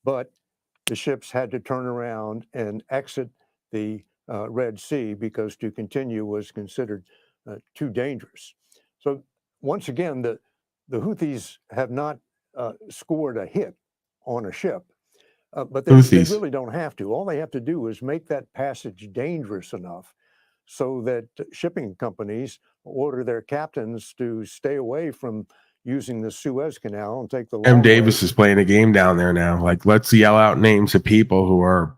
but the ships had to turn around and exit the Red Sea because to continue was considered too dangerous. So once again, the Houthis have not scored a hit on a ship, but they really don't have to. All they have to do is make that passage dangerous enough so that shipping companies order their captains to stay away from using the Suez Canal and take the long Davis way. is playing a game down there now. Like, let's yell out names of people who are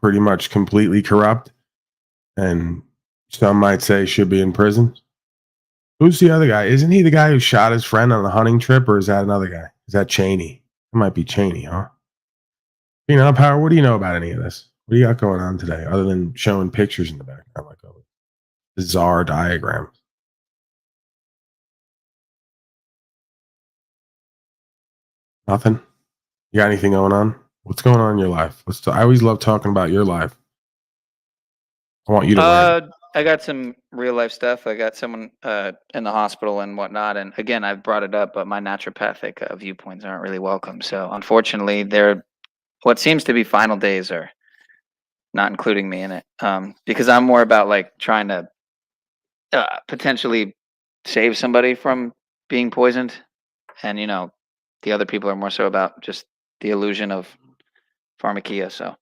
pretty much completely corrupt, and some might say should be in prison. Who's the other guy? Isn't he the guy who shot his friend on a hunting trip, or is that another guy? Is that Cheney? It might be Cheney, huh? Power, what do you know about any of this? What do you got going on today, other than showing pictures in the background, like bizarre diagrams? Nothing? You got anything going on? What's going on in your life? I always love talking about your life. I want you to I got some real life stuff. I got someone in the hospital and whatnot. And again, I've brought it up, but my naturopathic viewpoints aren't really welcome. So unfortunately, what seems to be final days are not including me in it, because I'm more about like trying to potentially save somebody from being poisoned, and the other people are more so about just the illusion of pharmakia. So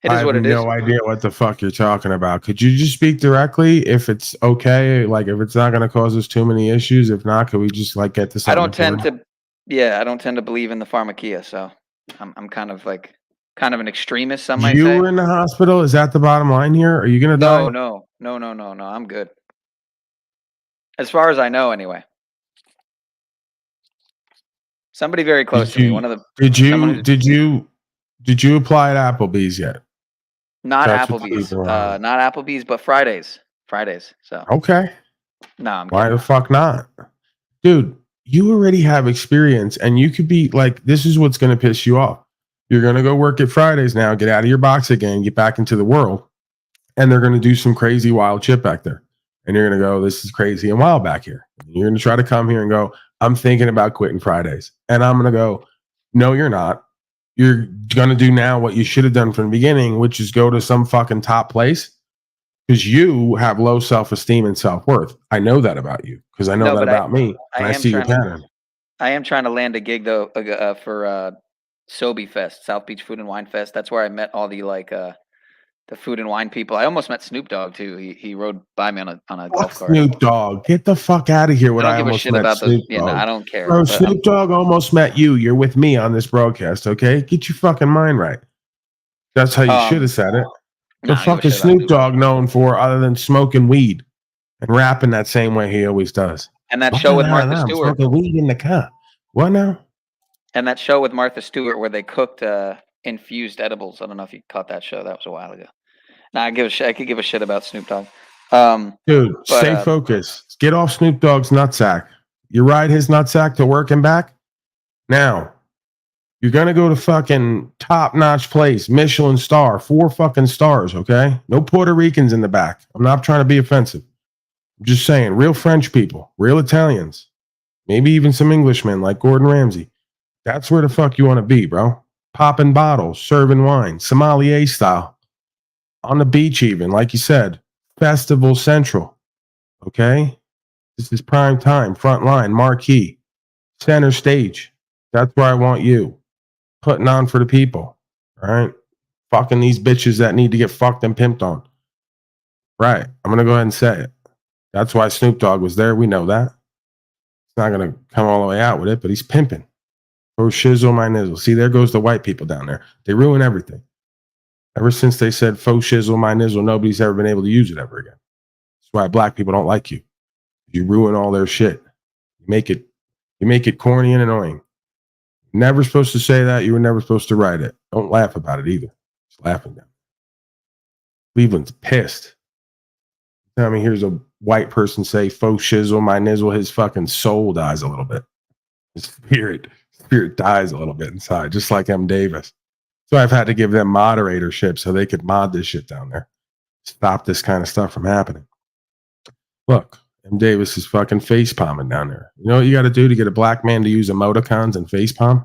it is what it is. I have no idea what the fuck you're talking about. Could you just speak directly if it's okay? Like, if it's not going to cause us too many issues. If not, could we just like get this? I don't tend to believe in the pharmakia, so I'm kind of an extremist. Some might say. You were in the hospital. Is that the bottom line here? Are you going to die? No. I'm good. As far as I know, anyway. Somebody very close to me. One of the. Did you apply at Applebee's yet? Not Applebee's. Not Applebee's, but Fridays. So. Okay. No, I'm Why the fuck not? Dude, you already have experience, and you could be like, this is what's going to piss you off. You're going to go work at Fridays now, get out of your box again, get back into the world, and they're going to do some crazy wild shit back there. And you're going to go, this is crazy and wild back here. And you're going to try to come here and go, I'm thinking about quitting Fridays. And I'm going to go, no, you're not. You're going to do now what you should have done from the beginning, which is go to some fucking top place, because you have low self-esteem and self-worth. I know that about you because I know that about me. And I see your pattern. I am trying to land a gig, though, for Sobe Fest, South Beach Food and Wine Fest. That's where I met all the the food and wine people. I almost met Snoop Dogg too. He rode by me on a golf cart. Snoop Dogg, get the fuck out of here! I don't give a shit about Snoop Dogg. I don't care. Bro, Snoop Dogg almost met you. You're with me on this broadcast, okay? Get your fucking mind right. That's how you should have said it. The fuck is Snoop Dogg known for other than smoking weed and rapping that same way he always does? And that show with Martha Stewart. Smoking weed in the car. What now? And that show with Martha Stewart where they cooked infused edibles. I don't know if you caught that show. That was a while ago. Now I could give a shit about Snoop Dogg. Dude, stay focused. Get off Snoop Dogg's nutsack. You ride his nutsack to work and back. Now, you're gonna go to fucking top-notch place, Michelin star, 4 fucking stars, okay? No Puerto Ricans in the back. I'm not trying to be offensive. I'm just saying, real French people, real Italians, maybe even some Englishmen like Gordon Ramsay. That's where the fuck you want to be, bro. Popping bottles, serving wine, sommelier style. On the beach even, like you said. Festival Central. Okay? This is prime time, front line, marquee, center stage. That's where I want you. Putting on for the people. All right? Fucking these bitches that need to get fucked and pimped on. Right. I'm going to go ahead and say it. That's why Snoop Dogg was there. We know that. He's not going to come all the way out with it, but he's pimping. Oh, shizzle my nizzle. See, there goes the white people down there. They ruin everything. Ever since they said faux shizzle my nizzle, nobody's ever been able to use it ever again. That's why black people don't like you. You ruin all their shit. You make it corny and annoying. Never supposed to say that. You were never supposed to write it. Don't laugh about it either. Just laughing down. Cleveland's pissed. I mean, here's a white person say faux shizzle my nizzle. His fucking soul dies a little bit. His spirit dies a little bit inside, just like M. Davis. So I've had to give them moderatorship so they could mod this shit down there. Stop this kind of stuff from happening. Look, M. Davis is fucking face palming down there. You know what you got to do to get a black man to use emoticons and face palm?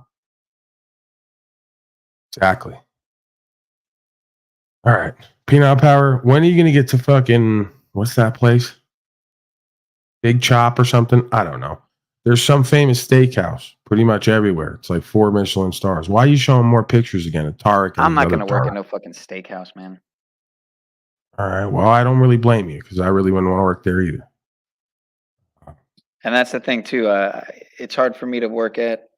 Exactly. All right. Penile Power, when are you going to get to fucking, what's that place? Big Chop or something? I don't know. There's some famous steakhouse pretty much everywhere. It's like 4 Michelin stars. Why are you showing more pictures again of Tarek? And I'm not going gonna work at no fucking steakhouse, man. All right. Well, I don't really blame you because I really wouldn't want to work there either. And that's the thing too. It's hard for me to work at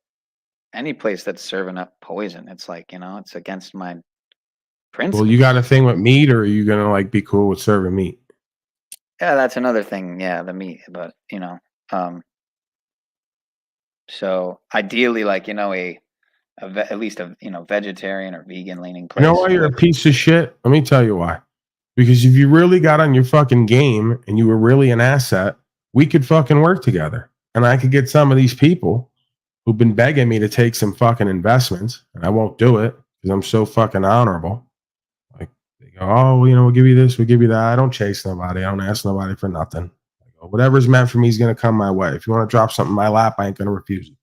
any place that's serving up poison. It's like, it's against my principles. Well, you got a thing with meat, or are you gonna like be cool with serving meat? Yeah, that's another thing. Yeah, the meat, but so ideally, like at least a vegetarian or vegan leaning place. You know why you're a piece of shit? Let me tell you why. Because if you really got on your fucking game and you were really an asset, we could fucking work together, and I could get some of these people who've been begging me to take some fucking investments, and I won't do it because I'm so fucking honorable. Like they go, oh, we'll give you this, we'll give you that. I don't chase nobody. I don't ask nobody for nothing. I go, whatever's meant for me is gonna come my way. If you want to drop something in my lap, I ain't gonna refuse it.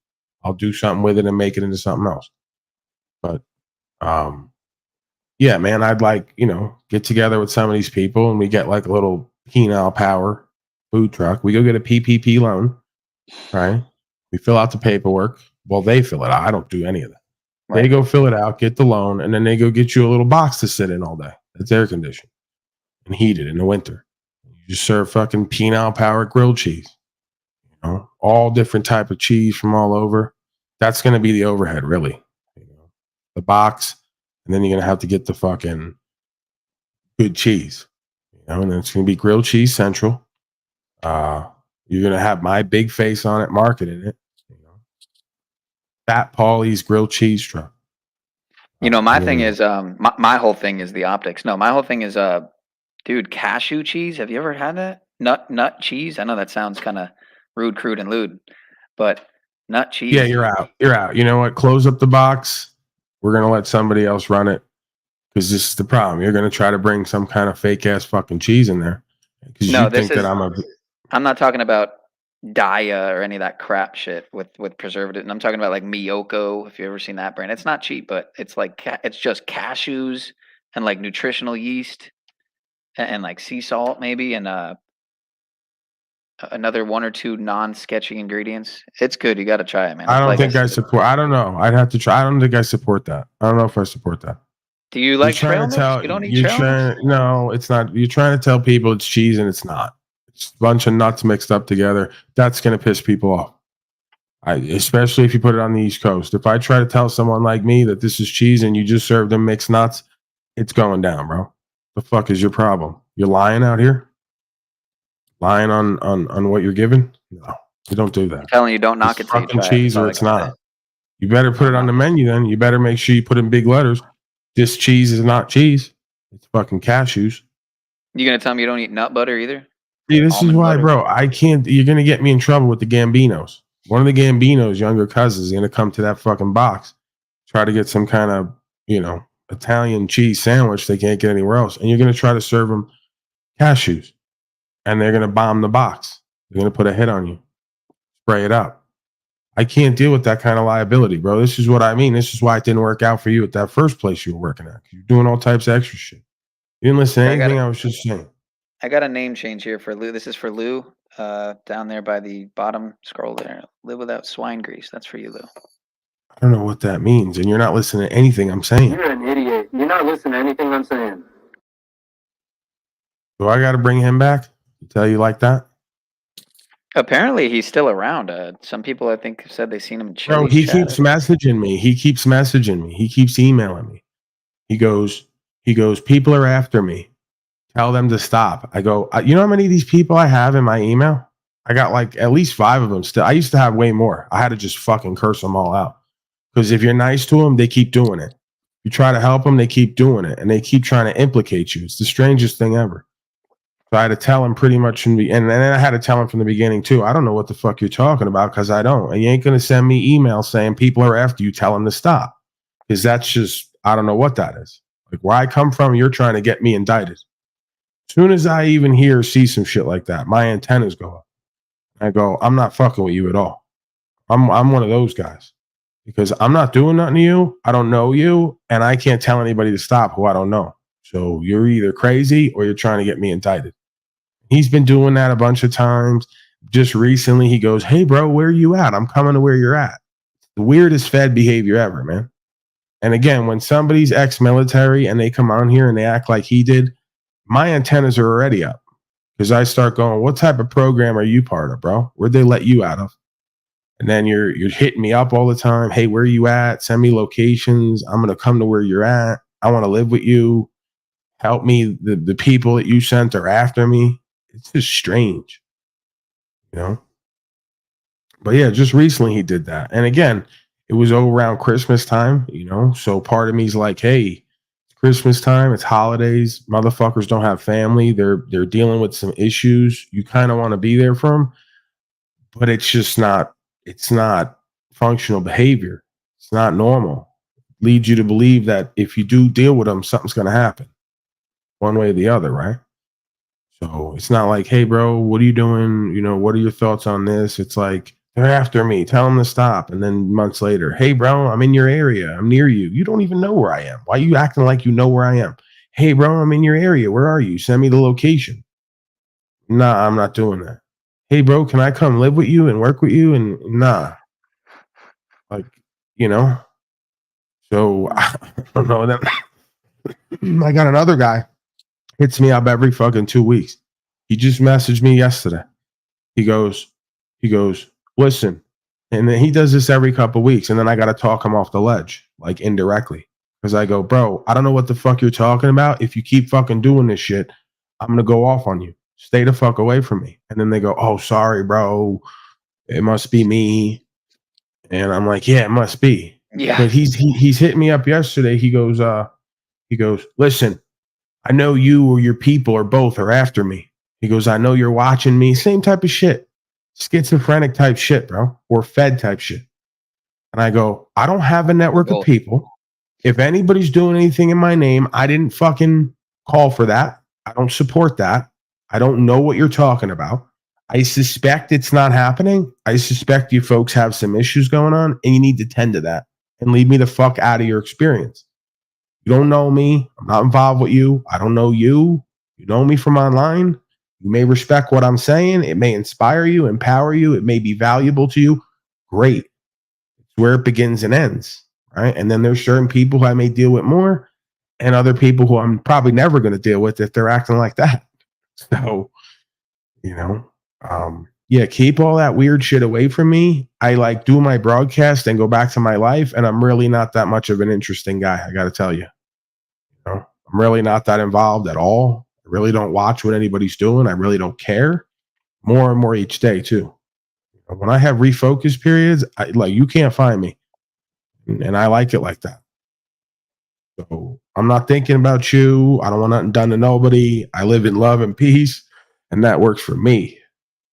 I'll do something with it and make it into something else. But yeah, man, I'd like, get together with some of these people and we get like a little Penile Power food truck. We go get a PPP loan, right? We fill out the paperwork. Well, they fill it out. I don't do any of that. Right. They go fill it out, get the loan, and then they go get you a little box to sit in all day. It's air conditioned and heated in the winter. You just serve fucking Penile Power grilled cheese. All different type of cheese from all over. That's going to be the overhead, really. The box, and then you're going to have to get the fucking good cheese. And then it's going to be grilled cheese central. You're going to have my big face on it, marketing it. Fat Paulie's grilled cheese truck. My thing is, my whole thing is the optics. No, my whole thing is, dude, cashew cheese. Have you ever had that? Nut cheese? I know that sounds kind of rude, crude, and lewd, but nut cheese. Yeah, you're out. You're out. You know what? Close up the box. We're going to let somebody else run it because this is the problem. You're going to try to bring some kind of fake ass fucking cheese in there because you think that I'm not talking about Daya or any of that crap shit with preservative. And I'm talking about like Miyoko. If you've ever seen that brand, it's not cheap, but it's like it's just cashews and like nutritional yeast and like sea salt maybe and another 1 or 2 non-sketchy ingredients. It's good. You got to try it, man. I don't think I support. I don't know. I'd have to try. I don't think I support that. I don't know if I support that. Do you like trail mix? You don't eat trail mix? No, it's not. You're trying to tell people it's cheese and it's not. It's a bunch of nuts mixed up together. That's going to piss people off. Especially if you put it on the East Coast. If I try to tell someone like me that this is cheese and you just served them mixed nuts, it's going down, bro. The fuck is your problem? You're lying out here? Lying on what you're given? No, you don't do that. I'm telling you, don't knock it. Fucking cheese or it's not. You better put it on the menu then. You better make sure you put in big letters. This cheese is not cheese. It's fucking cashews. You gonna tell me you don't eat nut butter either? See, this is why, bro. I can't. You're gonna get me in trouble with the Gambinos. One of the Gambinos' younger cousins is gonna come to that fucking box, try to get some kind of Italian cheese sandwich they can't get anywhere else, and you're gonna try to serve them cashews, and they're gonna bomb the box. They're gonna put a hit on you, spray it up. I can't deal with that kind of liability, bro. This is what I mean. This is why it didn't work out for you at that first place you were working at. You're doing all types of extra shit. You didn't listen to anything I was just saying. I got a name change here for Lou. This is for Lou, down there by the bottom scroll there. Live without swine grease. That's for you, Lou. I don't know what that means, and you're not listening to anything I'm saying. You're an idiot. You're not listening to anything I'm saying. Do I got to bring him back? Tell you like that? Apparently, he's still around. Some people, I think, said they seen him. Bro, he keeps messaging me. He keeps messaging me. He keeps emailing me. He goes, people are after me. Tell them to stop. I go, you know how many of these people I have in my email? I got like at least 5 of them still. I used to have way more. I had to just fucking curse them all out. Because if you're nice to them, they keep doing it. You try to help them, they keep doing it. And they keep trying to implicate you. It's the strangest thing ever. So I had to tell him pretty much and then I had to tell him from the beginning too. I don't know what the fuck you're talking about because I don't. And you ain't going to send me emails saying people are after you. Tell them to stop. Because that's just, I don't know what that is. Like where I come from, you're trying to get me indicted. As soon as I even hear or see some shit like that, my antennas go up. I go, I'm not fucking with you at all. I'm one of those guys. because I'm not doing nothing to you. I don't know you, and I can't tell anybody to stop who I don't know. So you're either crazy or you're trying to get me indicted. He's been doing that a bunch of times. Just recently, he goes, "Hey, bro, where are you at? I'm coming to where you're at." The weirdest Fed behavior ever, man. And again, when somebody's ex-military and they come on here and they act like he did, my antennas are already up because I start going, "What type of program are you part of, bro? Where'd they let you out of?" And then you're hitting me up all the time. "Hey, where are you at? Send me locations. I'm gonna come to where you're at. I want to live with you. Help me. The people that you sent are after me." It's just strange, you know. But yeah, just recently he did that, and again, it was over around Christmas time, you know. So part of me's like, "Hey, it's Christmas time. It's holidays. Motherfuckers don't have family. They're dealing with some issues. You kind of want to be there for them, but it's just not. It's not functional behavior. It's not normal. Leads you to believe that if you do deal with them, something's going to happen, one way or the other, right? So it's not like, "Hey, bro, what are you doing? You know, what are your thoughts on this?" It's like, "They're after me. Tell them to stop." And then months later, "Hey, bro, I'm in your area. I'm near you. You don't even know where I am. Why are you acting like you know where I am?" "Hey, bro, I'm in your area. Where are you? Send me the location." "Nah, I'm not doing that." "Hey, bro, can I come live with you and work with you?" And nah, like, you know. So I don't know. Then I got another guy hits me up every fucking 2 weeks. He just messaged me yesterday. He goes, "Listen," and then he does this every couple weeks, and then I got to talk him off the ledge, like indirectly, because I go, "Bro, I don't know what the fuck you're talking about. If you keep fucking doing this shit, I'm gonna go off on you. Stay the fuck away from me." And then they go, "Oh, sorry, bro. It must be me." And I'm like, "Yeah, it must be." Yeah. But he's hitting me up yesterday. He goes, "Listen, I know you or your people or both are after me." He goes, "I know you're watching me." Same type of shit. Schizophrenic type shit, bro. Or Fed type shit. And I go, "I don't have a network of Both. people. If anybody's doing anything in my name, I didn't fucking call for that. I don't support that. I don't know what you're talking about. I suspect it's not happening. I suspect you folks have some issues going on and you need to tend to that and leave me the fuck out of your experience. You don't know me. I'm not involved with you. I don't know you. You know me from online. You may respect what I'm saying. It may inspire you, empower you. It may be valuable to you. Great. It's where it begins and ends, right? And then there's certain people who I may deal with more and other people who I'm probably never going to deal with if they're acting like that. So, you know, yeah, keep all that weird shit away from me. I like do my broadcast and go back to my life. And I'm really not that much of an interesting guy. I got to tell you. I'm really not that involved at all. I really don't watch what anybody's doing. I really don't care. More and more each day too. When I have refocus periods, you can't find me, and I like it like that. So I'm not thinking about you. I don't want nothing done to nobody. I live in love and peace, and that works for me,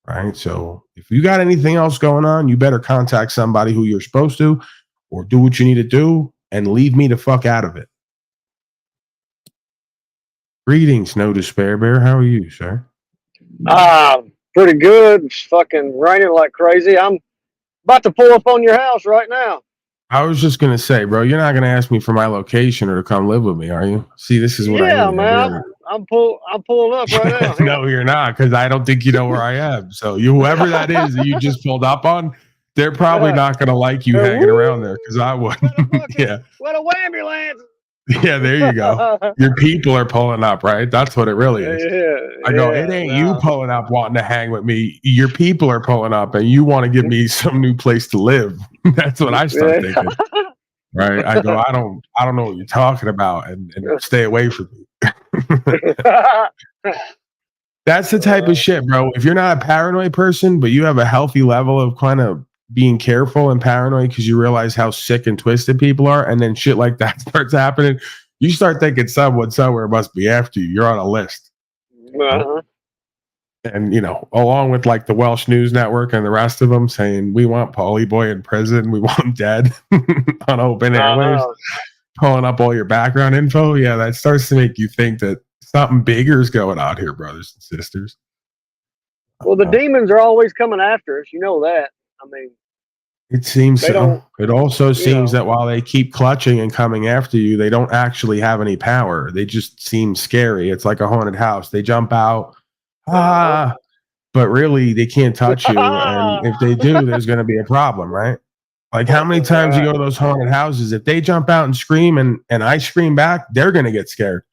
right? So if you got anything else going on, you better contact somebody who you're supposed to, or do what you need to do, and leave me the fuck out of it. Greetings, No Despair Bear. How are you, sir? Pretty good. It's fucking raining like crazy. I'm about to pull up on your house right now. I was just gonna say, bro, you're not gonna ask me for my location or to come live with me, are you? See, this is what I Yeah, mean. man. I'm pulling up right now. No, you're not, because I don't think you know where I am. So whoever that is that you just pulled up on, they're probably not gonna like you hanging around there, because I wouldn't. Yeah. What a wambulance. Yeah, there you go. Your people are pulling up, right? That's what it really is. I go, it ain't you pulling up wanting to hang with me. Your people are pulling up and you want to give me some new place to live. That's what I start thinking. Right. I go, I don't know what you're talking about, and stay away from me. That's the type of shit, bro. If you're not a paranoid person, but you have a healthy level of kind of being careful and paranoid because you realize how sick and twisted people are, and then shit like that starts happening, you start thinking someone somewhere must be after you. You're on a list. Uh-huh. And, along with like the Welsh News Network and the rest of them saying, we want Paulie Boy in prison, we want him dead on open airwaves, pulling up all your background info. Yeah, that starts to make you think that something bigger is going on here, brothers and sisters. Well, the demons are always coming after us. You know that. I mean, It seems They so. don't- It also seems know. that while they keep clutching and coming after you, they don't actually have any power. They just seem scary. It's like a haunted house. They jump out, but really they can't touch you. And if they do, there's going to be a problem, right? Like how many times you go to those haunted houses? If they jump out and scream and I scream back, they're going to get scared.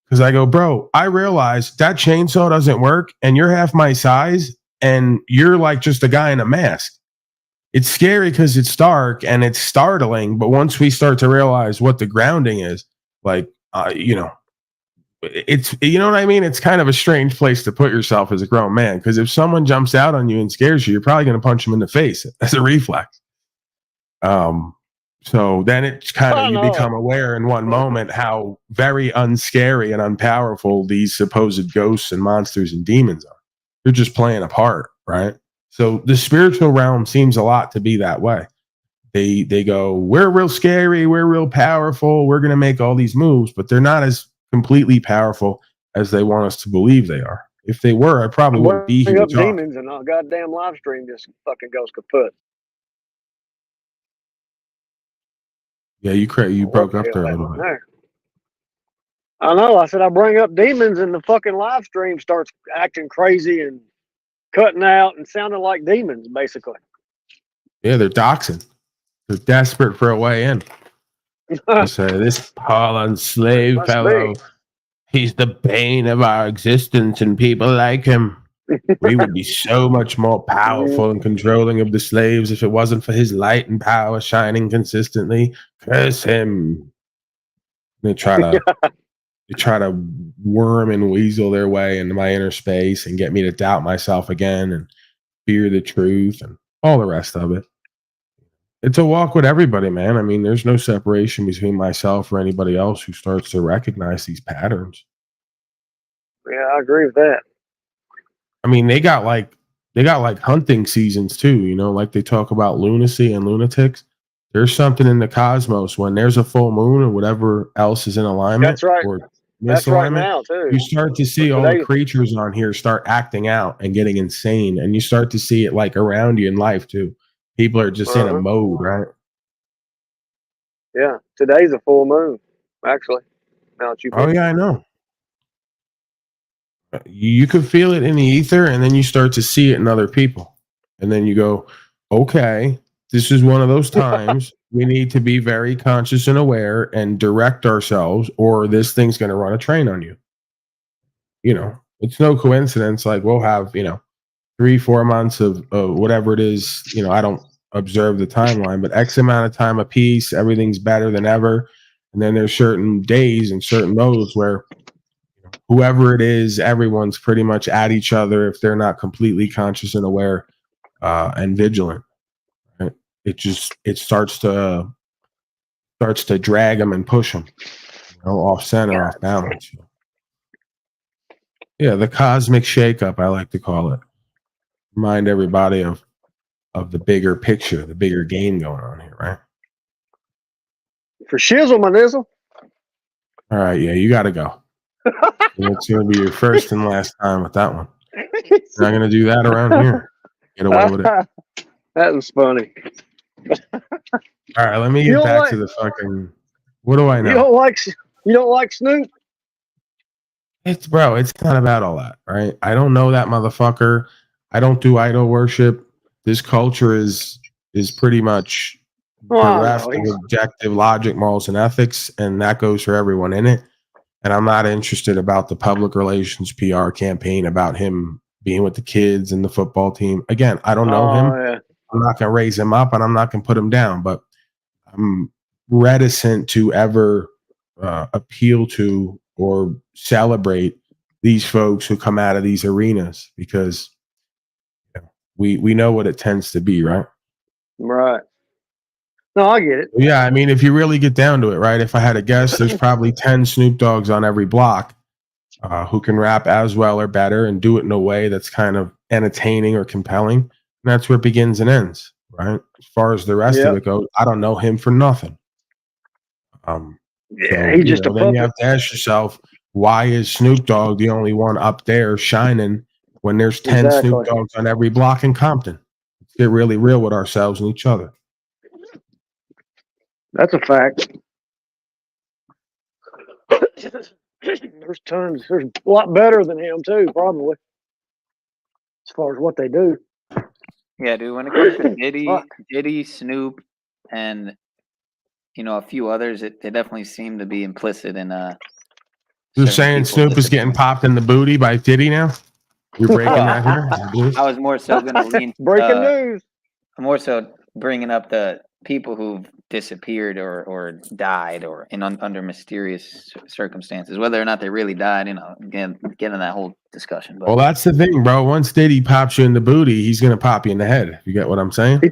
Because I go, bro, I realize that chainsaw doesn't work and you're half my size and you're like just a guy in a mask. It's scary because it's dark and it's startling. But once we start to realize what the grounding is, like, it's, you know what I mean? It's kind of a strange place to put yourself as a grown man. Because if someone jumps out on you and scares you, you're probably going to punch them in the face as a reflex. So then it's kind of, you become aware in one moment how very unscary and unpowerful these supposed ghosts and monsters and demons are. They're just playing a part, right? So the spiritual realm seems a lot to be that way. They go, we're real scary, we're real powerful, we're going to make all these moves, but they're not as completely powerful as they want us to believe they are. If they were, I probably wouldn't be here. Up demons and a goddamn live stream just fucking goes kaput. Yeah, you broke up there a little bit. I know. I said I bring up demons and the fucking live stream starts acting crazy and cutting out and sounding like demons, basically. Yeah, they're doxing. They're desperate for a way in. They say, this Paul enslaved fellow, he's the bane of our existence, and people like him. We would be so much more powerful and controlling of the slaves if it wasn't for his light and power shining consistently. Curse him. They try to worm and weasel their way into my inner space and get me to doubt myself again and fear the truth and all the rest of it. It's a walk with everybody, man. I mean, there's no separation between myself or anybody else who starts to recognize these patterns. Yeah, I agree with that. I mean, they got like hunting seasons too, you know, like they talk about lunacy and lunatics. There's something in the cosmos when there's a full moon or whatever else is in alignment. That's right. Or That's right now too. You start to see all the creatures on here start acting out and getting insane, and you start to see it like around you in life too. People are just in a mode, right? Yeah, today's a full moon, actually. Now that you yeah, I know. You could feel it in the ether, and then you start to see it in other people, and then you go, okay, this is one of those times we need to be very conscious and aware and direct ourselves, or this thing's going to run a train on you. You know, it's no coincidence. Like we'll have, 3-4 months of whatever it is. I don't observe the timeline, but X amount of time apiece, everything's better than ever. And then there's certain days and certain modes where whoever it is, everyone's pretty much at each other if they're not completely conscious and aware and vigilant. Right? It starts to drag them and push them, off center, off balance. Yeah, the cosmic shakeup, I like to call it. Remind everybody of the bigger picture, the bigger game going on here, right? For shizzle, my nizzle. All right, yeah, you got to go. It's going to be your first and last time with that one. You're not going to do that around here. Get away with it. That was funny. All right, let me get back to the fucking. What do I know? You don't like Snoop? It's not about all that, right? I don't know that motherfucker. I don't do idol worship. This culture is pretty much bereft of objective logic, morals, and ethics, and that goes for everyone in it. And I'm not interested about the public relations PR campaign about him being with the kids and the football team. Again, I don't know him. Yeah. I'm not going to raise him up, and I'm not going to put him down. But I'm reticent to ever appeal to or celebrate these folks who come out of these arenas because we know what it tends to be, right? Right. No, I get it. Yeah, I mean, if you really get down to it, right? If I had a guess, there's probably 10 Snoop Dogs on every block who can rap as well or better and do it in a way that's kind of entertaining or compelling. And that's where it begins and ends, right? As far as the rest of it goes, I don't know him for nothing. He's just a puppet. Then you have to ask yourself, why is Snoop Dogg the only one up there shining when there's 10 Snoop Dogs on every block in Compton? Let's get really real with ourselves and each other. That's a fact. There's tons. There's a lot better than him too, probably, as far as what they do. Yeah, dude. When it comes to Diddy, Fuck. Snoop, and a few others, they definitely seem to be implicit in You're certain saying people's Snoop is getting disappointment. popped in the booty by Diddy now? You're breaking that here? I was more so going to lean Breaking news. more so bringing up the people who've disappeared or died or under mysterious circumstances, whether or not they really died. Again, get in that whole discussion. But Well, that's the thing, bro. Once Diddy pops you in the booty, he's gonna pop you in the head. You get what I'm saying? He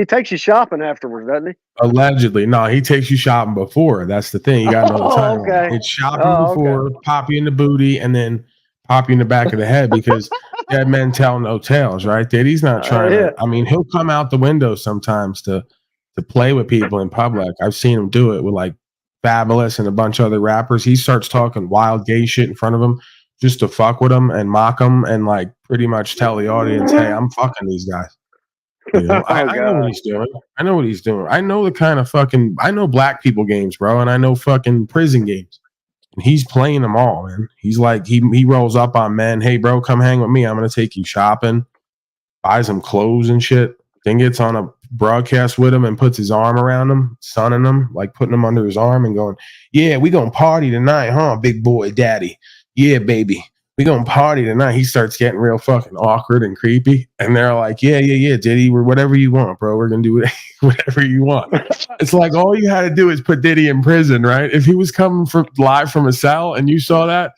takes you shopping afterwards, doesn't he? Allegedly. No, he takes you shopping before. That's the thing. You gotta know the Oh, time. okay. It's shopping Oh, okay. before, pop you in the booty, and then pop you in the back of the head because dead men tell no tales, right? Diddy's not trying Yeah. to. I mean, he'll come out the window sometimes to play with people in public. I've seen him do it with like Fabulous and a bunch of other rappers. He starts talking wild gay shit in front of them just to fuck with them and mock them and like pretty much tell the audience, hey, I'm fucking these guys. You know, I know what he's doing. I know what he's doing. I know the kind of I know black people games, bro, and I know fucking prison games. And he's playing them all, man. He's like, he rolls up on men. Hey, bro, come hang with me. I'm going to take you shopping, buys him clothes and shit. Then gets on a broadcast with him and puts his arm around him, sunning him, like putting him under his arm and going, yeah, we going to party tonight, huh, big boy daddy? Yeah, baby. We going to party tonight. He starts getting real fucking awkward and creepy. And they're like, yeah, Diddy, we're whatever you want, bro. We're going to do whatever you want. It's like all you had to do is put Diddy in prison, right? If he was coming live from a cell and you saw that,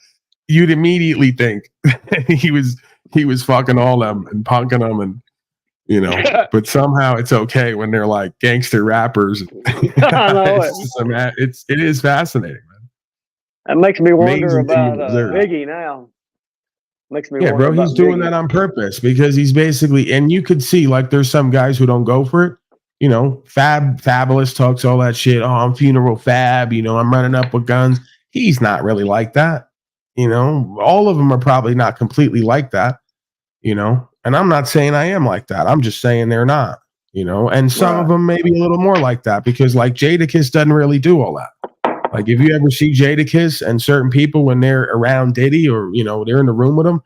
you'd immediately think he was fucking all them and punking them and, but somehow it's okay when they're like gangster rappers. I know it is fascinating, man. That makes me wonder Amazing thing about to observe. Biggie now. Makes me Yeah, wonder bro, about he's doing Biggie. that on purpose because he's basically, and you could see like there's some guys who don't go for it. Fabulous talks all that shit. Oh, I'm funeral fab. I'm running up with guns. He's not really like that. All of them are probably not completely like that. And I'm not saying I am like that. I'm just saying they're not. And some of them may be a little more like that because like Jadakiss doesn't really do all that. Like if you ever see Jadakiss and certain people when they're around Diddy or they're in the room with him,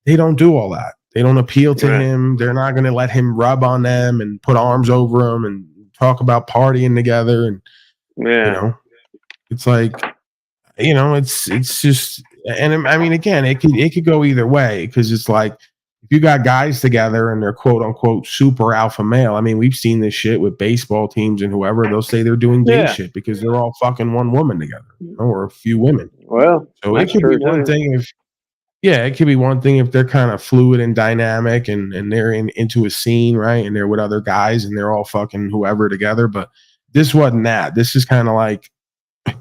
they don't do all that. They don't appeal to him. They're not going to let him rub on them and put arms over them and talk about partying together. And it's like it's just. And I mean, again, it could go either way because it's like if you got guys together and they're quote unquote super alpha male. I mean, we've seen this shit with baseball teams and whoever. They'll say they're doing gay shit because they're all fucking one woman together, or a few women. Well, so it could be one thing if, it could be one thing if they're kind of fluid and dynamic and they're into a scene, right? And they're with other guys and they're all fucking whoever together. But this wasn't that. This is kind of like.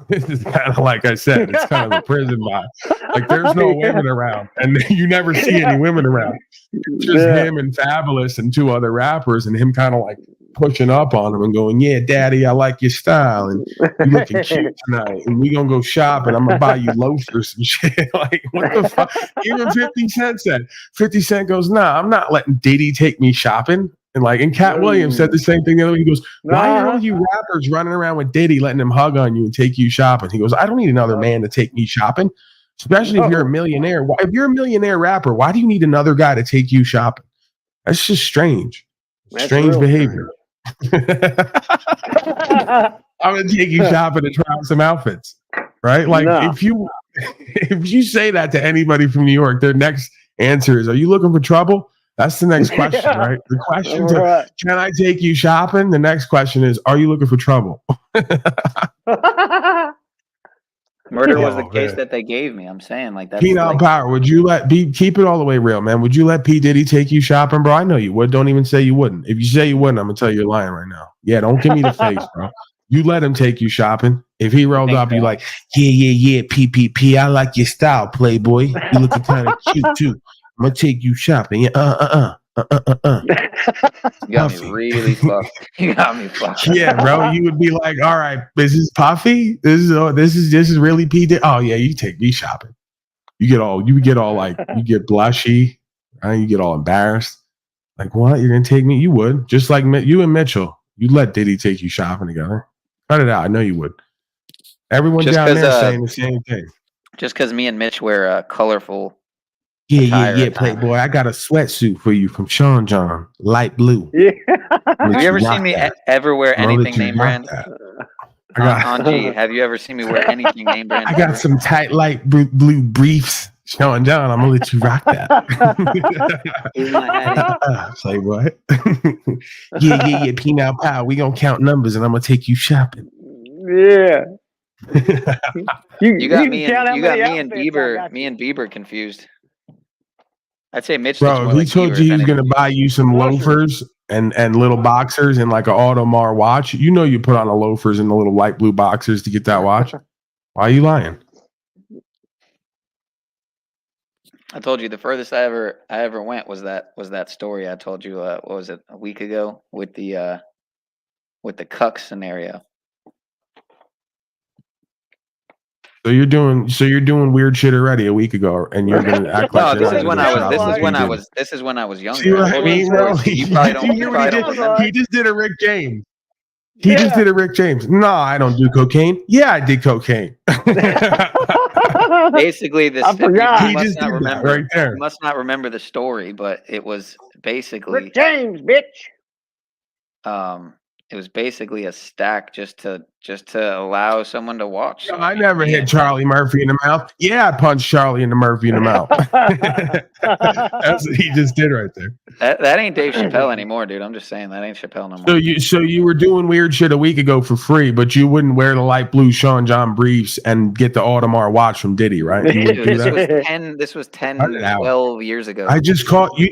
This is kind of like I said, it's kind of a prison vibe. Like there's no women around, and you never see any women around. It's just him and Fabulous and two other rappers, and him kind of like pushing up on him and going, "Yeah, Daddy, I like your style, and you looking cute tonight, and we gonna go shopping. I'm gonna buy you loafers and shit." Like what the fuck? Even 50 Cent said. 50 Cent goes, "Nah, I'm not letting Diddy take me shopping." And Cat Williams said the same thing the other way. He goes, why are all you rappers running around with Diddy, letting him hug on you and take you shopping? He goes, I don't need another man to take me shopping, especially if you're a millionaire. If you're a millionaire rapper, why do you need another guy to take you shopping? That's just strange. Strange behavior. I'm going to take you shopping and try on some outfits, right? Like if you say that to anybody from New York, their next answer is, are you looking for trouble? That's the next question, right? The question to can I take you shopping? The next question is, are you looking for trouble? Murder was the case that they gave me. I'm saying like that. Peanut Power, would you keep it all the way real, man? Would you let P. Diddy take you shopping, bro? I know you would. Don't even say you wouldn't. If you say you wouldn't, I'm gonna tell you you're lying right now. Yeah, don't give me the face, bro. You let him take you shopping. If he rolled up, you like, yeah, PPP. I like your style, Playboy. You looking kind of cute too. I'm gonna take you shopping. Yeah, You got me really fucked. You got me fucked. Yeah, bro. You would be like, all right, this is Puffy. This is really P. Diddy. Oh yeah, you take me shopping. You get all like, you get blushy, right? You get all embarrassed. Like, what? You're gonna take me? You would, just like you and Mitchell. You let Diddy take you shopping together. Cut it out. I know you would. Everyone Just down 'cause, there saying the same thing. Just because me and Mitch wear colorful. Yeah, attire at Playboy. I got a sweatsuit for you from Sean John, light blue. Yeah. Have you ever rock seen me that. ever wear I'm gonna let anything you name rock brand? that. I got, On G, have you ever seen me wear anything name brand? I got some tight light blue briefs. Sean John, I'm gonna let you rock that. Here's my hat. Playboy. yeah. Penal Pow. We gonna count numbers, and I'm gonna take you shopping. Yeah. You got can me count how and you got many me and outfits I Bieber, got me you. and Bieber confused. I'd say Mitch looks Bro, more he like told Bieber, you if he was gonna anything. buy you some Usher. loafers and little boxers and like an Audemars watch. You know you put on the loafers and the little light blue boxers to get that watch. Why are you lying? I told you the furthest I ever went was that story I told you. What was it, a week ago with the cuck scenario? So you're doing weird shit already a week ago, and you're gonna act like No, you're this not is gonna when go I was. shopping This is like when you I did. was. This is when I was younger. See what I told you mean, before, bro? so you probably don't. Do you You hear what probably he don't did? remember. He just did a Rick James. He Yeah. just did a Rick James. No, I don't do cocaine. Yeah, I did cocaine. Basically, this. I forgot. You He must just not did that remember. right there. You must not remember the story, but it was basically. Rick James, bitch. It was basically a stack just to allow someone to watch. No, I never hit Charlie Murphy in the mouth. Yeah, I punched Charlie and the Murphy in the mouth. That's what he just did right there. That ain't Dave Chappelle anymore, dude. I'm just saying that ain't Chappelle no more. So you were doing weird shit a week ago for free, but you wouldn't wear the light blue Sean John briefs and get the Audemars watch from Diddy, right? You wouldn't Dude, do this was 10, Cut it out. 12 years ago. I just caught you.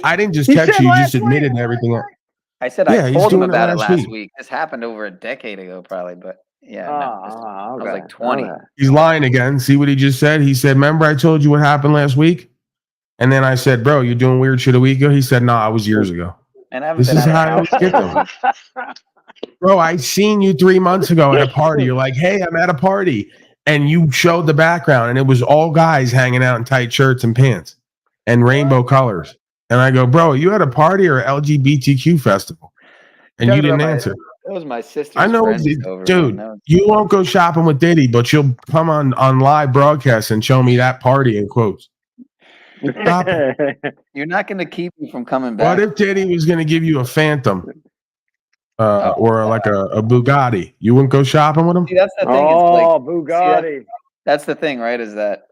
I didn't just He catch said you. You last just admitted week. everything else. I said Yeah, I he's told him doing it about it last last week. week. This happened over a decade ago, probably, but yeah, no, I was Okay. like 20. Okay. He's lying again. See what he just said? He said, "Remember, I told you what happened last week?" And then I said, "Bro, you're doing weird shit a week ago." He said, "No, I was years ago." And I haven't This been is out of how I the always house get them. Bro, I seen you 3 months ago at a party. You're like, "Hey, I'm at a party," and you showed the background, and it was all guys hanging out in tight shirts and pants and rainbow colors. And I go, "Bro, you at a party or LGBTQ festival?" And you Talking didn't about my- answer. That was my sister's I know, friends over, dude. man. No. You won't go shopping with Diddy, but you'll come on live broadcast and show me that party in quotes. Stop it. You're not going to keep me from coming back. What if Diddy was going to give you a Phantom or like a Bugatti? You wouldn't go shopping with him? See, that's the thing. It's like, Oh, Bugatti. that's the thing, right? Is that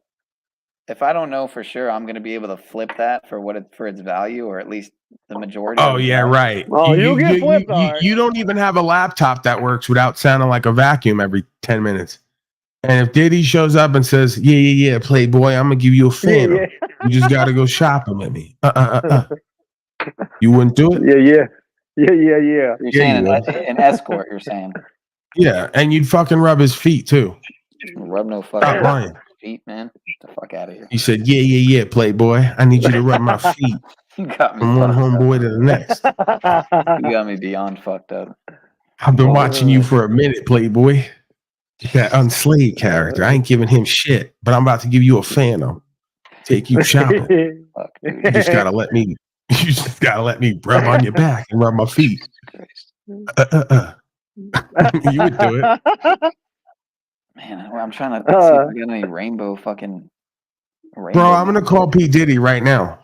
if I don't know for sure, I'm going to be able to flip that for its value, or at least the majority. Oh, of its yeah, value. right. Oh, you'll get flipped, all right. You don't even have a laptop that works without sounding like a vacuum every 10 minutes. And if Diddy shows up and says, yeah, Playboy, I'm going to give you a Phantom. Yeah, You just got to go shopping with me. You wouldn't do it? yeah. You're Yeah, saying you would. an escort. You're saying Yeah, and you'd fucking rub his feet too. rub no Stop fucking lying. feet, man. Get the fuck out of here. He said, yeah, Playboy. I need you to rub my feet You got me. from one fucked up. homeboy to the next. You got me beyond fucked up. I've been watching you for a minute, Playboy. That unslaved character. I ain't giving him shit, but I'm about to give you a Phantom. Take you shopping. Fuck, dude. You just gotta let me. You just gotta let me rub on your back and rub my feet. You would do it. Man, I'm trying to see if we got any rainbow. Bro, I'm gonna call P. Diddy right now.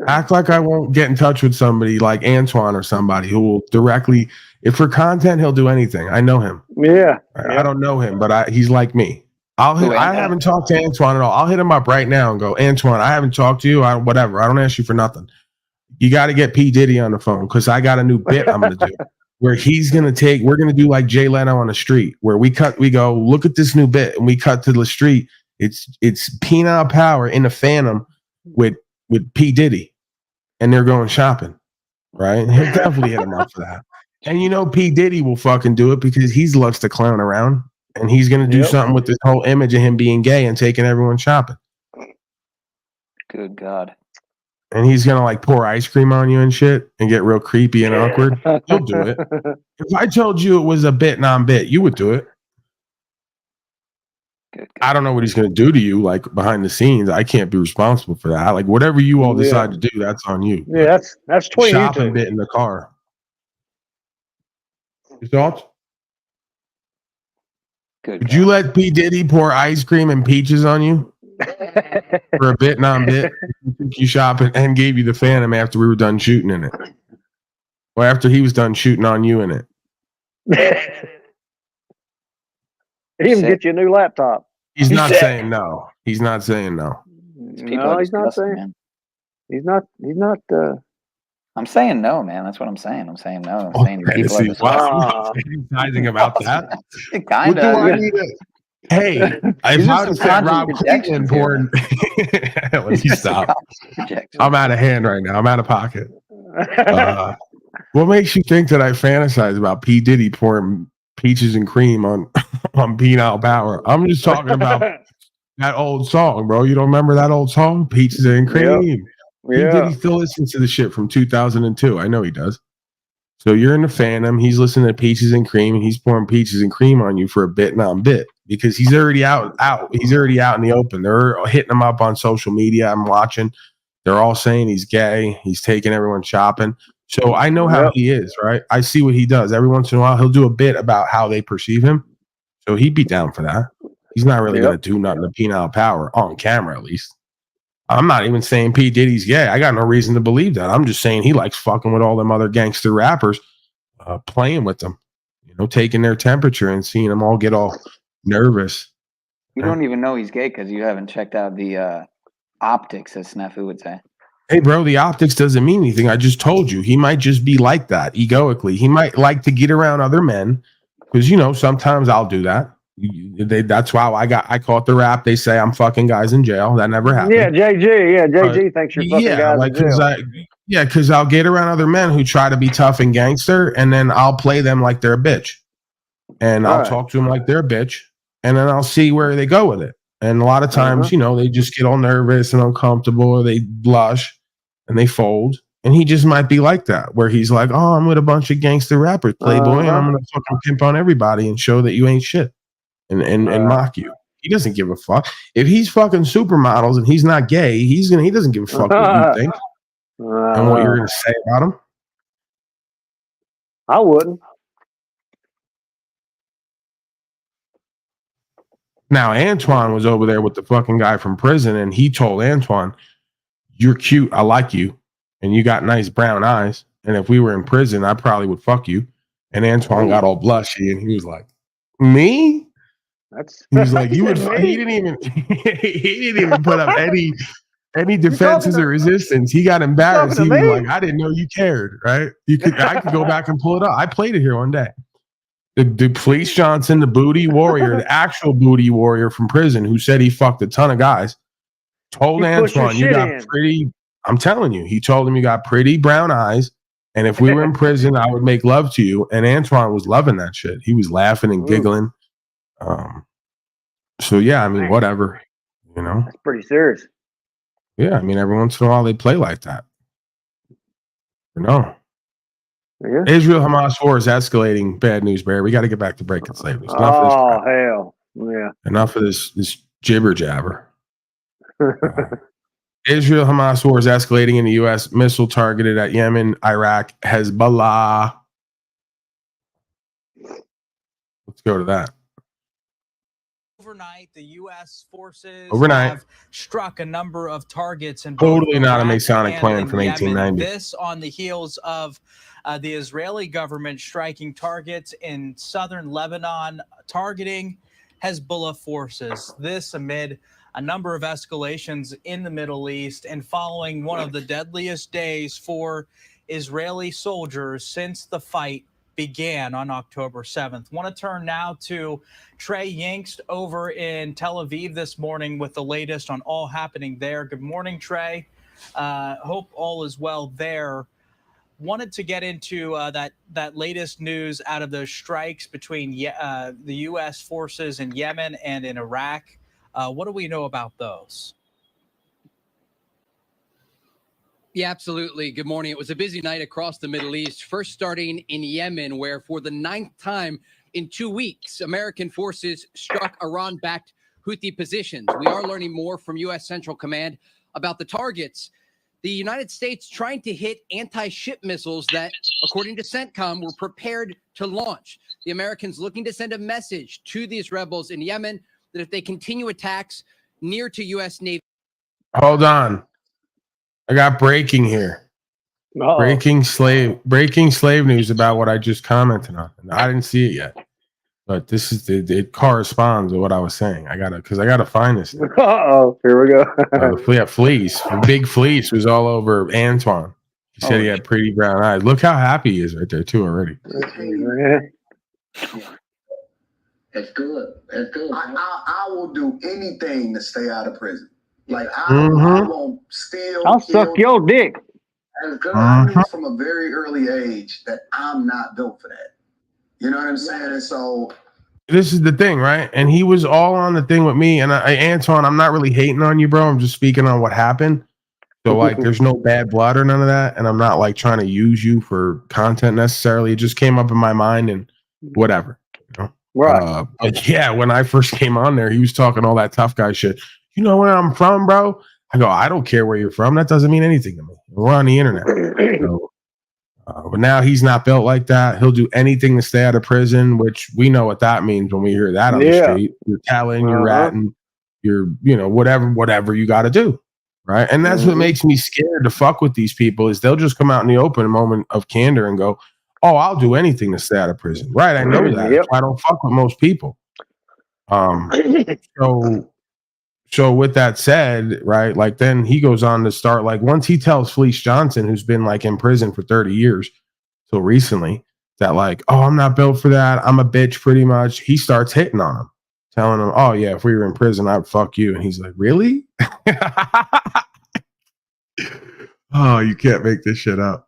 Act like I won't get in touch with somebody like Antoine or somebody who will directly, if for content, he'll do anything. I know him. Yeah. I don't know him, but he's like me. I Antoine? haven't talked to Antoine at all. I'll hit him up right now and go, Antoine, I haven't talked to you. Whatever. I don't ask you for nothing. You got to get P. Diddy on the phone because I got a new bit I'm going to do where we're going to do like Jay Leno on the street where we go, look at this new bit. And we cut to the street. It's Penal Power in the Phantom with P. Diddy. And they're going shopping, right? He'll definitely hit him up for that. And you know, P. Diddy will fucking do it because he loves to clown around. And he's going to do something with this whole image of him being gay and taking everyone shopping. Good God. And he's going to like pour ice cream on you and shit and get real creepy and awkward. You'll do it. If I told you it was a bit non-bit, you would do it. Good. I don't know what he's going to do to you, like behind the scenes. I can't be responsible for that. Like whatever you all decide to do, that's on you. Yeah, that's between you Shopping two. bit in the car. Your thoughts? Good. Would you let P. Diddy pour ice cream and peaches on you for a bit, non-bit? Took you shopping and gave you the Phantom after we were done shooting in it, or after he was done shooting on you in it. Even Sick. get you a new laptop. He's not Sick. saying no. He's not saying no. People No, are he's not disgusting, saying. man. He's not. I'm saying no, man. That's what I'm saying. I'm saying no. I'm Oh, saying people are fantasy. Wow, disgusting. I'm fantasizing about that. Kind What do I of. need to? Hey, if These I are would some have said Rob conscious Cleveland projections here, pouring, let me stop. I'm out of hand right now. I'm out of pocket. What makes you think that I fantasize about P. Diddy pouring peaches and cream on Penile Power? I'm just talking about that old song, bro. You don't remember that old song, Peaches and Cream? P. Yeah. Diddy still listens to the shit from 2002. I know he does. So you're in the Phantom. He's listening to Peaches and Cream, and he's pouring peaches and cream on you for a bit, non-bit, because he's already out. He's already out in the open. They're hitting him up on social media. I'm watching. They're all saying he's gay. He's taking everyone shopping. So I know how he is, right? I see what he does. Every once in a while, he'll do a bit about how they perceive him. So he'd be down for that. He's not really going to do nothing to Penile Power on camera, at least. I'm not even saying P. Diddy's gay. I got no reason to believe that. I'm just saying he likes fucking with all them other gangster rappers, playing with them, taking their temperature and seeing them all get all nervous. You don't even know he's gay because you haven't checked out the optics, as Snafu would say. Hey, bro, the optics doesn't mean anything. I just told you. He might just be like that, egoically. He might like to get around other men because, sometimes I'll do that. That's why I caught the rap. They say I'm fucking guys in jail. That never happened. Yeah, JG. Yeah, JG thinks you're fucking guys in jail. Because I'll get around other men who try to be tough and gangster, and then I'll play them like they're a bitch, and I'll talk to them like they're a bitch, and then I'll see where they go with it. And a lot of times, they just get all nervous and uncomfortable, or they blush and they fold. And he just might be like that, where he's like, "Oh, I'm with a bunch of gangster rappers, playboy, and I'm gonna fucking pimp on everybody and show that you ain't shit." And mock you. He doesn't give a fuck. If he's fucking supermodels and he's not gay, he doesn't give a fuck what you think and what you're gonna say about him. I wouldn't. Now Antoine was over there with the fucking guy from prison, and he told Antoine, "You're cute. I like you, and you got nice brown eyes. And if we were in prison, I probably would fuck you." And Antoine got all blushy, and he was like, "Me?" He was like, "You would." He didn't even put up any defenses or resistance. He got embarrassed. He was like, "I didn't know you cared." Right? I could go back and pull it up. I played it here one day. The Police Johnson, the booty warrior, the actual booty warrior from prison, who said he fucked a ton of guys, told Antoine, "You got pretty." I'm telling you, he told him, "You got pretty brown eyes, and if we were in prison, I would make love to you." And Antoine was loving that shit. He was laughing and giggling. So yeah, I mean, whatever, That's pretty serious. Yeah, I mean, every once in a while they play like that. Yeah. Israel Hamas war is escalating. Bad news, Barry. We got to get back to breaking slavery. Hell, yeah. Enough of this jibber jabber. Israel Hamas war is escalating in the U.S. Missile targeted at Yemen, Iraq, Hezbollah. Let's go to that. Overnight, the U.S. forces have struck a number of targets in totally not a Iraq Masonic and plan from Yemen. 1890. This on the heels of the Israeli government striking targets in southern Lebanon, targeting Hezbollah forces. This amid a number of escalations in the Middle East and following one of the deadliest days for Israeli soldiers since the fight began on October 7th. Want to turn now to Trey Yingst over in Tel Aviv this morning with the latest on all happening there. Good morning, Trey. Hope all is well there. Wanted to get into that latest news out of those strikes between the U.S. forces in Yemen and in Iraq. What do we know about those? Yeah, absolutely. Good morning. It was a busy night across the Middle East, first starting in Yemen, where for the 9th time in 2 weeks, American forces struck Iran-backed Houthi positions. We are learning more from U.S. Central Command about the targets. The United States trying to hit anti-ship missiles that, according to CENTCOM, were prepared to launch. the Americans looking to send a message to these rebels in Yemen that if they continue attacks near to U.S. Navy. Hold on. I got breaking here. Uh-oh. Breaking slave news about what I just commented on. I didn't see it yet, but this is it corresponds with what I was saying. I gotta find this thing. Uh-oh. Here we go. Yeah, Fleece. Big Fleece was all over Antoine. He said he had pretty brown eyes. Look how happy he is right there too already. Yeah. That's good. That's good. I will do anything to stay out of prison. Like I Mhm. won't steal. I'll suck your dick. That's good. I knew from a very early age that I'm not built for that. You know what I'm saying? And so This is the thing, right? And he was all on the thing with me. And Antoine, I'm not really hating on you, bro. I'm just speaking on what happened. So like, there's no bad blood or none of that. And I'm not like trying to use you for content necessarily. It just came up in my mind and whatever. You know? Right. But yeah, when I first came on there, he was talking all that tough guy shit. You know where I'm from, bro? I go, I don't care where you're from. That doesn't mean anything to me. We're on the internet. So, but now he's not built like that. He'll do anything to stay out of prison, which we know what that means when we hear that on the street. You're telling, you're ratting, you're, whatever you got to do. Right. And that's what makes me scared to fuck with these people is they'll just come out in the open moment of candor and go, oh, I'll do anything to stay out of prison. Right. I know that. That's why I don't fuck with most people. So with that said, right, like then he goes on to start like once he tells Fleece Johnson, who's been like in prison for 30 years till recently, that like, oh, I'm not built for that. I'm a bitch pretty much. He starts hitting on him, telling him, oh, yeah, if we were in prison, I'd fuck you. And he's like, really? Oh, you can't make this shit up.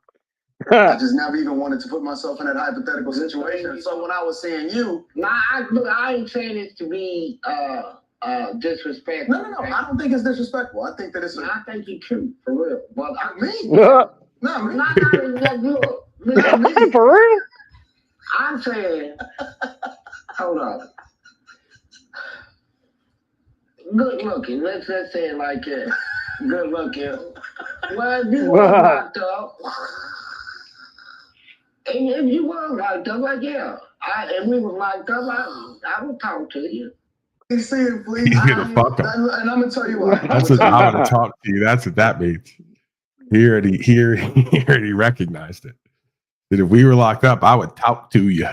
I just never even wanted to put myself in that hypothetical situation. So when I was saying you, I ain't saying it to be disrespectful. no, I don't think it's disrespectful. I think that it's. I think you're cute, for real. But Look. For real? I'm saying, hold on. Good looking. Let's say it like that. Good looking. Well, if you were locked up, and if you were locked up, like and we were locked up, I would talk to you. He's saying, please. He's gonna fuck him. And I'm gonna tell you what. That's what I want to talk to you. That's what that means. He already recognized it. That if we were locked up, I would talk to you.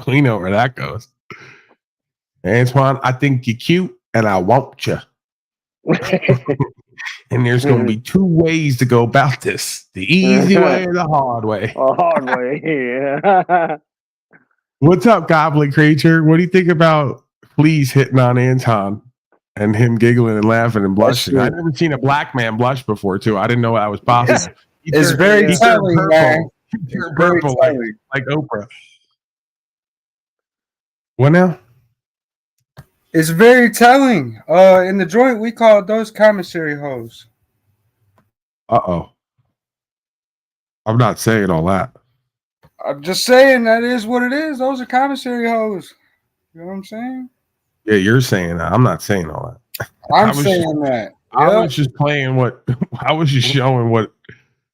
We know where that goes. Antoine, I think you're cute, and I want you. And there's going to be two ways to go about this: the easy way or the hard way. Hard way, yeah. What's up, Goblin Creature? What do you think about Fleece hitting on Anton and him giggling and laughing and blushing? I've never seen a black man blush before, too. I didn't know that was possible. It's very telling, man. He turned purple like Oprah. What now? It's very telling. In the joint, we call those commissary hoes. Uh-oh. I'm not saying all that. I'm just saying that is what it is. Those are commissary hoes. You know what I'm saying? Yeah, you're saying that. I'm not saying all that. I'm saying that. I was just playing I was just showing what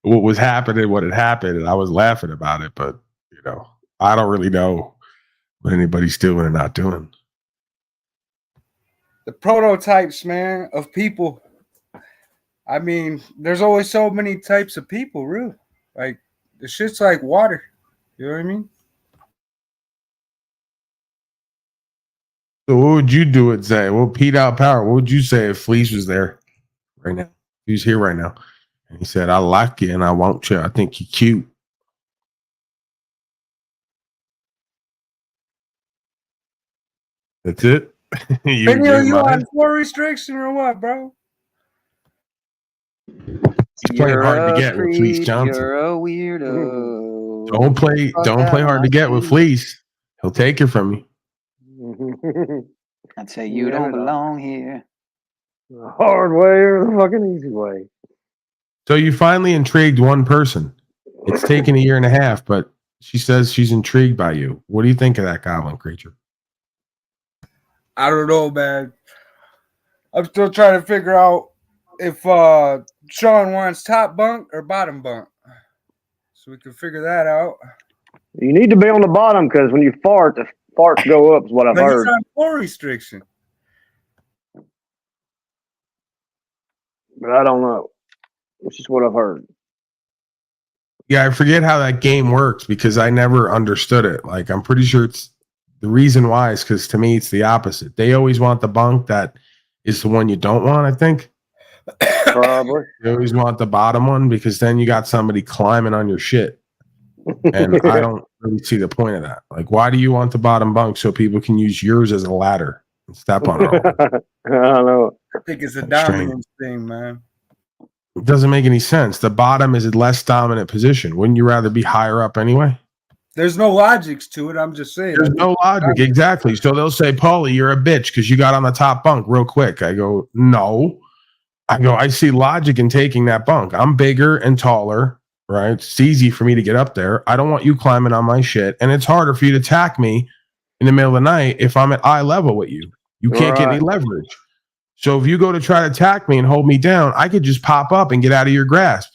was happening, what had happened, and I was laughing about it. But, I don't really know what anybody's doing or not doing. The prototypes, man, of people. I mean, there's always so many types of people, really. Like, the shit's like water. You know what I mean? So what would you do it, Zay? Well, Pete out power. What would you say if Fleece was there right now? He's here right now. And he said, I like you and I want you. I think you're cute. That's it? you on floor restriction or what, bro? He's playing hard to get with Fleece Johnson. You're a weirdo. Don't play hard to get with Fleece. He'll take it from you. I'd say you don't belong here. The hard way or the fucking easy way. So you finally intrigued one person. It's taken a year and a half, but she says she's intrigued by you. What do you think of that, Goblin Creature? I don't know, man. I'm still trying to figure out if Sean wants top bunk or bottom bunk. So we can figure that out. You need to be on the bottom because when you fart, the farts go up. Is what I've But he's heard. on floor restriction. But I don't know. It's just what I've heard. Yeah, I forget how that game works because I never understood it. Like, I'm pretty sure it's the reason why is because to me it's the opposite. They always want the bunk that is the one you don't want, I think. Probably. You always want the bottom one because then you got somebody climbing on your shit. And I don't really see the point of that. Like, why do you want the bottom bunk so people can use yours as a ladder and step on it all? I don't know. I think it's a That's dominance thing, man. It doesn't make any sense. The bottom is a less dominant position. Wouldn't you rather be higher up anyway? There's no logics to it. I'm just saying. There's no logic. Exactly. So they'll say, Paulie, you're a bitch because you got on the top bunk real quick. I go, no. I see logic in taking that bunk. I'm bigger and taller, right? It's easy for me to get up there. I don't want you climbing on my shit. And it's harder for you to attack me in the middle of the night if I'm at eye level with you. You can't get any leverage. So if you go to try to attack me and hold me down, I could just pop up and get out of your grasp.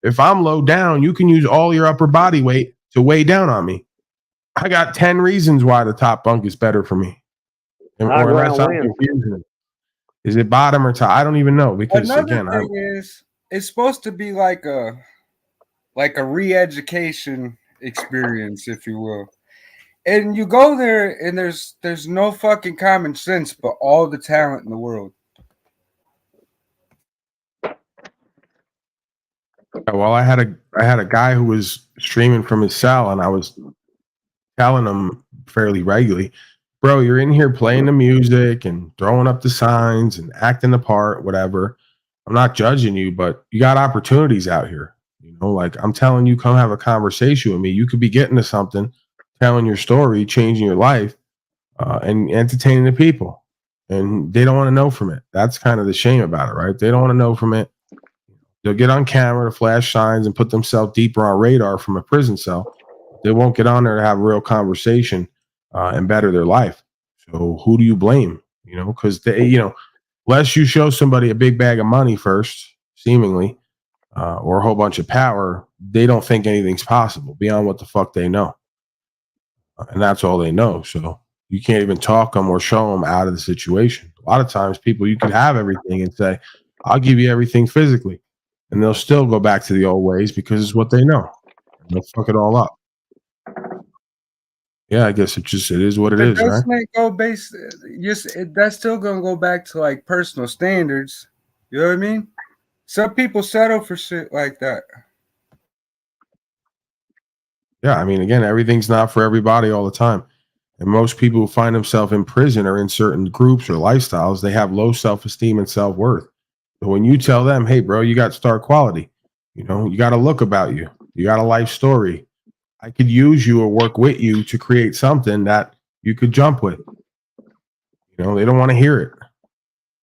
If I'm low down, you can use all your upper body weight to weigh down on me. I got 10 reasons why the top bunk is better for me. Or unless I'm confusing it. Is it bottom or top? I don't even know because Another thing is it's supposed to be like a re-education experience, if you will. And you go there and there's no fucking common sense, but all the talent in the world. Well, I had a guy who was streaming from his cell, and I was telling him fairly regularly, bro, you're in here playing the music and throwing up the signs and acting the part, whatever. I'm not judging you, but you got opportunities out here. You know, like I'm telling you, come have a conversation with me. You could be getting to something, telling your story, changing your life, and entertaining the people. And they don't want to know from it. That's kind of the shame about it, right? They don't want to know from it. They'll get on camera to flash signs and put themselves deeper on radar from a prison cell. They won't get on there to have a real conversation and better their life. So who do you blame? You know, because unless you show somebody a big bag of money first, seemingly, or a whole bunch of power, they don't think anything's possible beyond what the fuck they know. And that's all they know. So you can't even talk them or show them out of the situation. A lot of times people, you can have everything and say, I'll give you everything physically. And they'll still go back to the old ways because it's what they know. And they'll fuck it all up. Yeah, I guess it is what it is, right? Doesn't it go that's still gonna go back to like personal standards. You know what I mean? Some people settle for shit like that. Yeah, I mean, again, everything's not for everybody all the time. And most people who find themselves in prison or in certain groups or lifestyles, they have low self-esteem and self-worth. So when you tell them, hey, bro, you got star quality, you know, you got a look about you, you got a life story. I could use you or work with you to create something that you could jump with. You know, they don't want to hear it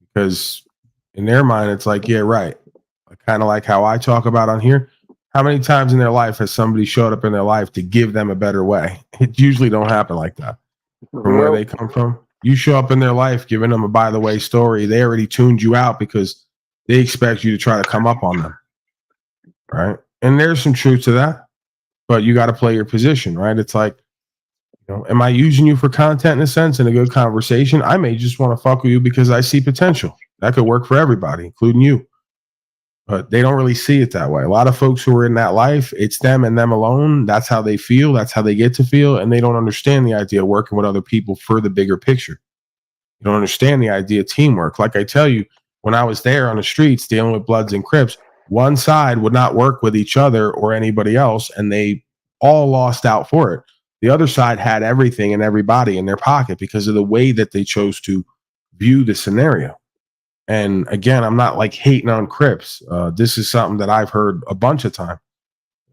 because in their mind, it's like, yeah, right. Kind of like how I talk about on here. How many times in their life has somebody showed up in their life to give them a better way? It usually don't happen like that. From where they come from, you show up in their life giving them a by the way story. They already tuned you out because they expect you to try to come up on them, right? And there's some truth to that, but you got to play your position, right? It's like, you know, am I using you for content in a sense, in a good conversation? I may just want to fuck with you because I see potential. That could work for everybody, including you. But they don't really see it that way. A lot of folks who are in that life, it's them and them alone. That's how they feel. That's how they get to feel. And they don't understand the idea of working with other people for the bigger picture. You don't understand the idea of teamwork. Like I tell you, when I was there on the streets dealing with Bloods and Crips, one side would not work with each other or anybody else, and they all lost out for it. The other side had everything and everybody in their pocket because of the way that they chose to view the scenario. And again, I'm not like hating on Crips. This is something that I've heard a bunch of times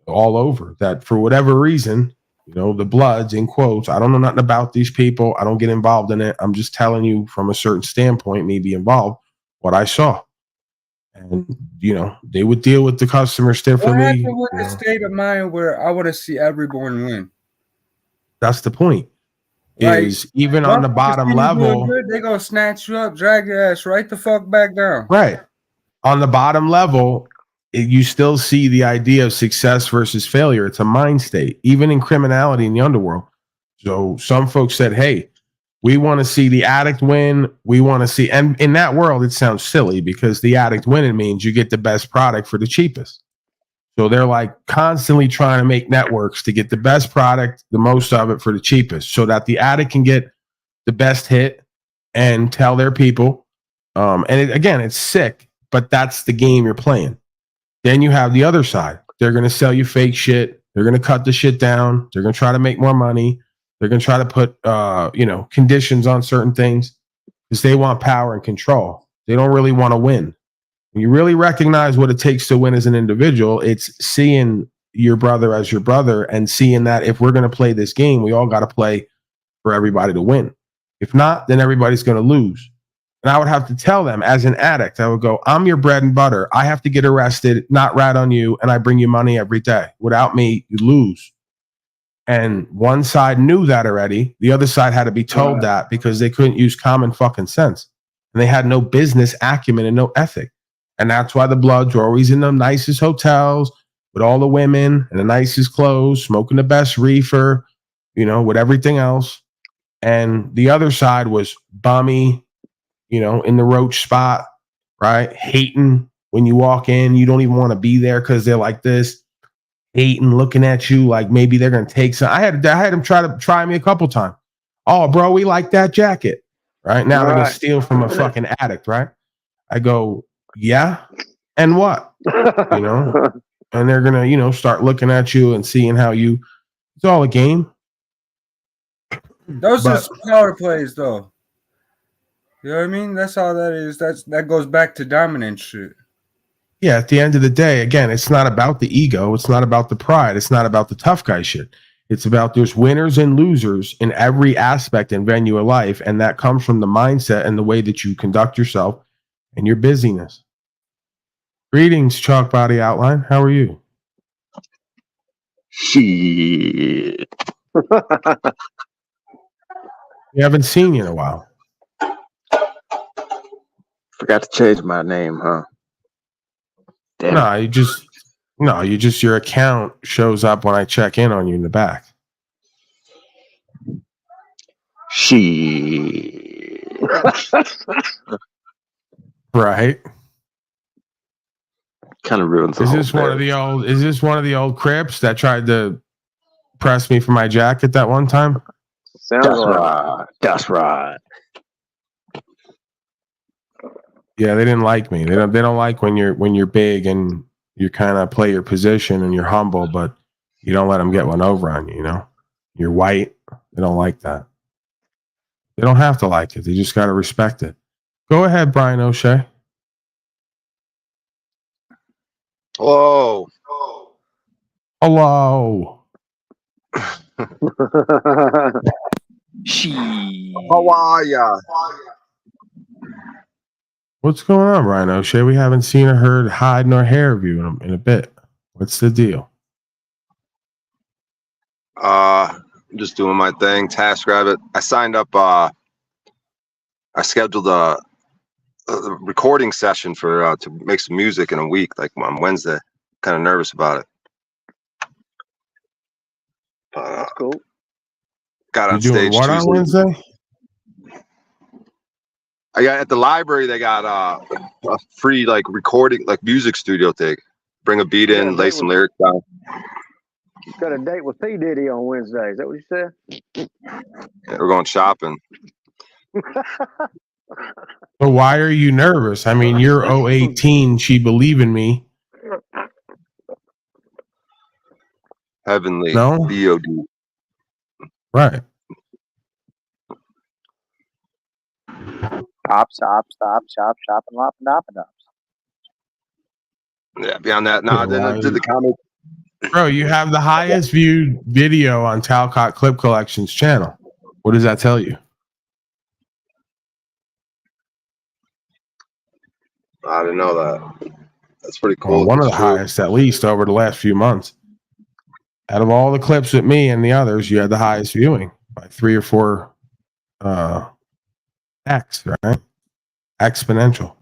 all over, that for whatever reason, you know, the Bloods, in quotes, I don't know nothing about these people. I don't get involved in it. I'm just telling you from a certain standpoint, maybe involved, what I saw. And, you know, they would deal with the customers differently. What happened with the state of mind where I want to see everyone win? That's the point. Like, is even on the bottom level, good, they gonna snatch you up, drag your ass right the fuck back down. Right. On the bottom level, you still see the idea of success versus failure. It's a mind state, even in criminality in the underworld. So some folks said, hey, we want to see the addict win. We want to see, and in that world, it sounds silly because the addict winning means you get the best product for the cheapest. So they're like constantly trying to make networks to get the best product, the most of it for the cheapest, so that the addict can get the best hit and tell their people. Again, it's sick, but that's the game you're playing. Then you have the other side. They're going to sell you fake shit. They're going to cut the shit down. They're going to try to make more money. They're going to try to put, conditions on certain things because they want power and control. They don't really want to win. When you really recognize what it takes to win as an individual, it's seeing your brother as your brother and seeing that if we're going to play this game, we all got to play for everybody to win. If not, then everybody's going to lose. And I would have to tell them as an addict, I would go, I'm your bread and butter. I have to get arrested, not rat on you, and I bring you money every day. Without me, you lose. And one side knew that already. The other side had to be told that because they couldn't use common fucking sense. And they had no business acumen and no ethic. And that's why the Bloods were always in the nicest hotels with all the women and the nicest clothes, smoking the best reefer, with everything else. And the other side was bummy, in the roach spot, right? Hating when you walk in. You don't even want to be there because they're like this. Hating, looking at you like maybe they're gonna take some. I had them try me a couple times. Oh, bro, we like that jacket. Right now they're gonna steal from a fucking addict, right? I go, yeah, and what? And they're gonna, start looking at you and seeing how you. It's all a game. Those are power plays, though. You know what I mean? That's all that is. That goes back to dominant shit. Yeah, at the end of the day, again, it's not about the ego. It's not about the pride. It's not about the tough guy shit. It's about there's winners and losers in every aspect and venue of life. And that comes from the mindset and the way that you conduct yourself and your busyness. Greetings, Chalk Body Outline. How are you? Shit. We haven't seen you in a while. Forgot to change my name, huh? Damn. Your account shows up when I check in on you in the back. Shit. Right. Kind of ruins the Is whole this thing. Is this one of the old Crips that tried to press me for my jacket that one time? That's right. Yeah, they didn't like me. They don't like when you're big and you kind of play your position and you're humble, but you don't let them get one over on you. You're white. They don't like that. They don't have to like it. They just got to respect it. Go ahead, Brian O'Shea. Whoa. Hello. How are ya? What's going on, Brian O'Shea? We haven't seen or heard hide nor hair of you in a bit. What's the deal? I'm just doing my thing. TaskRabbit. I signed up. I scheduled a recording session for to make some music in a week, like on Wednesday. Kind of nervous about it. That's cool. Got on You doing stage what on Tuesday. Wednesday? I got at the library. They got a free recording, music studio thing. Bring a beat in, lay some lyrics down. Got a date with P. Diddy on Wednesday. Is that what you said? Yeah, we're going shopping. But why are you nervous? I mean, you're 018. She believe in me. Heavenly. No? BOD. Right. Stop, and lop, and up. Yeah, beyond that, nah, then did the comic. Bro, you have the highest viewed video on Talcott Clip Collection's channel. What does that tell you? I didn't know that. That's pretty cool. Well, one of the It's true. highest, at least, over the last few months. Out of all the clips with me and the others, you had the highest viewing by 3 or 4 X, right? Exponential.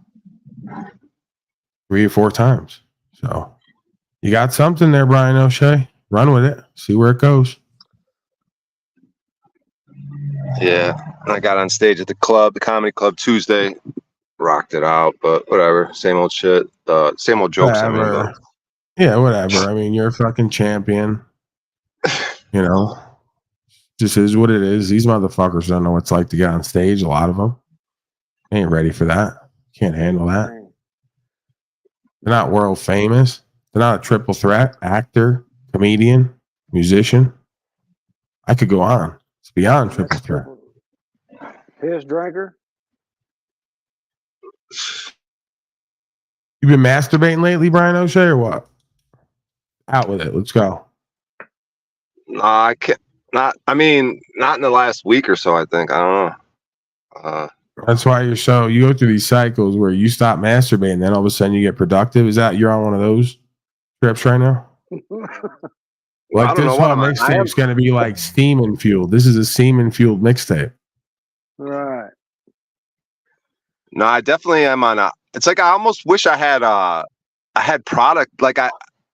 3 or 4 times. So you got something there, Brian O'Shea. Run with it. See where it goes. Yeah, I got on stage at the comedy club Tuesday, rocked it out. But whatever, same old shit, same old jokes. Whatever. I mean, Yeah, whatever. I mean, you're a fucking champion. You know, just is what it is. These motherfuckers don't know what it's like to get on stage. A lot of them ain't ready for that. Can't handle that. They're not world famous. They're not a triple threat actor, comedian, musician. I could go on. It's beyond triple threat. Piss drinker. You been masturbating lately, Brian O'Shea, or what? Out with it. Let's go. nah, I can't. Not. I mean, not in the last week or so. I think. I don't know. That's why you go through these cycles where you stop masturbating, then all of a sudden you get productive. Is that you're on one of those trips right now? Like I don't this know what whole I'm- mixtape's going to be like steaming fueled. This is a semen fueled mixtape. Right. No, I definitely am on a. It's like I almost wish I had product. Like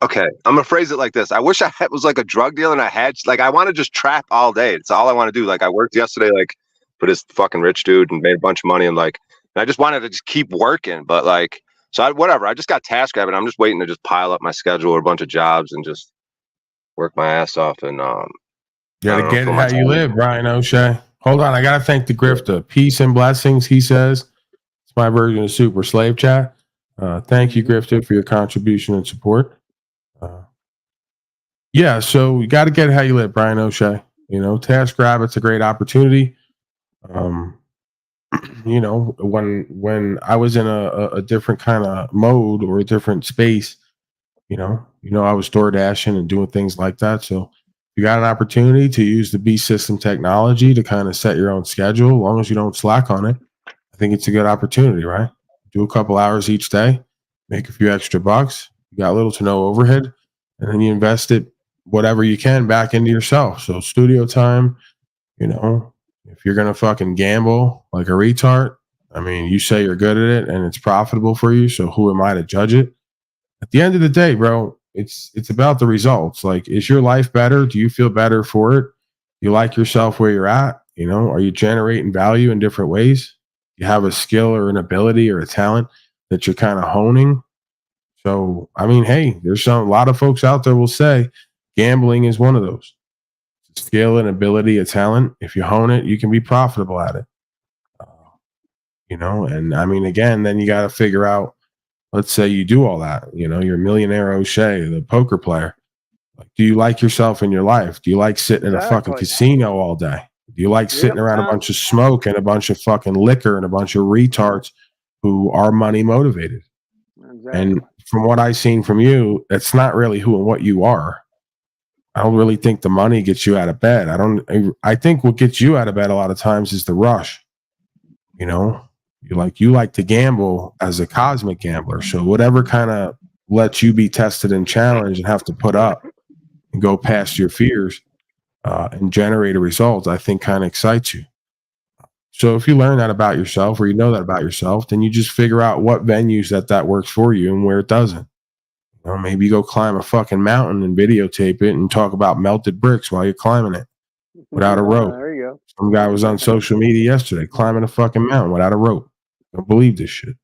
okay, I'm gonna phrase it like this. I wish was like a drug dealer and I had like I want to just trap all day. It's all I want to do. Like I worked yesterday, like for this fucking rich dude and made a bunch of money and like and I just wanted to just keep working. But like whatever. I just got TaskRabbit. I'm just waiting to just pile up my schedule or a bunch of jobs and just work my ass off and You gotta get it how you live, Brian O'Shea. Hold on, I gotta thank the grifter. Peace and blessings, he says. It's my version of Super Slave Chat. Thank you, grifter, for your contribution and support. Yeah, so you got to get it how you live, Brian O'Shea. You know, TaskRabbit's a great opportunity. You know, when I was in a different kind of mode or a different space, you know, I was door dashing and doing things like that. So you got an opportunity to use the B system technology to kind of set your own schedule, as long as you don't slack on it. I think it's a good opportunity, right? Do a couple hours each day, make a few extra bucks. You got little to no overhead, and then you invest it, whatever you can, back into yourself. So studio time, you know, if you're going to fucking gamble like a retard, I mean, you say you're good at it and it's profitable for you. So who am I to judge it? At the end of the day, bro, it's about the results. Like, is your life better? Do you feel better for it? You like yourself where you're at? You know, are you generating value in different ways? You have a skill or an ability or a talent that you're kind of honing. So, I mean, hey, there's a lot of folks out there will say gambling is one of those. Skill and ability, a talent. If you hone it, you can be profitable at it. You know, and I mean, again, then you got to figure out, let's say you do all that, you know, you're Millionaire O'Shea, the poker player. Like, do you like yourself in your life? Do you like sitting in a fucking casino all day? Do you like sitting around a bunch of smoke and a bunch of fucking liquor and a bunch of retards who are money motivated? Exactly. And from what I've seen from you, it's not really who and what you are. I don't really think the money gets you out of bed. I think what gets you out of bed a lot of times is the rush. You know, you like to gamble as a cosmic gambler. So whatever kind of lets you be tested and challenged and have to put up and go past your fears and generate a result, I think kind of excites you. So if you learn that about yourself or you know that about yourself, then you just figure out what venues that works for you and where it doesn't. You know, maybe you go climb a fucking mountain and videotape it and talk about melted bricks while you're climbing it without a rope. There you go. Some guy was on social media yesterday climbing a fucking mountain without a rope. Don't believe this shit.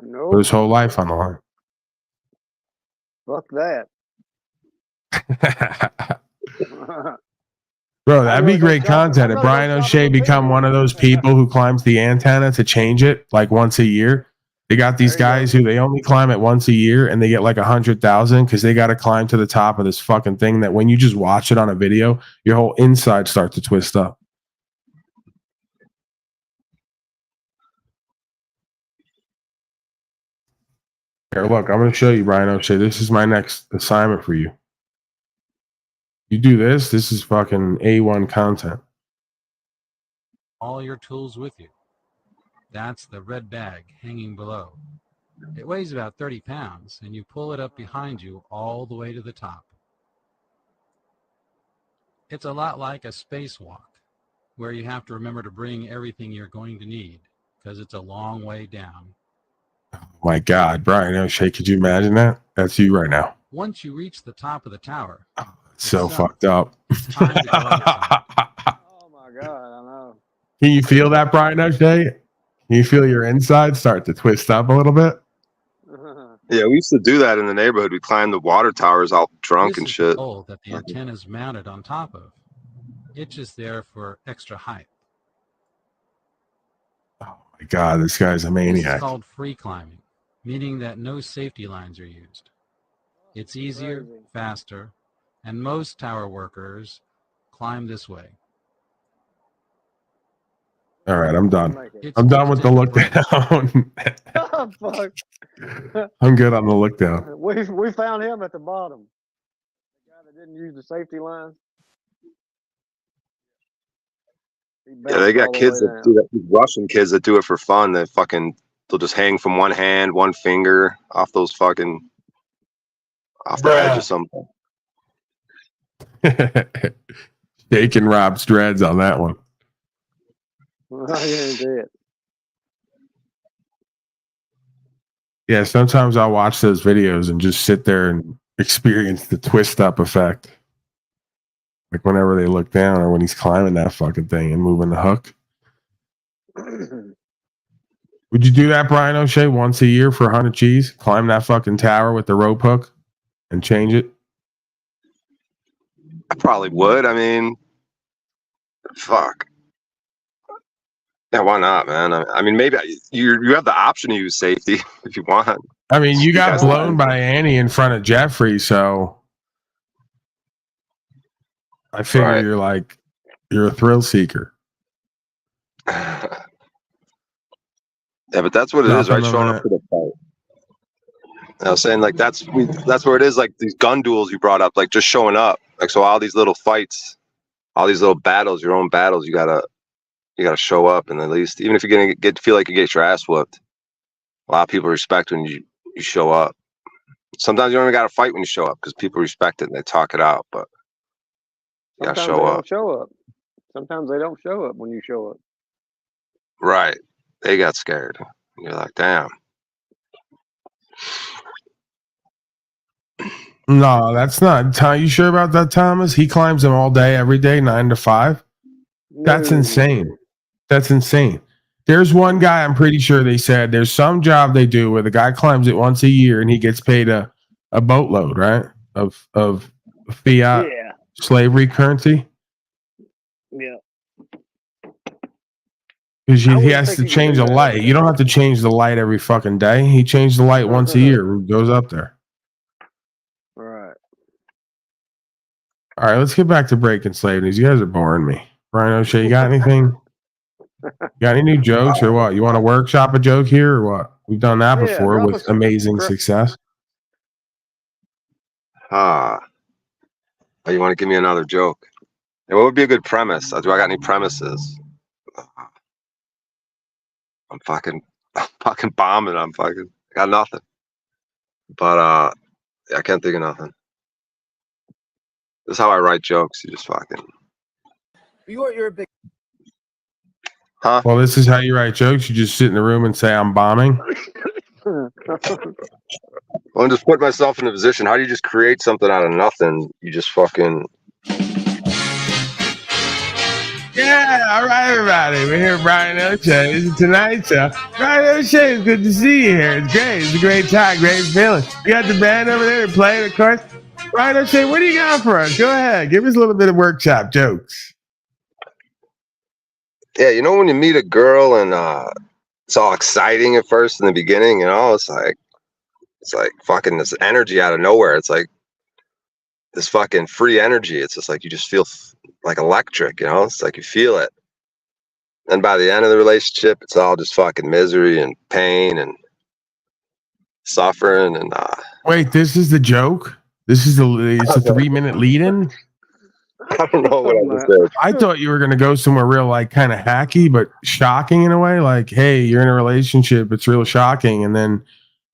Nope. Put his whole life on the line. Fuck that. Bro, that'd be great content if Brian O'Shea become one of those people who climbs the antenna to change it like once a year. They got these guys who they only climb it once a year and they get like 100,000 because they got to climb to the top of this fucking thing that when you just watch it on a video, your whole inside starts to twist up. Here, look, I'm going to show you, Brian O'Shea. This is my next assignment for you. You do this, this is fucking A1 content. All your tools with you. That's the red bag hanging below. It weighs about 30 pounds, and you pull it up behind you all the way to the top. It's a lot like a spacewalk, where you have to remember to bring everything you're going to need, because it's a long way down. My God, Brian O'Shea, could you imagine that? That's you right now. Once you reach the top of the tower, It's so it's fucked up. time to go outside. Oh my god, I know. Can you feel that, Brian O'Shea? Can you feel your inside start to twist up a little bit? Yeah, we used to do that in the neighborhood. We climbed the water towers all drunk This and is shit. the pole that the antenna is mounted on top of. It's just there for extra height. Oh my God, this guy's a This is maniac. called free climbing, meaning that no safety lines are used. It's easier, Crazy. faster, and most tower workers climb this way. All right, I'm done. Make it. It's I'm done with the look bridge. down. Oh, fuck. I'm good on the look down. We found him at the bottom. The guy that didn't use the safety lines. He Yeah, they bounced all got the kids way that down. do that. These Russian kids that do it for fun. They'll just hang from one hand, one finger off those fucking off the edge of something. Shaking Rob's dreads on that one. Oh, yeah, he did. Yeah, sometimes I'll watch those videos and just sit there and experience the twist up effect. Like whenever they look down or when he's climbing that fucking thing and moving the hook. Would you do that, Brian O'Shea, once a year for 100 G's? Climb that fucking tower with the rope hook and change it? I probably would. I mean, fuck. Yeah, why not, man? I mean, maybe you have the option to use safety if you want. I mean, you got guys blown can. by Annie in front of Jeffrey, so I figure Right. you're a thrill seeker. Yeah, but that's what it is, right? Nothing Showing over up for the fight. I was saying, like, that's where it is. Like these gun duels you brought up, like just showing up. Like, so all these little fights, all these little battles, your own battles, you gotta show up, and at least even if you're gonna feel like you get your ass whooped, a lot of people respect when you show up. Sometimes you don't even gotta fight when you show up because people respect it and they talk it out. But you gotta Sometimes show they up. don't show up. Sometimes they don't show up when you show up. Right? They got scared. You're like, damn. No, that's not. You sure about that, Thomas? He climbs them all day, every day, 9 to 5. That's No. insane. That's insane. There's one guy, I'm pretty sure they said there's some job they do where the guy climbs it once a year and he gets paid a boatload, right? Of fiat Yeah. slavery currency. Yeah. Because I he wouldn't has think to you could change do the that light. every You don't day. have to change the light every fucking day. He changed the light once a year. Goes up there. Right. All right, let's get back to breaking slave news. You guys are boring me. Brian O'Shea, you got anything? Got any new jokes or what? You want to workshop a joke here or what? We've done that Yeah, before drop with us- amazing dro- success. Oh, you want to give me another joke? And what would be a good premise? Do I got any premises? I'm fucking bombing. I got nothing. But I can't think of nothing. This is how I write jokes. You just fucking. You're a big. Huh? Well, this is how you write jokes. You just sit in the room and say, I'm bombing. I'm just put myself in a position. How do you just create something out of nothing? You just fucking. Yeah, all right, everybody. We're here, Brian O'Shea. This is tonight's show. Brian O'Shea, it's good to see you here. It's great. It's a great time, great feeling. You got the band over there playing, of course. Brian O'Shea, what do you got for us? Go ahead. Give us a little bit of workshop jokes. Yeah, you know when you meet a girl and it's all exciting at first in the beginning, you know, it's like fucking this energy out of nowhere. It's like this fucking free energy. It's just like you just feel like electric, you know. It's like you feel it. And by the end of the relationship, it's all just fucking misery and pain and suffering and Wait, this is the joke? It's a 3-minute lead-in? I don't know what I just said. I thought you were going to go somewhere real, like, kind of hacky, but shocking in a way. Like, hey, you're in a relationship. It's real shocking. And then,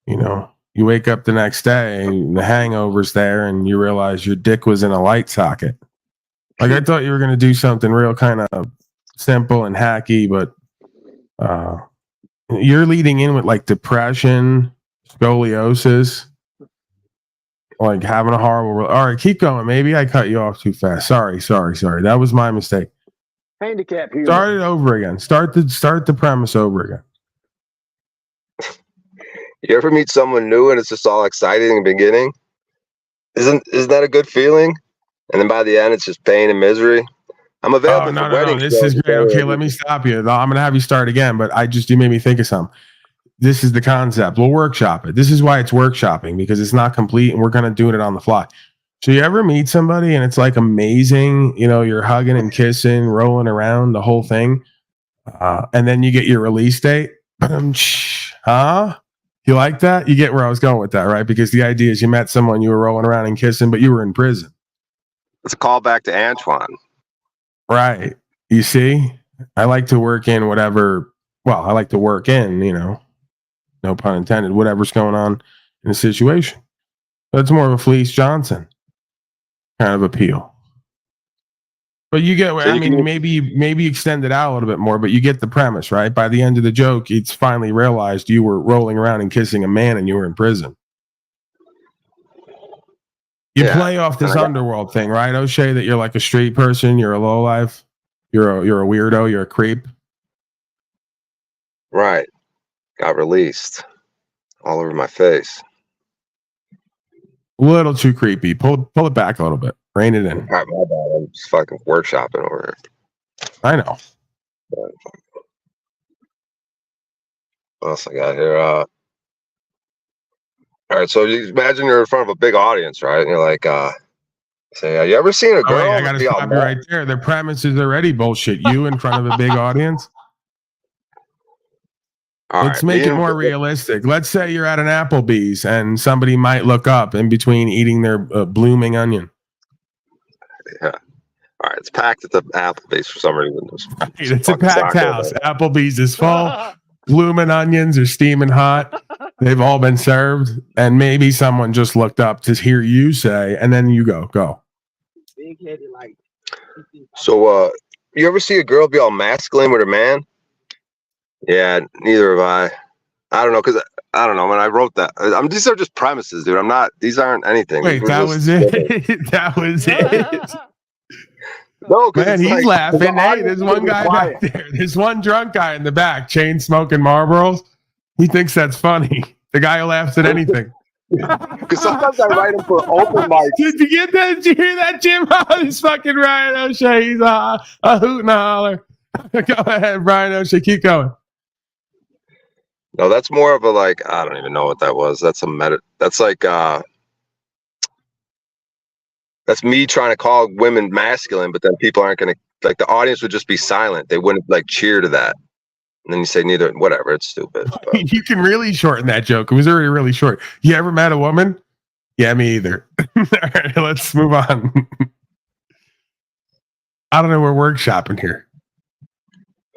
you know, you wake up the next day and the hangover's there and you realize your dick was in a light socket. Like, I thought you were going to do something real kind of simple and hacky, but, You're leading in with like depression, scoliosis, like having a horrible. All right, keep going. Maybe I cut you off too fast. Sorry. That was my mistake. Handicap humor. Start it over again. Start the premise over again. You ever meet someone new and it's just all exciting in the beginning? Isn't that a good feeling? And then by the end, it's just pain and misery. I'm available for weddings. This is great. Okay, let me stop you. I'm going to have you start again, but you made me think of something. This is the concept. We'll workshop it. This is why it's workshopping, because it's not complete and we're going to do it on the fly. So you ever meet somebody and it's like amazing, you're hugging and kissing, rolling around, the whole thing. And then you get your release date. Huh? You like that? You get where I was going with that, right? Because the idea is you met someone, you were rolling around and kissing, but you were in prison. It's a callback to Antoine. Right. You see, I like to work in whatever, I like to work in, no pun intended, whatever's going on in the situation. That's more of a Felice Johnson kind of appeal. But you get, maybe extend it out a little bit more, but you get the premise, right? By the end of the joke, it's finally realized you were rolling around and kissing a man and you were in prison. You play off this underworld thing, right, O'Shea, that you're like a street person, you're a lowlife, you're a weirdo, you're a creep. Right. Got released all over my face. A little too creepy. Pull it back a little bit. Rein it in. All right, my bad. I'm just fucking workshopping over here. I know. What else I got here? All right, so you imagine you're in front of a big audience, right? And you're like, say, have you ever seen a girl? I gotta stop you right there. The premise is already bullshit. You in front of a big audience. Let's make it more realistic. Let's say you're at an Applebee's and somebody might look up in between eating their blooming onion. Yeah. All right, it's packed at the Applebee's for some reason. It's a packed house. Applebee's is full. Blooming onions are steaming hot. They've all been served, and maybe someone just looked up to hear you say, and then you go. So, you ever see a girl be all masculine with her man? Yeah, neither have I. I don't know, because I don't know. When I wrote that, these are just premises, dude. These aren't anything. Wait, that was it. That was it. No, man, he's laughing. Hey, there's one guy back there. There's one drunk guy in the back, chain smoking Marlboros. He thinks that's funny. The guy who laughs at anything. Because sometimes I write him for open mic. Did you get that? Did you hear that, Jim? Oh, this fucking Ryan O'Shea. He's a hoot and a holler. Go ahead, Brian O'Shea. Keep going. No, that's more of a like, I don't even know what that was. That's that's like that's me trying to call women masculine, but then people aren't gonna, like, the audience would just be silent. They wouldn't like cheer to that. And then you say neither, whatever, it's stupid. But. You can really shorten that joke. It was already really short. You ever met a woman? Yeah, me either. All right, let's move on. I don't know, we're workshopping here.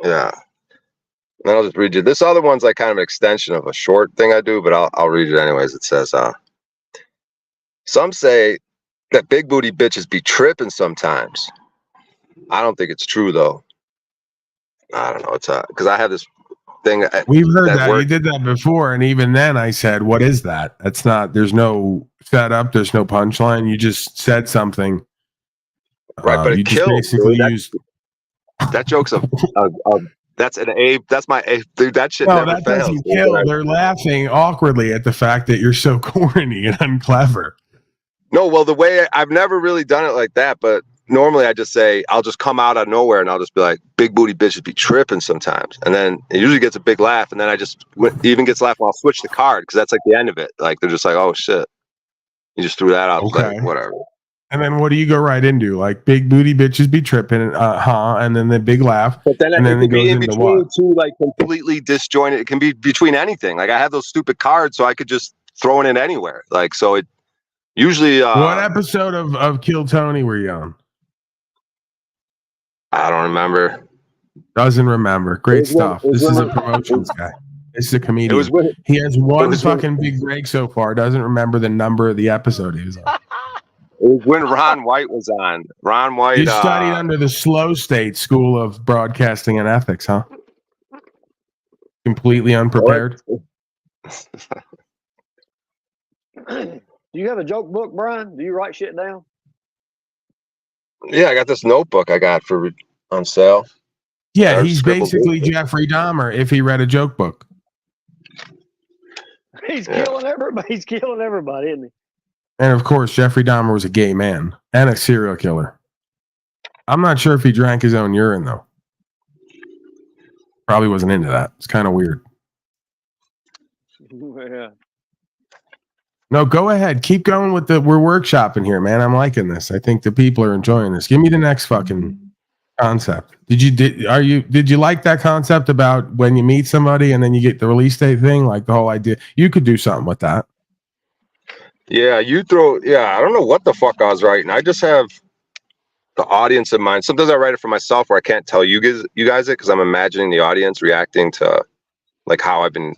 Yeah. And I'll just read you. This other one's like kind of an extension of a short thing I do, but I'll read it anyways. It says, some say that big booty bitches be tripping sometimes. I don't think it's true though. I don't know. It's because I have this thing. We've heard that. You did that before, and even then I said, what is that? That's not, there's no setup, there's no punchline. You just said something. Right, but it killed. Basically used that joke's that's an A. That's my A. Dude, that shit never that fails. Doesn't kill. They're laughing awkwardly at the fact that you're so corny and unclever. No, well, the way I've never really done it like that, but normally I just say, I'll just come out of nowhere and I'll just be like, big booty bitches be tripping sometimes. And then it usually gets a big laugh. And then even gets laugh when I'll switch the card, because that's like the end of it. Like, they're just like, oh shit. You just threw that out. Okay. Like, whatever. And then what do you go right into? Like, big booty bitches be tripping, and then the big laugh. But then and then it it goes be in into between what? two, like, completely disjointed. It can be between anything. Like, I have those stupid cards, so I could just throw it in anywhere. Like, so it usually. What episode of Kill Tony were you on? I don't remember. Doesn't remember. Great stuff. This is a promotions guy. This is a comedian. He has one fucking big break so far. Doesn't remember the number of the episode he was on. It was when Ron White was on. Ron White. You studied under the Slow State School of Broadcasting and Ethics, huh? completely unprepared? Do you have a joke book, Brian? Do you write shit down? Yeah, I got this notebook I got for on sale. Yeah, I he's scribbled basically it. Jeffrey Dahmer if he read a joke book. He's killing everybody. He's killing everybody, isn't he? And of course, Jeffrey Dahmer was a gay man and a serial killer. I'm not sure if he drank his own urine, though. Probably wasn't into that. It's kind of weird. Yeah. No, go ahead. Keep going with we're workshopping here, man. I'm liking this. I think the people are enjoying this. Give me the next fucking concept. Did you like that concept about when you meet somebody and then you get the release date thing? Like the whole idea. You could do something with that. Yeah, I don't know what the fuck I was writing. I just have the audience in mind. Sometimes I write it for myself where I can't tell you guys it because I'm imagining the audience reacting to like how things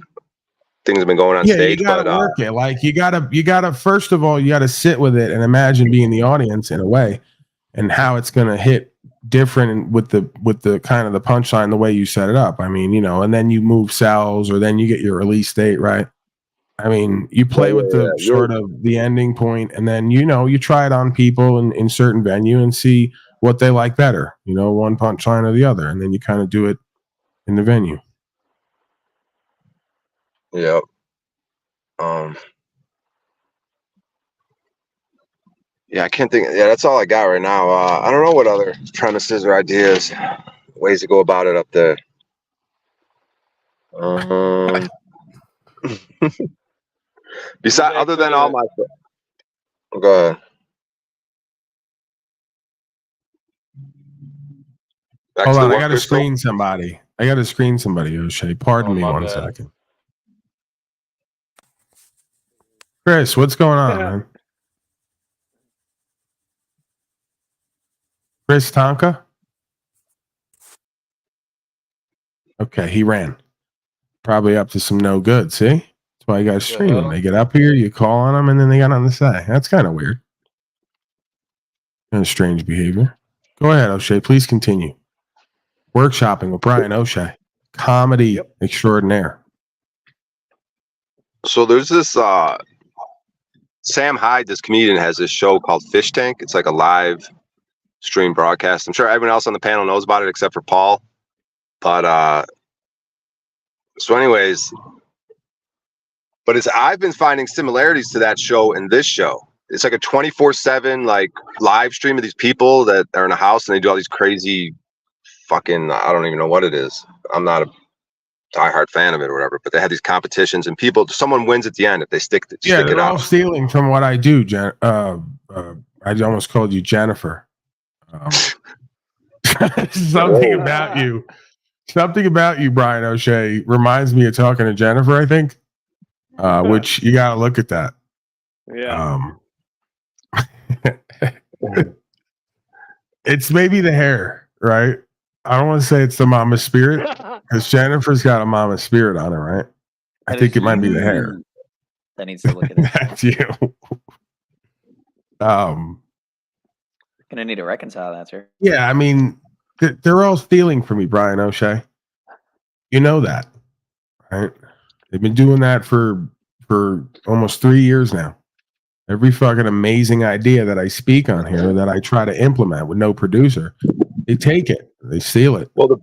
have been going on stage. You gotta work it. Like you gotta first of all, you gotta sit with it and imagine being the audience in a way and how it's gonna hit different with the kind of the punchline, the way you set it up. I mean, and then you move cells or then you get your release date, right? I mean, you play with the sort of the ending point and then, you try it on people in certain venue and see what they like better, one punchline or the other. And then you kind of do it in the venue. Yep. Yeah, I can't think. Yeah, that's all I got right now. I don't know what other premises or ideas, ways to go about it up there. Besides, other than all my. Go ahead. Hold on, I got to screen somebody. O'Shea. Pardon me one second. Chris, what's going on, man? Chris Tonka? Okay, he ran. Probably up to some no good, see? That's why you got to stream them. They get up here, you call on them, and then they got nothing to say. That's kind of weird. Kind of strange behavior. Go ahead, O'Shea. Please continue. Workshopping with Brian O'Shea. Comedy extraordinaire. So there's this Sam Hyde, this comedian, has this show called Fish Tank. It's like a live stream broadcast. I'm sure everyone else on the panel knows about it except for Paul. But so anyways, I've been finding similarities to that show and this show. It's like a 24/7 like live stream of these people that are in a house and they do all these crazy fucking, I don't even know what it is. I'm not a diehard fan of it or whatever, but they have these competitions and someone wins at the end if they stick it out. They're all stealing from what I do. I almost called you Jennifer. Something about you, Brian O'Shea, reminds me of talking to Jennifer, I think. Which you got to look at that. Yeah. It's maybe the hair, right? I don't want to say it's the mama spirit because Jennifer's got a mama spirit on her, right? I think it might be the hair. That needs to look at it. That's you. Gonna need to reconcile that, sir. Yeah, I mean, they're all stealing from me, Brian O'Shea. You know that, right? They've been doing that for almost 3 years now. Every fucking amazing idea that I speak on here that I try to implement with no producer, they take it, they steal it. Well,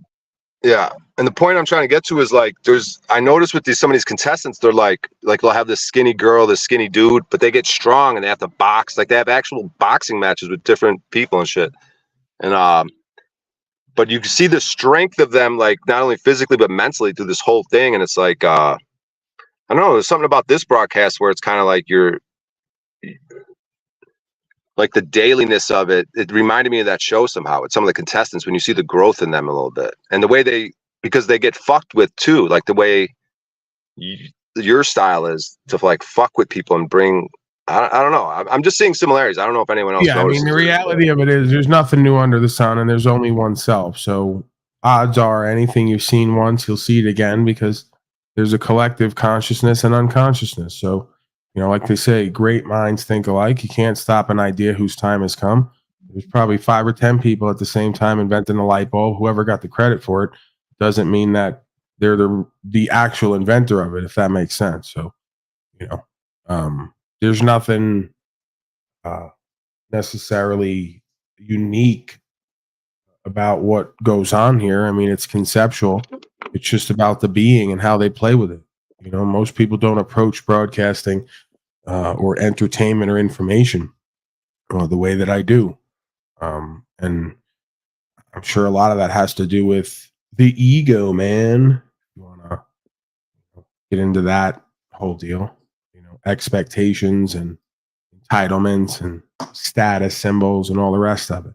and the point I'm trying to get to is like, I noticed with some of these contestants, they're like they'll have this skinny girl, this skinny dude, but they get strong and they have to box. Like they have actual boxing matches with different people and shit. And but you can see the strength of them, like not only physically but mentally through this whole thing. And it's like, I don't know, there's something about this broadcast where it's kind of like like the dailiness of it. It reminded me of that show somehow. With some of the contestants, when you see the growth in them a little bit, and the way because they get fucked with too, like the way your style is to like fuck with people and bring. I don't know. I'm just seeing similarities. I don't know if anyone else. Yeah, I mean, the reality of it is there's nothing new under the sun, and there's only oneself. So odds are anything you've seen once, you'll see it again because there's a collective consciousness and unconsciousness. So, like they say, great minds think alike. You can't stop an idea whose time has come. There's probably 5 or 10 people at the same time inventing the light bulb. Whoever got the credit for it doesn't mean that They're the actual inventor of it, if that makes sense. So, you know, there's nothing necessarily unique about what goes on here. I mean, it's conceptual. It's just about the being and how they play with it. You know, most people don't approach broadcasting or entertainment or information the way that I do. And I'm sure a lot of that has to do with the ego, man. You want to get into that whole deal, you know, expectations and entitlements and status symbols and all the rest of it.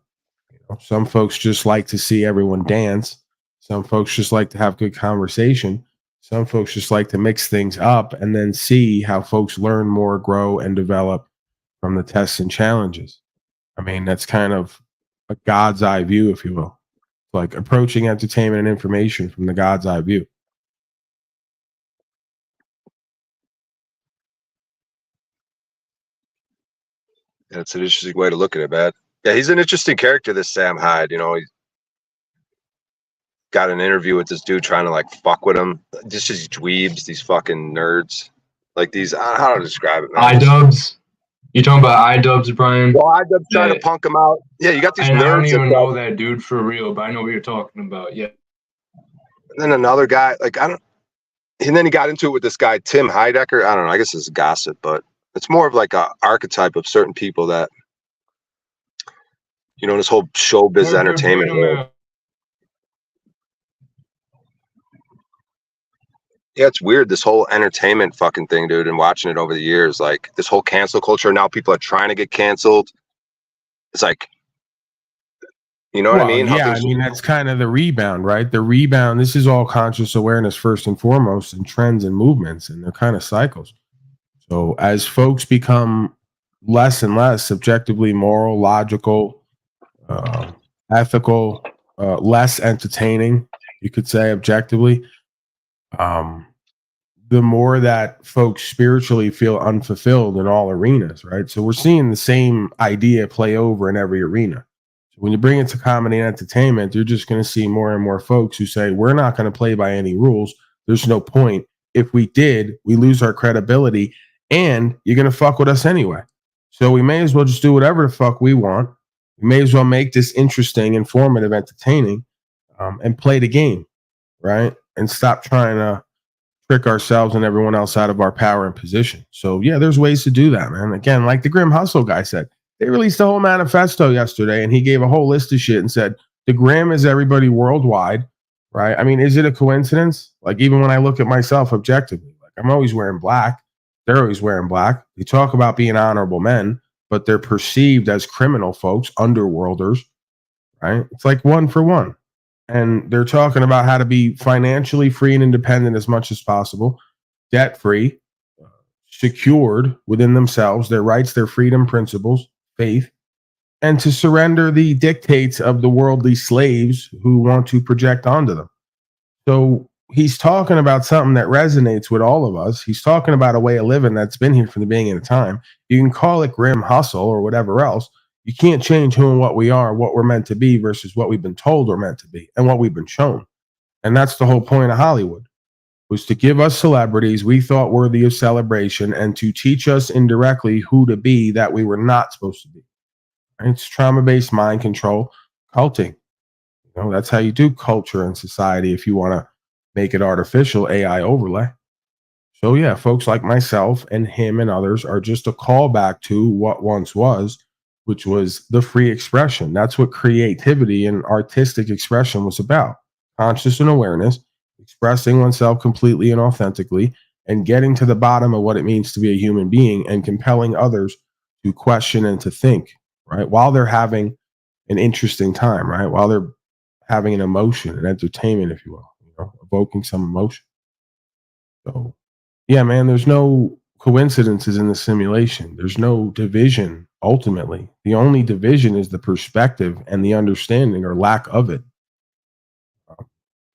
You know, some folks just like to see everyone dance. Some folks just like to have good conversation. Some folks just like to mix things up and then see how folks learn more, grow, and develop from the tests and challenges. I mean, that's kind of a God's eye view, if you will. Like approaching entertainment and information from the God's eye view. That's an interesting way to look at it, man. Yeah, he's an interesting character, this Sam Hyde. You know, he got an interview with this dude trying to like fuck with him. Just these dweebs, these fucking nerds. Like these, I don't know how to describe it, man. iDubbbz. You talking about iDubbbz, Brian? Well, iDubbbz trying to punk him out. Yeah, you got these And nerds. I don't even that- know that dude for real, but I know what you're talking about. Yeah. And then another guy, like and then he got into it with this guy, Tim Heidecker. I don't know, I guess it's gossip, but it's more of like a archetype of certain people that, you know, this whole showbiz entertainment world. Yeah, it's weird, this whole entertainment fucking thing, dude, and watching it over the years, like this whole cancel culture. Now people are trying to get canceled. It's like, you know what I mean? How Yeah, I things- mean, that's kind of the rebound, right? The rebound, this is all conscious awareness first and foremost, and trends and movements, and they're kind of cycles. So as folks become less and less subjectively moral, logical, ethical, less entertaining, you could say objectively, the more that folks spiritually feel unfulfilled in all arenas, right? So we're seeing the same idea play over in every arena. So when you bring it to comedy and entertainment, you're just going to see more and more folks who say, we're not going to play by any rules. There's no point. If we did, we lose our credibility and you're going to fuck with us anyway. So we may as well just do whatever the fuck we want. We may as well make this interesting, informative, entertaining, and play the game, right? And stop trying to trick ourselves and everyone else out of our power and position. So yeah, there's ways to do that, man. Again, like the Grim Hustle guy said, they released a whole manifesto yesterday and he gave a whole list of shit and said, the Grim is everybody worldwide, right? I mean, is it a coincidence? Like even when I look at myself objectively, like I'm always wearing black. They're always wearing black. They talk about being honorable men, but they're perceived as criminal folks, underworlders, right? It's like one for one. And they're talking about how to be financially free and independent as much as possible, debt-free, secured within themselves, their rights, their freedom, principles, faith, and to surrender the dictates of the worldly slaves who want to project onto them. So he's talking about something that resonates with all of us. He's talking about a way of living that's been here from the beginning of time. You can call it Grim Hustle or whatever else. You can't change who and what we are, what we're meant to be versus what we've been told we're meant to be and what we've been shown. And that's the whole point of Hollywood, was to give us celebrities we thought worthy of celebration and to teach us indirectly who to be that we were not supposed to be. Right? It's trauma-based mind control, culting. You know, that's how you do culture and society if you want to make it artificial, AI overlay. So yeah, folks like myself and him and others are just a callback to what once was, which was the free expression. That's what creativity and artistic expression was about. Conscious and awareness, expressing oneself completely and authentically, and getting to the bottom of what it means to be a human being and compelling others to question and to think, right? While they're having an interesting time, right? While they're having an emotion, an entertainment, if you will, you know, evoking some emotion. So yeah, man, there's no coincidences in the simulation. There's no division. Ultimately, the only division is the perspective and the understanding or lack of it.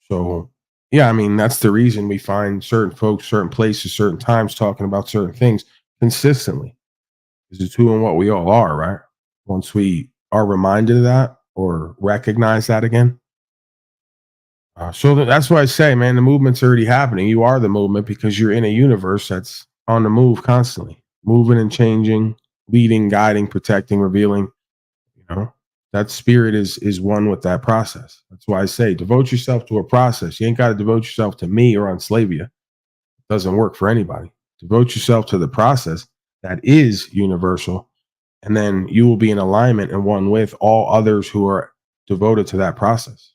So, yeah, I mean, that's the reason we find certain folks, certain places, certain times talking about certain things consistently. Because it's who and what we all are, right? Once we are reminded of that or recognize that again, That's why I say, man, the movement's already happening. You are the movement because you're in a universe that's on the move constantly, moving and changing, leading, guiding, protecting, revealing. You know, that spirit is one with that process. That's why I say, devote yourself to a process. You ain't got to devote yourself to me or enslave you. It doesn't work for anybody. Devote yourself to the process that is universal, and then you will be in alignment and one with all others who are devoted to that process.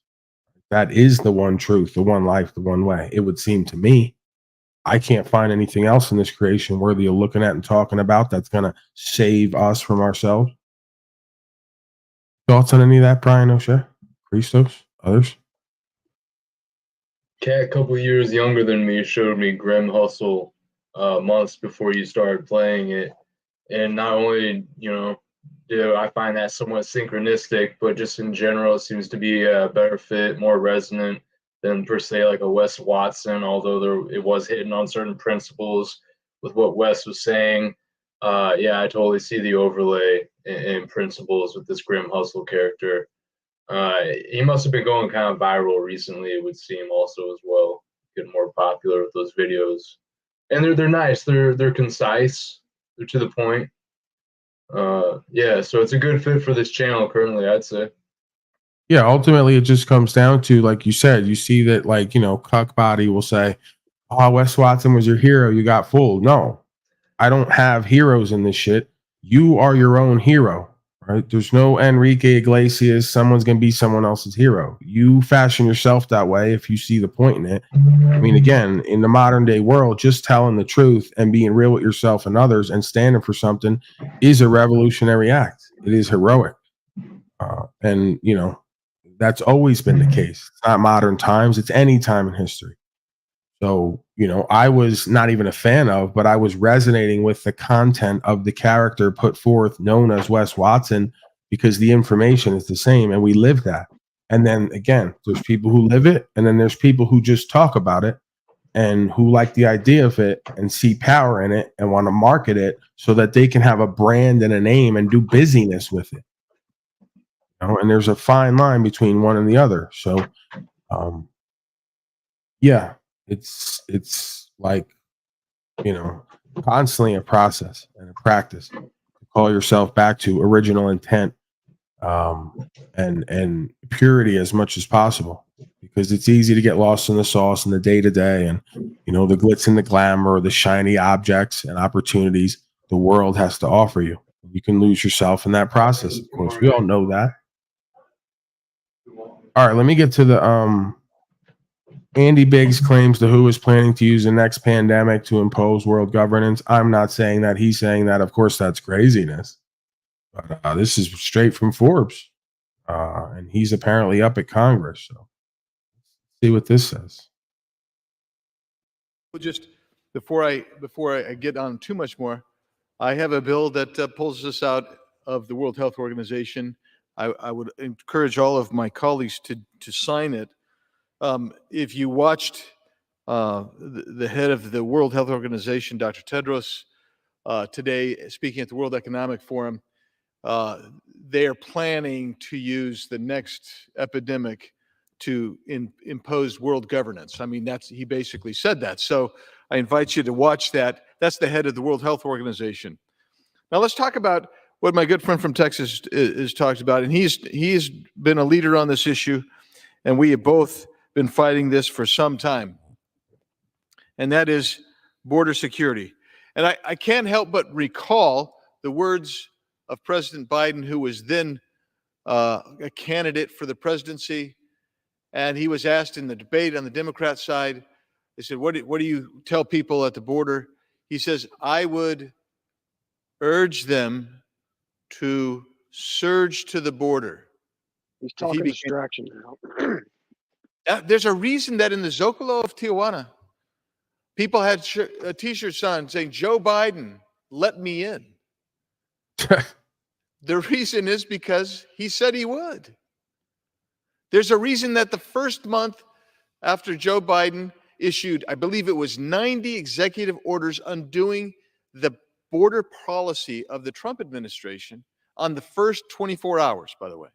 That is the one truth, the one life, the one way. It would seem to me. I can't find anything else in this creation worthy of looking at and talking about that's going to save us from ourselves. Thoughts on any of that, Brian O'Shea? Christos? Others? Cat, a couple years younger than me, showed me Grim Hustle months before you started playing it. And not only, do I find that somewhat synchronistic, but just in general, it seems to be a better fit, more resonant than per se like a Wes Watson, although it was hitting on certain principles with what Wes was saying. Yeah, I totally see the overlay in principles with this Grim Hustle character. He must have been going kind of viral recently, it would seem, also as well, getting more popular with those videos. And they're nice. They're concise. They're to the point. Yeah, so it's a good fit for this channel currently, I'd say. Yeah, ultimately it just comes down to, like you said, you see that, like, Cuck Body will say, oh, Wes Watson was your hero, you got fooled. No, I don't have heroes in this shit. You are your own hero, right? There's no Enrique Iglesias, someone's going to be someone else's hero. You fashion yourself that way if you see the point in it. I mean, again, in the modern day world, just telling the truth and being real with yourself and others and standing for something is a revolutionary act. It is heroic. And, that's always been the case. It's not modern times, it's any time in history. So, I was not even a fan of, but I was resonating with the content of the character put forth, known as Wes Watson, because the information is the same and we live that. And then again, there's people who live it, and then there's people who just talk about it and who like the idea of it and see power in it and want to market it so that they can have a brand and a name and do busyness with it. And there's a fine line between one and the other. So, yeah, it's like, constantly a process and a practice to call yourself back to original intent, and purity as much as possible, because it's easy to get lost in the sauce in the day to day and, the glitz and the glamour, the shiny objects and opportunities the world has to offer you. You can lose yourself in that process. Of course, we all know that. All right, let me get to the Andy Biggs claims the WHO is planning to use the next pandemic to impose world governance. I'm not saying that. He's saying that. Of course, that's craziness. But this is straight from Forbes. And he's apparently up at Congress. So let's see what this says. Well, just before I get on too much more, I have a bill that pulls us out of the World Health Organization. I would encourage all of my colleagues to sign it. If you watched the head of the World Health Organization, Dr. Tedros, today speaking at the World Economic Forum, they are planning to use the next epidemic to impose world governance. I mean, he basically said that. So I invite you to watch that. That's the head of the World Health Organization. Now let's talk about what my good friend from Texas is talked about. And he's been a leader on this issue, and we have both been fighting this for some time. And that is border security. And I can't help but recall the words of President Biden, who was then a candidate for the presidency. And he was asked in the debate on the Democrat side, they said, what do you tell people at the border? He says, I would urge them to surge to the border. He's talking distraction now. There's a reason that in the Zocalo of Tijuana, people had T-shirts on saying, Joe Biden, let me in. The reason is because he said he would. There's a reason that the first month after Joe Biden issued, I believe it was 90 executive orders undoing the border policy of the Trump administration on the first 24 hours, by the way.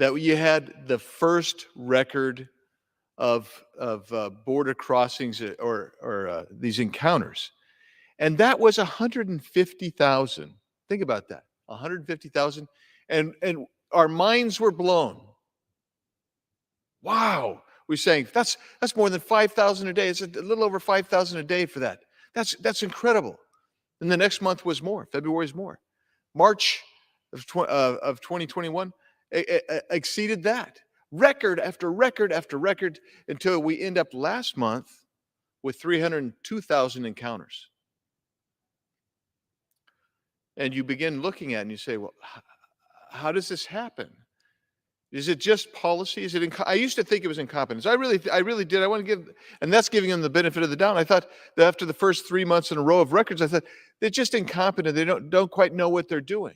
that you had the first record of border crossings or these encounters, and that was 150,000. Think about that, 150,000, and our minds were blown. Wow, we're saying that's more than 5,000 a day. It's a little over 5,000 a day for that. That's incredible. And the next month was more. February is more. March of 2021 exceeded that. Record after record after record until we end up last month with 302,000 encounters. And you begin looking at it and you say, well, how does this happen? Is it just policy? Is it? I used to think it was incompetence. I really did. I want to give, and that's giving them the benefit of the doubt. I thought that after the first 3 months in a row of records, I thought they're just incompetent. They don't quite know what they're doing.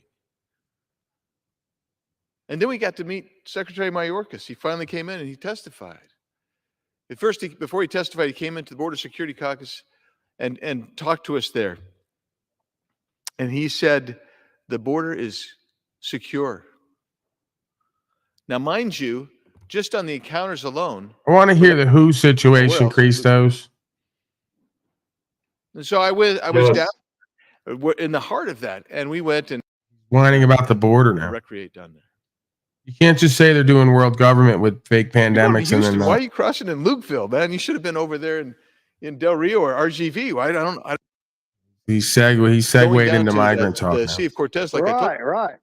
And then we got to meet Secretary Mayorkas. He finally came in and he testified. At first, before he testified, he came into the Border Security Caucus and talked to us there. And he said, the border is secure. Now, mind you, just on the encounters alone. I want to hear the WHO situation, Christos. And so I was down in the heart of that, and we went and Whining about the border now. recreate down there. You can't just say they're doing world government with fake pandemics and then. Why are you crossing in Lukeville, man? You should have been over there in Del Rio or RGV. Why? He segued into migrant talk. The now. Sea of Cortez, like I told you. Right.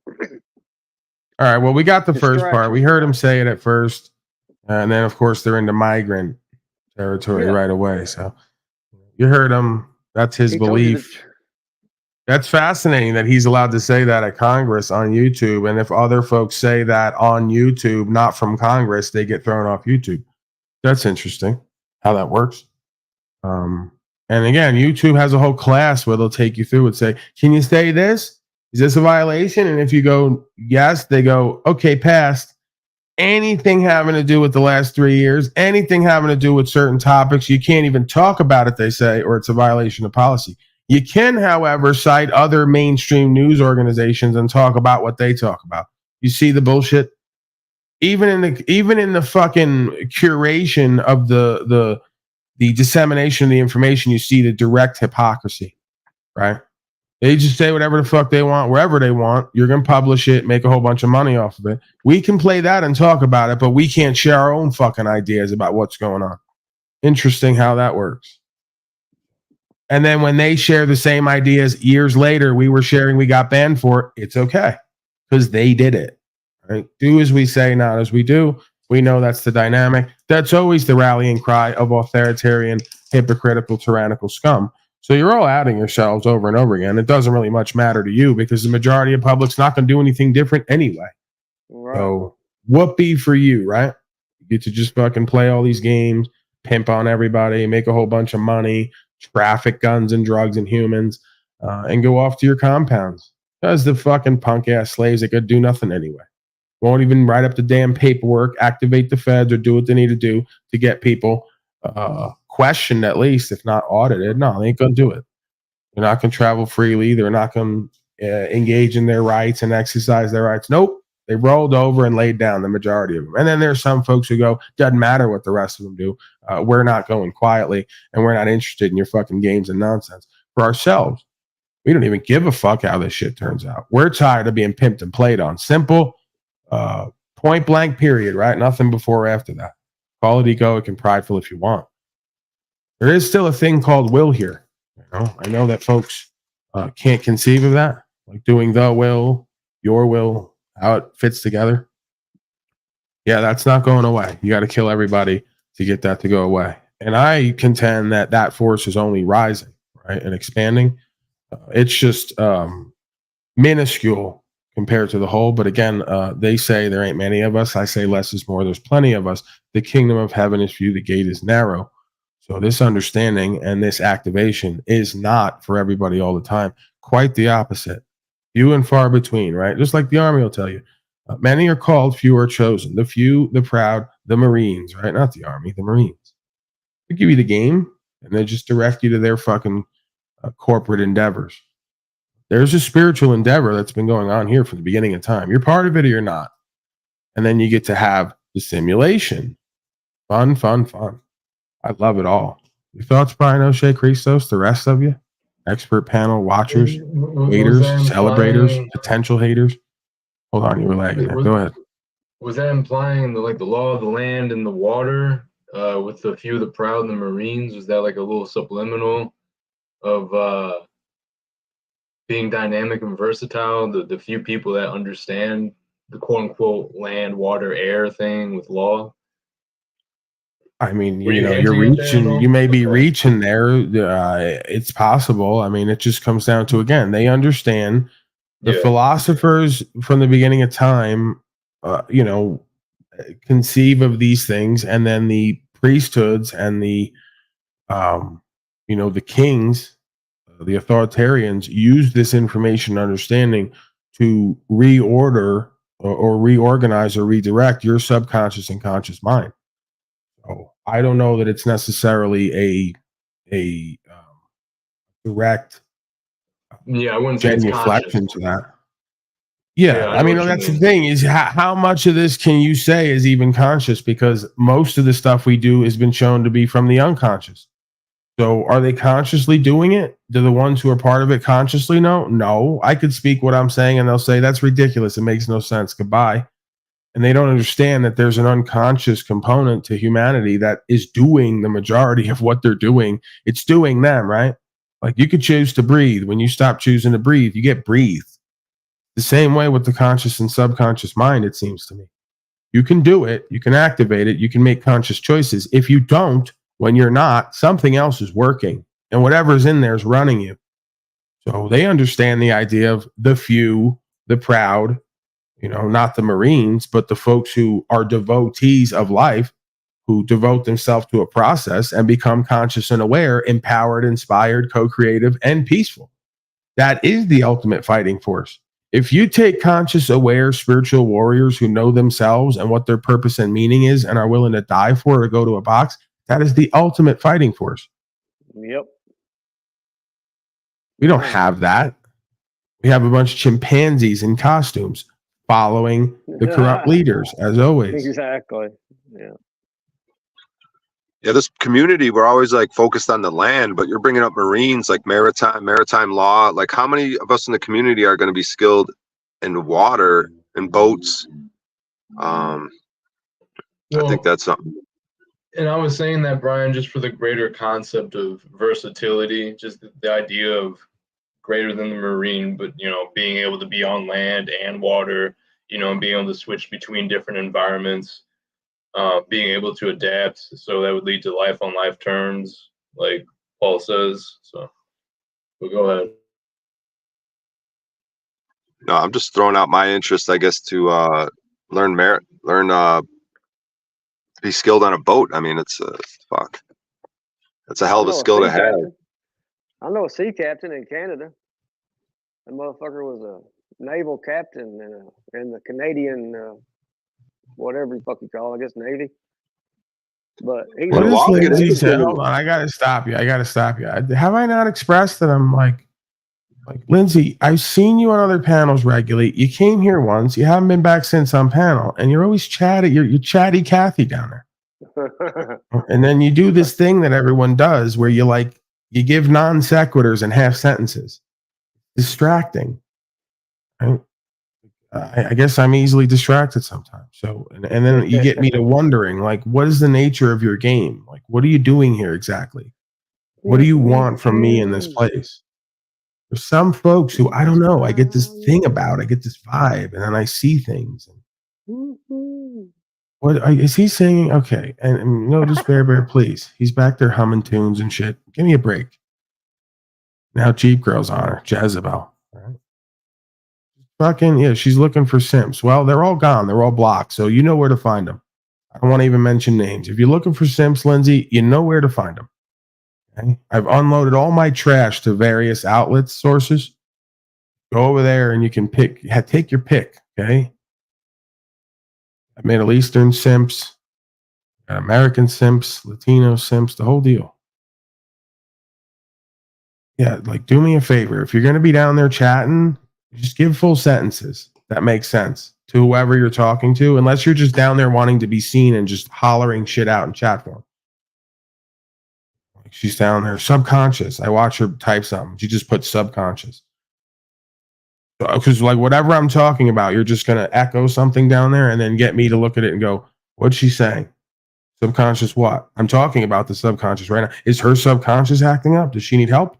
All right. Well, we got the first Distraction. part. We heard him say it at first, and then of course they're into migrant territory right away. So you heard him. That's his He told you belief. That's fascinating that he's allowed to say that at Congress on YouTube, and if other folks say that on YouTube, not from Congress, they get thrown off YouTube. That's interesting how that works. And again, YouTube has a whole class where they'll take you through and say, "Can you say this? Is this a violation?" And if you go yes, they go, "Okay, passed." Anything having to do with the last 3 years, anything having to do with certain topics, you can't even talk about it, they say, or it's a violation of policy. You can, however, cite other mainstream news organizations and talk about what they talk about. You see the bullshit? Even in the fucking curation of the dissemination of the information, you see the direct hypocrisy, right? They just say whatever the fuck they want, wherever they want. You're going to publish it, make a whole bunch of money off of it. We can play that and talk about it, but we can't share our own fucking ideas about what's going on. Interesting how that works. And then when they share the same ideas years later, we were sharing, we got banned for it. It's okay because they did it. Right? Do as we say, not as we do. We know that's the dynamic. That's always the rallying cry of authoritarian, hypocritical, tyrannical scum. So you're all outing yourselves over and over again. It doesn't really much matter to you because the majority of public's not going to do anything different anyway. Right. So whoopee for you, right? You get to just fucking play all these games, pimp on everybody, make a whole bunch of money, traffic guns and drugs and humans, and go off to your compounds. Because the fucking punk ass slaves that could do nothing anyway. Won't even write up the damn paperwork, activate the feds, or do what they need to do to get people questioned at least, if not audited. No, they ain't gonna do it. They're not gonna travel freely. They're not gonna engage in their rights and exercise their rights. Nope. They rolled over and laid down, the majority of them. And then there's some folks who go, doesn't matter what the rest of them do. We're not going quietly, and we're not interested in your fucking games and nonsense. For ourselves, we don't even give a fuck how this shit turns out. We're tired of being pimped and played on. Simple, point blank, period, right? Nothing before or after that. Call it egoic and prideful if you want. There is still a thing called will here. You know? I know that folks can't conceive of that, like doing the will, your will, how it fits together. Yeah, that's not going away. You got to kill everybody to get that to go away. And I contend that that force is only rising, right, and expanding. It's just minuscule compared to the whole. But again, they say there ain't many of us. I say less is more. There's plenty of us. The kingdom of heaven is few. The gate is narrow. So this understanding and this activation is not for everybody all the time. Quite the opposite. Few and far between, right? Just like the Army will tell you. Many are called, few are chosen. The few, the proud, the Marines, right? Not the Army, the Marines. They give you the game, and they just direct you to their fucking corporate endeavors. There's a spiritual endeavor that's been going on here from the beginning of time. You're part of it or you're not. And then you get to have the simulation. Fun, fun, fun. I love it all. Your thoughts, Brian O'Shea Christos, the rest of you? Expert panel, watchers, haters, celebrators, potential haters. Hold on, you were lagging there. Go ahead. Was that implying the law of the land and the water with the few, the proud, and the Marines? Was that like a little subliminal of being dynamic and versatile? The few people that understand the quote unquote land, water, air thing with law? I mean, you're reaching, you may be reaching there. It's possible. I mean, it just comes down to, again, they understand the philosophers from the beginning of time, conceive of these things, and then the priesthoods and the, the kings, the authoritarians use this information and understanding to reorder or reorganize or redirect your subconscious and conscious mind. So I don't know that it's necessarily a direct I wouldn't say it's genuflection to that. Yeah, I mean, that's the thing is how much of this can you say is even conscious? Because most of the stuff we do has been shown to be from the unconscious. So are they consciously doing it? Do the ones who are part of it consciously know? No. I could speak what I'm saying and they'll say, that's ridiculous. It makes no sense. Goodbye. And they don't understand that there's an unconscious component to humanity that is doing the majority of what they're doing. It's doing them, right? Like you could choose to breathe. When you stop choosing to breathe, you get breathed. The same way with the conscious and subconscious mind, it seems to me. You can do it. You can activate it. You can make conscious choices. If you don't, when you're not, something else is working. And whatever's in there is running you. So they understand the idea of the few, the proud, not the Marines, but the folks who are devotees of life, who devote themselves to a process and become conscious and aware, empowered, inspired, co-creative, and peaceful. That is the ultimate fighting force. If you take conscious, aware, spiritual warriors who know themselves and what their purpose and meaning is and are willing to die for or go to a box, that is the ultimate fighting force. Yep. We don't have that. We have a bunch of chimpanzees in costumes following the corrupt leaders, as always. Exactly. Yeah. Yeah, this community, we're always like focused on the land, but you're bringing up Marines, like maritime law. Like how many of us in the community are going to be skilled in water and boats? I think that's something. And I was saying that, Brian, just for the greater concept of versatility, just the idea of greater than the Marine, but, being able to be on land and water, and being able to switch between different environments, being able to adapt. So that would lead to life on life terms, like Paul says. So, but go ahead. No, I'm just throwing out my interest, I guess, to learn be skilled on a boat. I mean, it's fuck. That's a hell of a skill to have. I know a sea captain in Canada. That motherfucker was a naval captain in the Canadian, whatever you fuck you call it, I guess Navy. But what is Lindsay said? Hold on, I gotta stop you. Have I not expressed that I'm like Lindsay? I've seen you on other panels regularly. You came here once. You haven't been back since on panel, and you're always chatty. You're chatty Cathy down there. And then you do this thing that everyone does, where you give non sequiturs and half sentences. Distracting. Right? I guess I'm easily distracted sometimes. So, and then you get me to wondering, what is the nature of your game? Like, what are you doing here exactly? What do you want from me in this place? There's some folks who, I don't know, I get this thing about, I get this vibe, and then I see things. What is he saying? Okay. And no, just bear, please. He's back there humming tunes and shit. Give me a break. Now Jeep Girl's on her, Jezebel. All right. Fucking, yeah, she's looking for simps. Well, they're all gone. They're all blocked. So you know where to find them. I don't want to even mention names. If you're looking for simps, Lindsay, you know where to find them. Okay? I've unloaded all my trash to various outlets, sources. Go over there and you can take your pick. Okay. Middle Eastern simps, American simps, Latino simps, the whole deal. Yeah, do me a favor. If you're going to be down there chatting, just give full sentences. That makes sense. to whoever you're talking to, unless you're just down there wanting to be seen and just hollering shit out in chat form. Like she's down there subconscious. I watch her type something. She just puts subconscious. Because like whatever I'm talking about, you're just gonna echo something down there and then get me to look at it and go, what's she saying? Subconscious what? I'm talking about the subconscious right now. Is her subconscious acting up? Does she need help?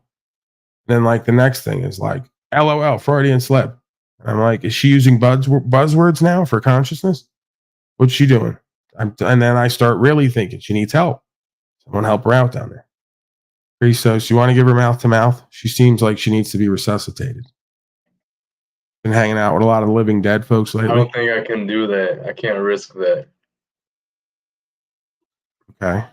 Then like the next thing is like, LOL, Freudian slip. And I'm like, is she using buzzwords now for consciousness? What's she doing? And then I start really thinking she needs help. Someone help her out down there. Christos, you want to give her mouth to mouth? She seems like she needs to be resuscitated. Been hanging out with a lot of living dead folks lately. I don't think I can do that. I can't risk that. Okay.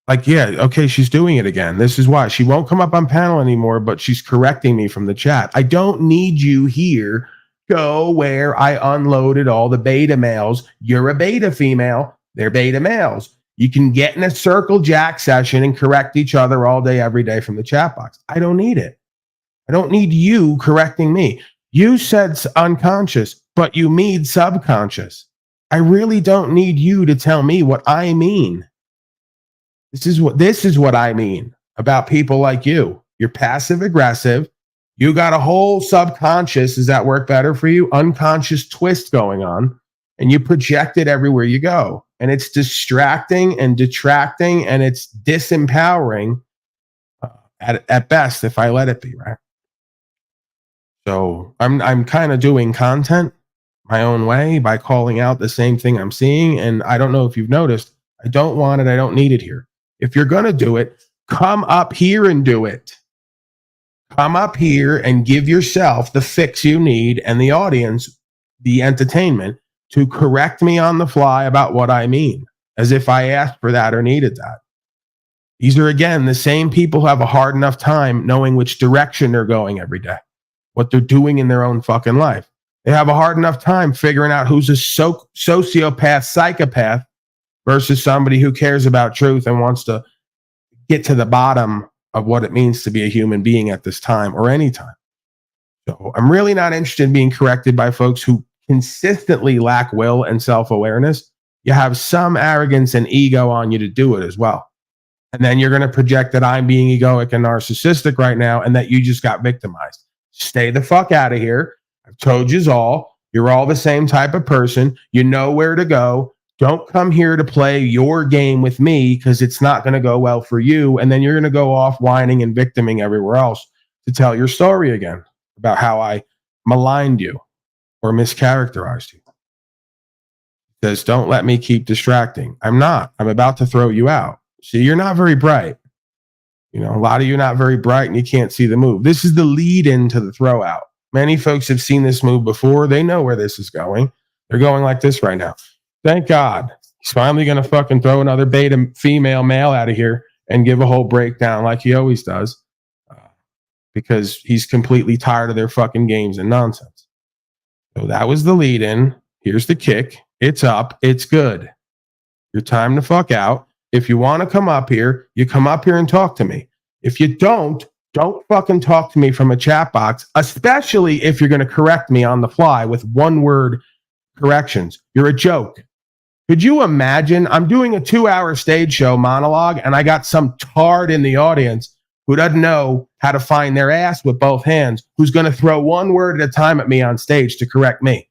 Like, yeah, okay, she's doing it again. This is why. She won't come up on panel anymore, but she's correcting me from the chat. I don't need you here. Go where I unloaded all the beta males. You're a beta female. They're beta males. You can get in a circle jack session and correct each other all day, every day from the chat box. I don't need it. I don't need you correcting me. You said unconscious, but you mean subconscious. I really don't need you to tell me what I mean. This is what I mean about people like you. You're passive aggressive. You got a whole subconscious. Does that work better for you? Unconscious twist going on, and you project it everywhere you go. And it's distracting and detracting, and it's disempowering at best if I let it be, right? So I'm kind of doing content my own way by calling out the same thing I'm seeing. And I don't know if you've noticed, I don't want it. I don't need it here. If you're going to do it, come up here and do it. Come up here and give yourself the fix you need and the audience the entertainment to correct me on the fly about what I mean, as if I asked for that or needed that. These are, again, the same people who have a hard enough time knowing which direction they're going every day, what they're doing in their own fucking life. They have a hard enough time figuring out who's a sociopath, psychopath versus somebody who cares about truth and wants to get to the bottom of what it means to be a human being at this time or any time. So I'm really not interested in being corrected by folks who consistently lack will and self-awareness. You have some arrogance and ego on you to do it as well. And then you're going to project that I'm being egoic and narcissistic right now and that you just got victimized. Stay the fuck out of here. I've told you all. You're all the same type of person. You know where to go. Don't come here to play your game with me because it's not going to go well for you. And then you're going to go off whining and victiming everywhere else to tell your story again about how I maligned you or mischaracterized you. It says, don't let me keep distracting. I'm not. I'm about to throw you out. See, you're not very bright. You know, a lot of you are not very bright and you can't see the move. This is the lead into the throw out. Many folks have seen this move before. They know where this is going. They're going like this right now. Thank God. He's finally going to fucking throw another beta female male out of here and give a whole breakdown like he always does because he's completely tired of their fucking games and nonsense. So that was the lead in. Here's the kick. It's up. It's good. Your time to fuck out. If you want to come up here, you come up here and talk to me. If you don't fucking talk to me from a chat box, especially if you're going to correct me on the fly with one-word corrections. You're a joke. Could you imagine? I'm doing a 2-hour stage show monologue, and I got some tard in the audience who doesn't know how to find their ass with both hands, who's going to throw one word at a time at me on stage to correct me.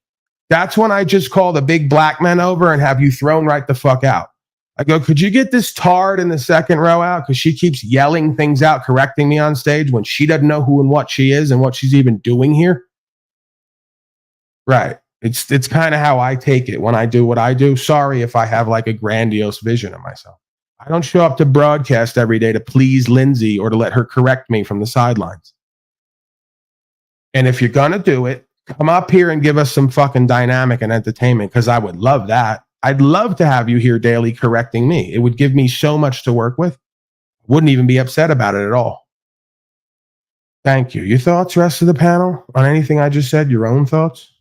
That's when I just call the big black men over and have you thrown right the fuck out. I go, could you get this tard in the second row out? Because she keeps yelling things out, correcting me on stage when she doesn't know who and what she is and what she's even doing here. Right. It's kind of how I take it when I do what I do. Sorry if I have like a grandiose vision of myself. I don't show up to broadcast every day to please Lindsay or to let her correct me from the sidelines. And if you're going to do it, come up here and give us some fucking dynamic and entertainment because I would love that. I'd love to have you here daily correcting me. It would give me so much to work with. Wouldn't even be upset about it at all. Thank you. Your thoughts, rest of the panel, on anything I just said? Your own thoughts?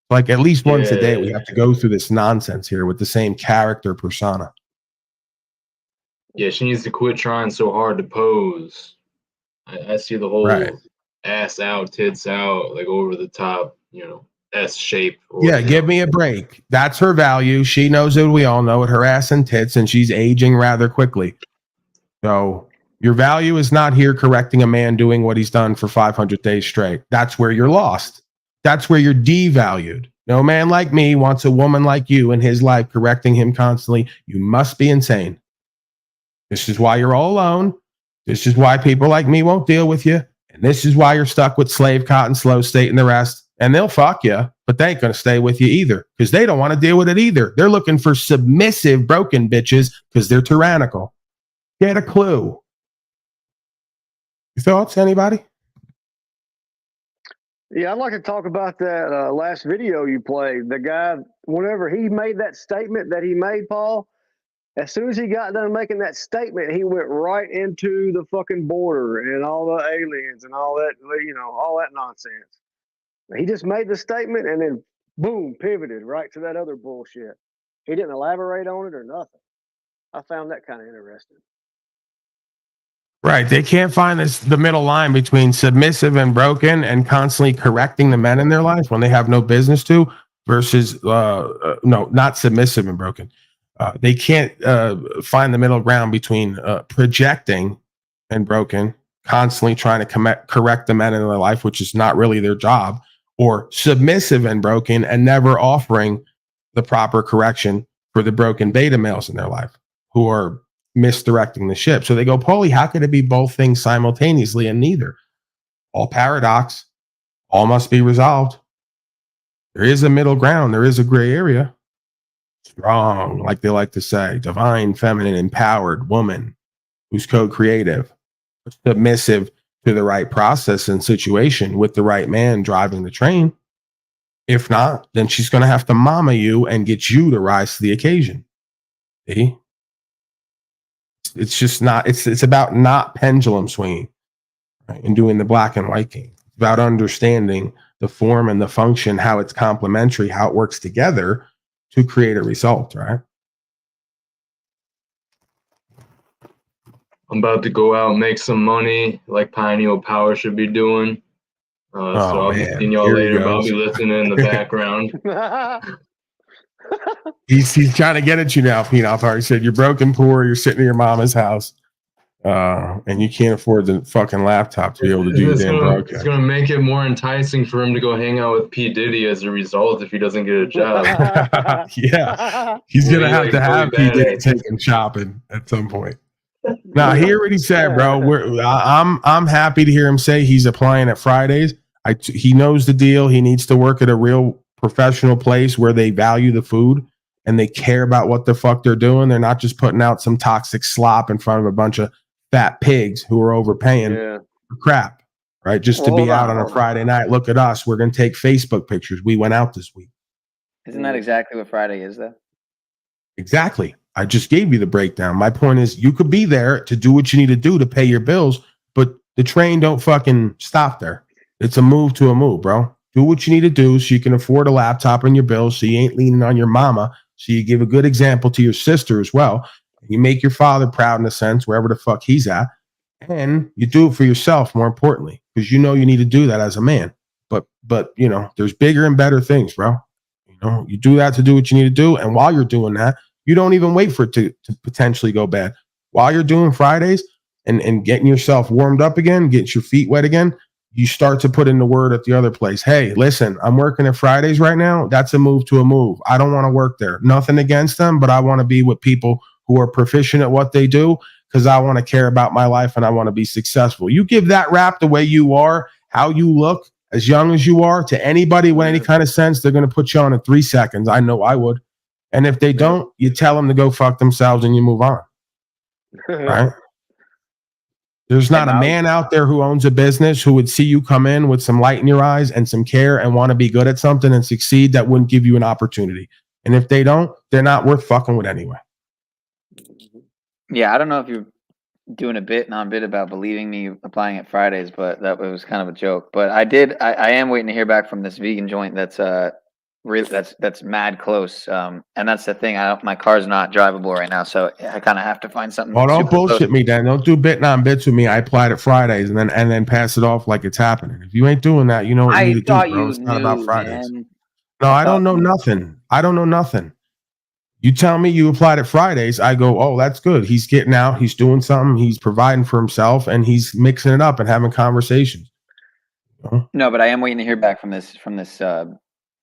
Like at least once a day, we have to go through this nonsense here with the same character persona. Yeah, she needs to quit trying so hard to pose. I see the whole ass out, tits out, like over the top, S shape. Yeah, give me a break. That's her value. She knows it. We all know it. Her ass and tits, and she's aging rather quickly. So your value is not here correcting a man doing what he's done for 500 days straight. That's where you're lost. That's where you're devalued. No man like me wants a woman like you in his life correcting him constantly. You must be insane. This is why you're all alone. This is why people like me won't deal with you. And this is why you're stuck with Slave, Cotton, Slow State, and the rest. And they'll fuck you, but they ain't going to stay with you either because they don't want to deal with it either. They're looking for submissive, broken bitches because they're tyrannical. Get a clue. Your thoughts, anybody? Yeah, I'd like to talk about that last video you played. The guy, whenever he made that statement that he made, Paul, as soon as he got done making that statement, he went right into the fucking border and all the aliens and all that, all that nonsense. He just made the statement and then, boom, pivoted right to that other bullshit. He didn't elaborate on it or nothing. I found that kind of interesting. Right. They can't find the middle line between submissive and broken and constantly correcting the men in their life when they have no business to versus, no, not submissive and broken. They can't find the middle ground between projecting and broken, constantly trying to correct the men in their life, which is not really their job, or submissive and broken and never offering the proper correction for the broken beta males in their life who are misdirecting the ship. So they go, Paulie, how could it be both things simultaneously and neither? All paradox, all must be resolved. There is a middle ground. There is a gray area. Strong, like they like to say, divine, feminine, empowered woman who's co-creative, submissive to the right process and situation with the right man driving the train. If not, then she's going to have to mama you and get you to rise to the occasion. See? It's just not, it's about not pendulum swinging, right, and doing the black and white game. It's about understanding the form and the function, how it's complementary, how it works together to create a result, right? I'm about to go out and make some money like Pioneer Power should be doing. So I'll be seeing y'all later, but I'll be listening in the background. He's trying to get at you now, Peanut. He said you're broken, poor, you're sitting in your mama's house, and you can't afford the fucking laptop to be able to do your damn broadcast. It's going to make it more enticing for him to go hang out with P. Diddy as a result if he doesn't get a job. Yeah, he's going to have P. Diddy take him shopping at some point. Now, hear what he said, bro. I'm happy to hear him say he's applying at Fridays. He knows the deal. He needs to work at a real professional place where they value the food and they care about what the fuck they're doing. They're not just putting out some toxic slop in front of a bunch of fat pigs who are overpaying for crap, right? Just to be out on a Friday night. Look at us. We're going to take Facebook pictures. We went out this week. Isn't that exactly what Friday is, though? Exactly. I just gave you the breakdown. My point is you could be there to do what you need to do to pay your bills, but the train don't fucking stop there. It's a move to a move, bro. Do what you need to do so you can afford a laptop and your bills so you ain't leaning on your mama. So you give a good example to your sister as well. You make your father proud in a sense, wherever the fuck he's at. And you do it for yourself, more importantly, because you know you need to do that as a man. But you know, there's bigger and better things, bro. You know, you do that to do what you need to do. And while you're doing that, you don't even wait for it to potentially go bad. While you're doing Fridays and getting yourself warmed up again, getting your feet wet again, you start to put in the word at the other place. Hey, listen, I'm working at Fridays right now. That's a move to a move. I don't want to work there. Nothing against them, but I want to be with people who are proficient at what they do because I want to care about my life and I want to be successful. You give that rap the way you are, how you look, as young as you are, to anybody with any kind of sense, they're going to put you on in 3 seconds. I know I would. And if they don't, you tell them to go fuck themselves and you move on. Right? There's not a man out there who owns a business who would see you come in with some light in your eyes and some care and want to be good at something and succeed that wouldn't give you an opportunity. And if they don't, they're not worth fucking with anyway. Yeah, I don't know if you're doing a bit, non-bit about believing me applying at Fridays, but that was kind of a joke. But I am waiting to hear back from this vegan joint that's really that's mad close. And that's the thing. My car's not drivable right now, so I kind of have to find something. Well, don't super close. bullshit me, Dan. Don't do bit on bits with me. I applied it Fridays and then pass it off like it's happening. If you ain't doing that, you know what you I need to do, thought bro. you It's not about knew, Fridays. man. No, I don't thought know you- nothing. I don't know nothing. You tell me you applied it Fridays, I go, oh, that's good. He's getting out, he's doing something, he's providing for himself, and he's mixing it up and having conversations. No, but I am waiting to hear back from this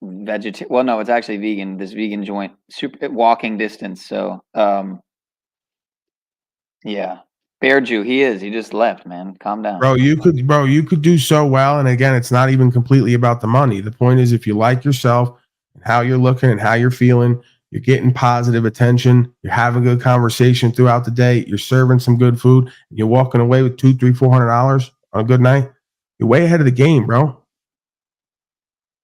vegetarian. Well, no, it's actually vegan. This vegan joint, super walking distance. So, yeah, Bear Jew, he just left, man. Calm down. Bro, you could do so well. And again, it's not even completely about the money. The point is, if you like yourself and how you're looking and how you're feeling, you're getting positive attention, you're having good conversation throughout the day, you're serving some good food, and you're walking away with $200, $300, $400 on a good night, you're way ahead of the game, bro.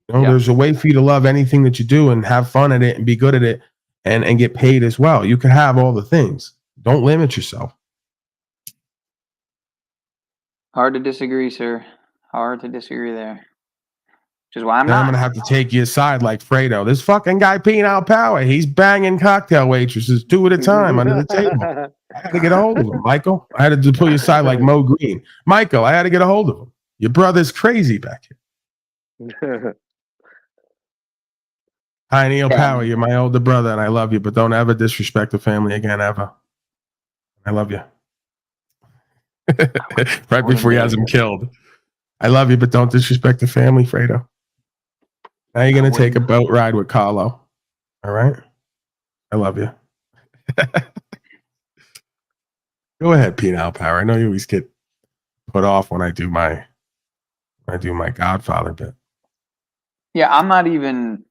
You know, there's a way for you to love anything that you do and have fun at it and be good at it and get paid as well. You can have all the things. Don't limit yourself. Hard to disagree, sir. Hard to disagree there. Which is why I'm Then not. I'm gonna have to take you aside like Fredo. This fucking guy peeing out power. He's banging cocktail waitresses 2 at a time under the table. I had to get a hold of him, Michael. I had to pull you aside like Mo Green. Michael, I had to get a hold of him. Your brother's crazy back here. Hi, Neil Power. You're my older brother, and I love you, but don't ever disrespect the family again, ever. I love you. Right before he has him killed. I love you, but don't disrespect the family, Fredo. Now you're going to take a boat ride with Carlo. All right? I love you. Go ahead, Penal Power. I know you always get put off when I do my Godfather bit. Yeah, I'm not even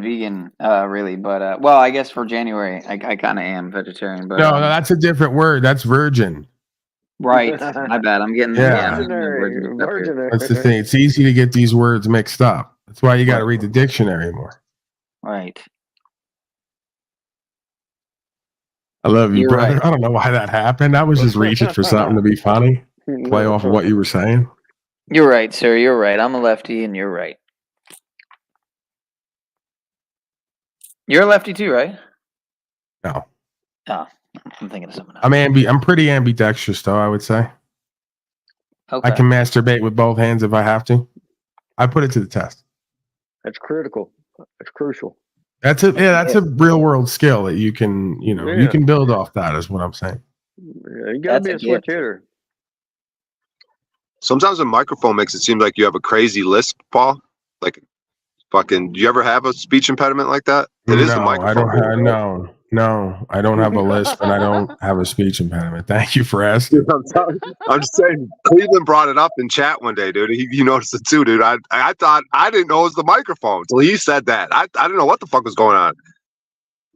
vegan, really. But well, I guess for January, I kind of am vegetarian. But No, that's a different word. That's virgin. right. My bad. I'm getting Yeah. That's the thing. It's easy to get these words mixed up. That's why you got to read the dictionary more. Right. I love you, You're brother. right. I don't know why that happened. I was just reaching for something to be funny, play off of what you were saying. You're right, sir. You're right. I'm a lefty, and you're right. You're a lefty too, right? No, Oh, I'm thinking of something else. I'm pretty ambidextrous, though. I would say Okay. I can masturbate with both hands if I have to. I put it to the test. That's critical. That's crucial. That's a real world skill that you can you Yeah. can build off. That is what I'm saying. Yeah, you gotta That's be a a switch gift. hitter. Sometimes a microphone makes it seem like you have a crazy lisp, Paul. Like, fucking, do you ever have a speech impediment like that? It is the No, microphone. I don't have no. I don't have a lisp and I don't have a speech impediment. Thank you for asking. I'm just saying, Cleveland brought it up in chat one day, dude. He noticed it too, dude. I thought, I didn't know it was the microphone until he said that. I didn't know what the fuck was going on.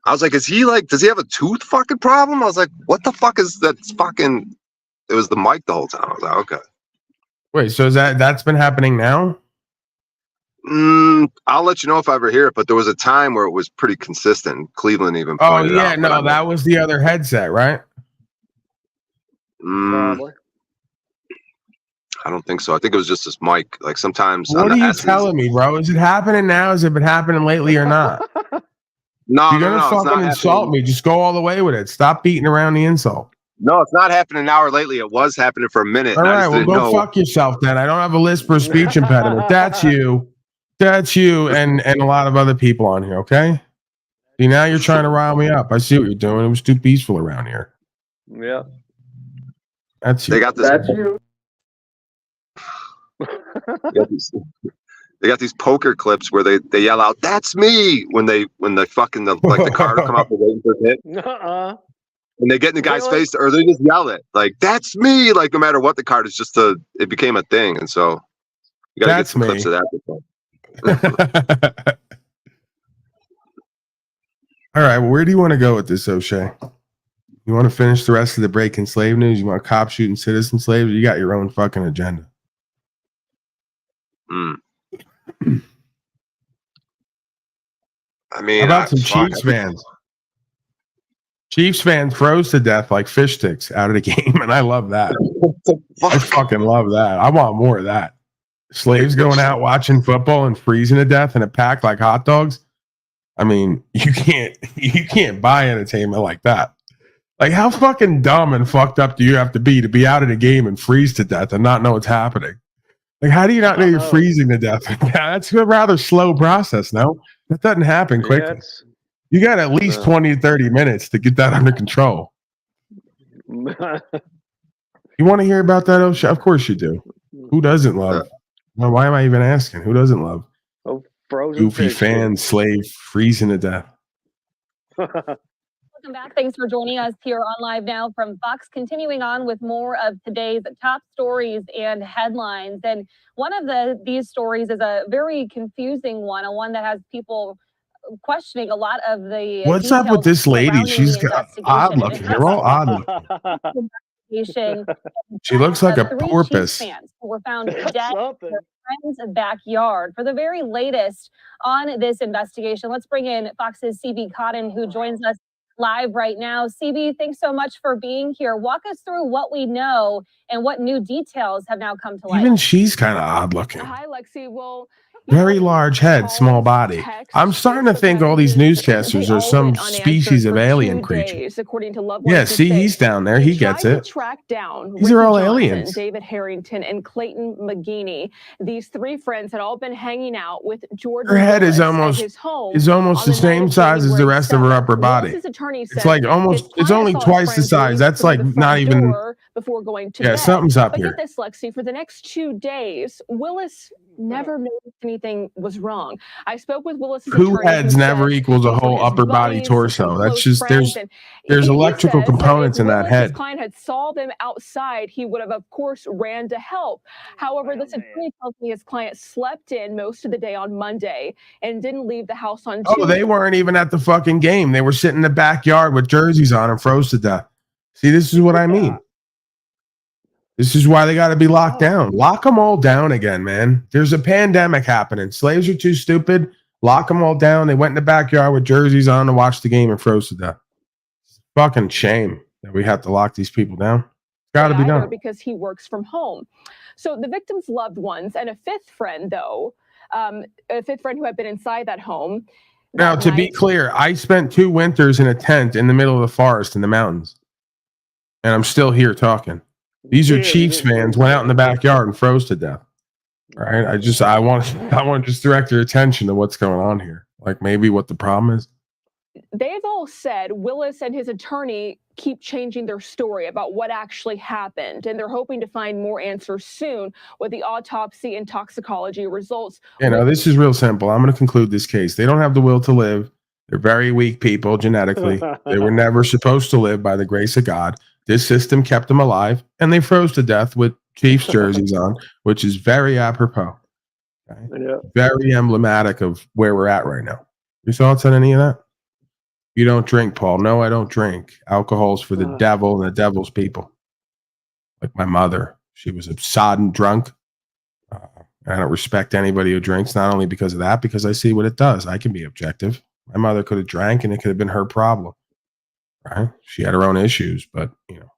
I was like, does he have a tooth fucking problem? I was like, what the fuck is that fucking, it was the mic the whole time. I was like, okay. Wait, so is that's been happening now? I'll let you know if I ever hear it, but there was a time where it was pretty consistent. Cleveland even Oh pointed yeah, out. no, that was the other headset, right? Probably. I don't think so. I think it was just this mic. Like sometimes What on are the you S's. telling me, bro? Is it happening now? Has it been happening lately or not? No, You're no, gonna no, it's fucking not insult happening. me. Just go all the way with it. Stop beating around the insult. No, it's not happening now or lately. It was happening for a minute. All and I right, just well, didn't go know. fuck yourself then. I don't have a lisp or speech impediment. That's you. That's you and a lot of other people on here, okay? See, now you're trying to rile me up. I see what you're doing. It was too peaceful around here. Yeah. That's you. They got this. That's you. They got these poker clips where they yell out, "That's me!" when the card come out, they're waiting for it hit, Uh-uh. and they get in the guy's Really? face, or they just yell it like, "That's me!" Like no matter what the card is, it became a thing, and so you got to get That's some me. clips of that. All right, well, where do you want to go with this, O'Shea? You want to finish the rest of the breaking slave news? You want cop shooting citizen slaves? You got your own fucking agenda. I mean, How about some Chiefs fans? Chiefs fans froze to death like fish sticks out of the game, and I love that. I fucking love that. I want more of that. slaves going out watching football and freezing to death in a pack like hot dogs. I mean, you can't buy entertainment like that. Like, how fucking dumb and fucked up do you have to be out at a game and freeze to death and not know what's happening? Like, how do you not know you're freezing to death? That's a rather slow process. No, that doesn't happen quickly. You got at least 20 to 30 minutes to get that under control. You want to hear about that, Osha? Of course you do. Who doesn't love? Well, why am I even asking? Who doesn't love goofy fan slave freezing to death? Welcome back. Thanks for joining us here on Live Now from Fox. Continuing on with more of today's top stories and headlines. And one of these stories is a very confusing one that has people questioning a lot of the. What's up with this lady? She's got odd looking. They're all odd looking. She looks like a porpoise. Fans who were found dead in their friend's backyard. For the very latest on this investigation, let's bring in Fox's CB Cotton, who joins us live right now. CB, thanks so much for being here. Walk us through what we know and what new details have now come to light. Even she's kind of odd looking. Hi, Lexi. Well, very large head, small body. I'm starting to think all these newscasters are some species of alien creature. Yeah, see, he's down there. He gets it. These are all aliens. David Harrington and Clayton McGeeney. These three friends had all been hanging out with Jordan. Her head is almost the same size as the rest of her upper body. It's like almost. It's only twice the size. That's like not even. Before going to bed. Something's up here. Get this, Lexi. For the next 2 days, Willis never noticed anything was wrong. I spoke with Willis. Two heads never equals a whole upper body torso. That's just there's electrical components in that head. His client had saw them outside. He would have, of course, ran to help. However, this attorney tells me his client slept in most of the day on Monday and didn't leave the house on Tuesday. Oh, they weren't even at the fucking game. They were sitting in the backyard with jerseys on and froze to death. See, this is what I mean. This is why they got to be locked down. Lock them all down again, man. There's a pandemic happening. Slaves are too stupid. Lock them all down. They went in the backyard with jerseys on to watch the game and froze to death. It's a fucking shame that we have to lock these people down. It's got to be done. Because he works from home. So the victim's loved ones and a fifth friend, though, a fifth friend who had been inside that home. Now, to be clear, I spent 2 winters in a tent in the middle of the forest in the mountains. And I'm still here talking. These are Chiefs fans, went out in the backyard and froze to death. All right. I want to just direct your attention to what's going on here. Like maybe what the problem is. They've all said Willis and his attorney keep changing their story about what actually happened. And they're hoping to find more answers soon with the autopsy and toxicology results. You know, this is real simple. I'm going to conclude this case. They don't have the will to live. They're very weak people genetically. They were never supposed to live by the grace of God. This system kept them alive, and they froze to death with Chiefs jerseys on, which is very apropos. Okay? Yeah. Very emblematic of where we're at right now. Your thoughts on any of that? You don't drink, Paul. No, I don't drink. Alcohol's for the devil and the devil's people. Like my mother. She was a sodden drunk. I don't respect anybody who drinks, not only because of that, because I see what it does. I can be objective. My mother could have drank, and it could have been her problem. Right? She had her own issues, but you know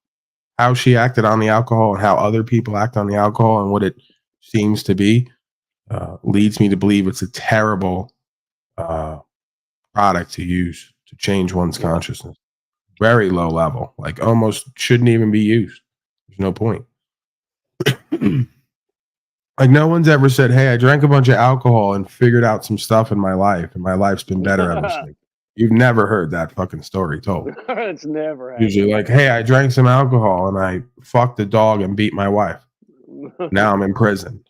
how she acted on the alcohol and how other people act on the alcohol and what it seems to be leads me to believe it's a terrible product to use to change one's consciousness. Very low level, like almost shouldn't even be used. There's no point. Like no one's ever said, "Hey, I drank a bunch of alcohol and figured out some stuff in my life, and my life's been better ever since." You've never heard that fucking story told. It's never happened. Usually like, hey, I drank some alcohol and I fucked a dog and beat my wife. Now I'm in prison.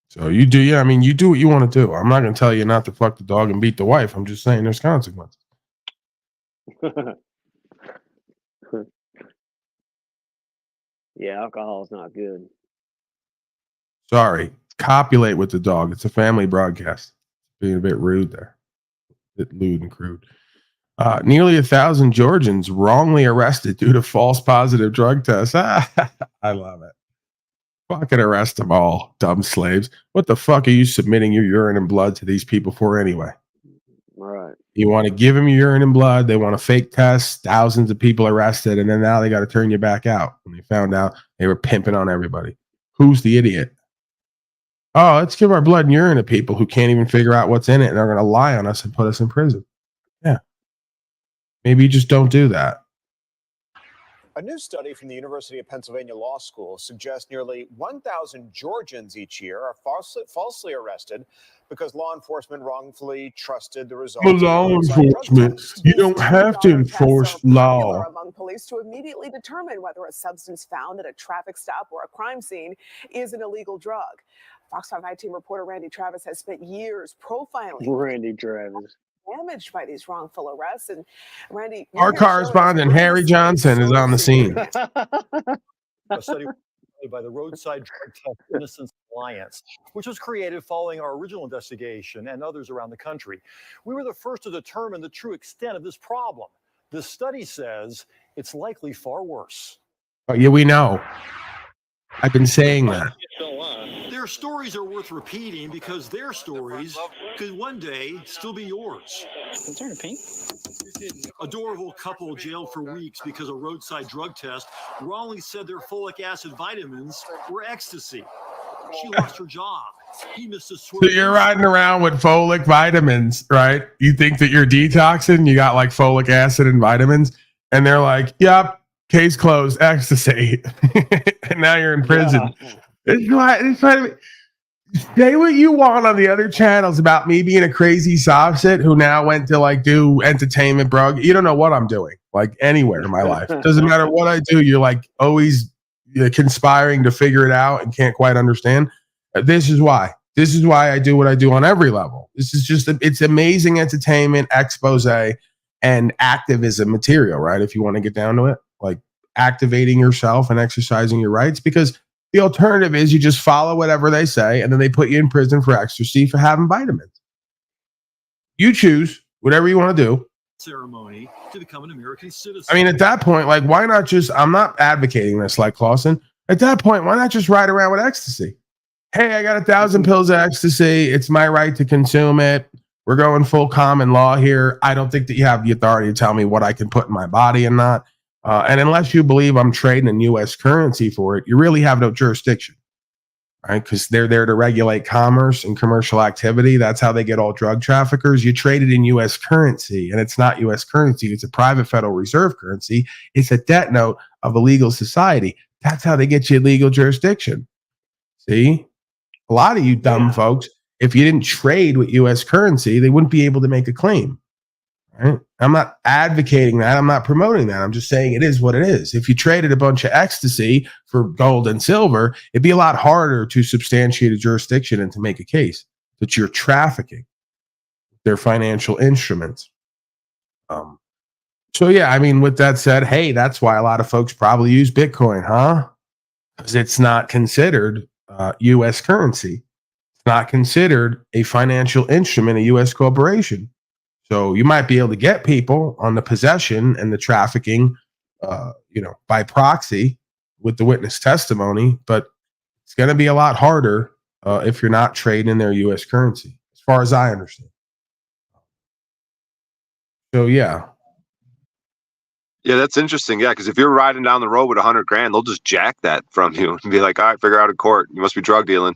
So you do, yeah, I mean, you do what you want to do. I'm not going to tell you not to fuck the dog and beat the wife. I'm just saying there's consequences. Yeah, alcohol is not good. Sorry. Copulate with the dog. It's a family broadcast. Being a bit rude there. A bit lewd and crude. Nearly 1,000 Georgians wrongly arrested due to false positive drug tests. I love it. Fucking arrest them all, dumb slaves. What the fuck are you submitting your urine and blood to these people for anyway? All right. You want to give them urine and blood. They want to fake test, thousands of people arrested, and then now they got to turn you back out when they found out they were pimping on everybody. Who's the idiot? Oh, let's give our blood and urine to people who can't even figure out what's in it and are going to lie on us and put us in prison. Yeah. Maybe you just don't do that. A new study from the University of Pennsylvania Law School suggests nearly 1,000 Georgians each year are falsely arrested because law enforcement wrongfully trusted the results. Law enforcement, you don't have to enforce law. Among police to immediately determine whether a substance found at a traffic stop or a crime scene is an illegal drug. Fox 5 team reporter Randy Travis has spent years profiling Randy Travis. damaged by these wrongful arrests. And Randy, Our correspondent Harry Johnson is on the scene. A study by the Roadside Drug Test Innocence Alliance, which was created following our original investigation and others around the country. We were the first to determine the true extent of this problem. The study says it's likely far worse. Oh, yeah, we know. I've been saying that. Their stories are worth repeating because their stories could one day still be yours. Is there a pink? Adorable couple jailed for weeks because a roadside drug test wrongly said their folic acid vitamins were ecstasy. She lost her job. He missed a So you're riding around with folic vitamins, right? You think that you're detoxing, you got like folic acid and vitamins, and they're like, yep, case closed, ecstasy. And now you're in prison. Yeah. It's like, say what you want on the other channels about me being a crazy softset who now went to like do entertainment, bro. You don't know what I'm doing, like anywhere in my life. Doesn't matter what I do. You're like always conspiring to figure it out and can't quite understand. This is why. This is why I do what I do on every level. This is just, it's amazing entertainment, expose, and activism material, right? If you want to get down to it, like activating yourself and exercising your rights, because the alternative is you just follow whatever they say and then they put you in prison for ecstasy for having vitamins. You choose whatever you want to do. Ceremony to become an American citizen. I mean, at that point, like, why not just, I'm not advocating this like Clausen. At that point, why not just ride around with ecstasy? Hey, I got 1,000 pills of ecstasy. It's my right to consume it. We're going full common law here. I don't think that you have the authority to tell me what I can put in my body and not. And unless you believe I'm trading in U.S. currency for it, you really have no jurisdiction, right? Because they're there to regulate commerce and commercial activity. That's how they get all drug traffickers. You trade it in U.S. currency, and it's not U.S. currency. It's a private Federal Reserve currency. It's a debt note of a legal society. That's how they get you legal jurisdiction. See? A lot of you dumb folks, if you didn't trade with U.S. currency, they wouldn't be able to make a claim. Right? I'm not advocating that. I'm not promoting that. I'm just saying it is what it is. If you traded a bunch of ecstasy for gold and silver, it'd be a lot harder to substantiate a jurisdiction and to make a case that you're trafficking their financial instruments. So yeah, I mean, with that said, hey, that's why a lot of folks probably use Bitcoin, huh? Because it's not considered U.S. currency. It's not considered a financial instrument, a U.S. corporation. So you might be able to get people on the possession and the trafficking, by proxy with the witness testimony, but it's going to be a lot harder if you're not trading in their U.S. currency, as far as I understand. So yeah. Yeah, that's interesting. Yeah, because if you're riding down the road with $100,000, they'll just jack that from you and be like, "All right, figure out in court. You must be drug dealing."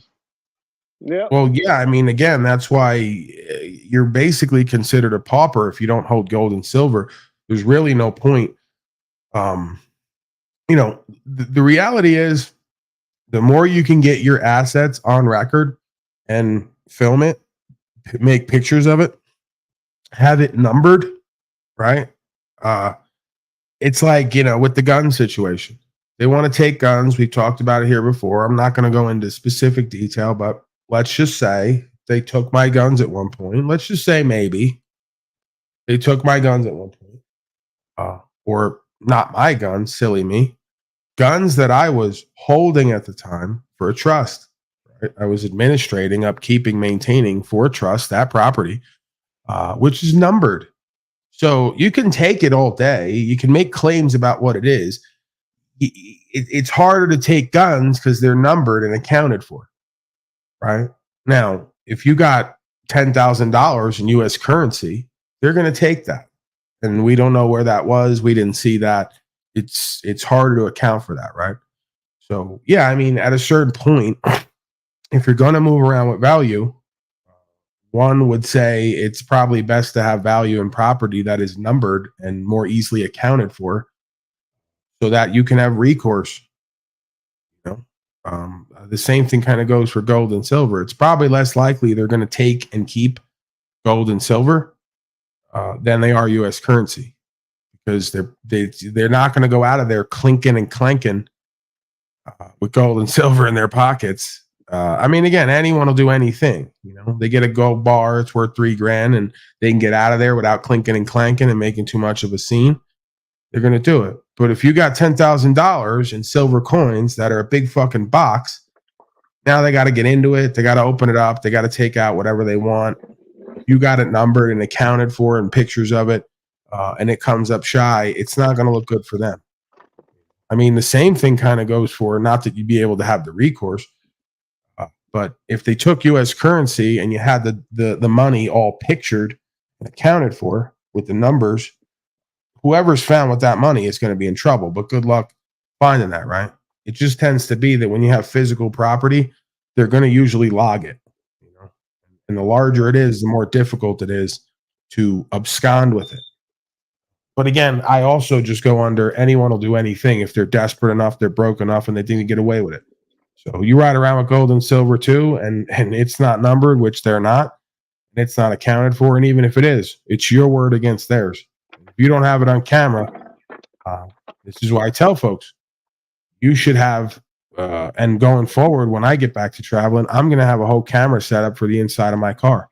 Yeah. Well, yeah, I mean, again, that's why you're basically considered a pauper if you don't hold gold and silver. There's really no point. The reality is the more you can get your assets on record and film it, make pictures of it, have it numbered, right? It's like, with the gun situation. They want to take guns. We've talked about it here before. I'm not going to go into specific detail, but let's just say they took my guns at one point. Let's just say maybe they took my guns at one point. Or not my guns, silly me. Guns that I was holding at the time for a trust. Right? I was administrating, upkeeping, maintaining for a trust, that property, which is numbered. So you can take it all day. You can make claims about what it is. It's harder to take guns because they're numbered and accounted for. Right now, if you got $10,000 in U.S. currency, they're going to take that. And we don't know where that was. We didn't see that. It's harder to account for that, right? So, yeah, I mean, at a certain point, if you're going to move around with value, one would say it's probably best to have value in property that is numbered and more easily accounted for so that you can have recourse. You know, the same thing kind of goes for gold and silver. It's probably less likely they're going to take and keep gold and silver than they are U.S. currency, because they're not going to go out of there clinking and clanking with gold and silver in their pockets. I mean, again, anyone will do anything. You know, they get a gold bar, it's worth $3,000, and they can get out of there without clinking and clanking and making too much of a scene. They're going to do it. But if you got $10,000 in silver coins that are a big fucking box, now they got to get into it. They got to open it up. They got to take out whatever they want. You got it numbered and accounted for and pictures of it, and it comes up shy. It's not going to look good for them. I mean, the same thing kind of goes for, not that you'd be able to have the recourse, but if they took U.S. currency and you had the money all pictured and accounted for with the numbers, whoever's found with that money is going to be in trouble. But good luck finding that, right? It just tends to be that when you have physical property, they're going to usually log it. You know, and the larger it is, the more difficult it is to abscond with it. But again, I also just go under anyone will do anything if they're desperate enough, they're broke enough, and they think they get away with it. So you ride around with gold and silver too, and it's not numbered, which they're not, and it's not accounted for. And even if it is, it's your word against theirs. If you don't have it on camera, this is why I tell folks, you should have, and going forward, when I get back to traveling, I'm going to have a whole camera set up for the inside of my car.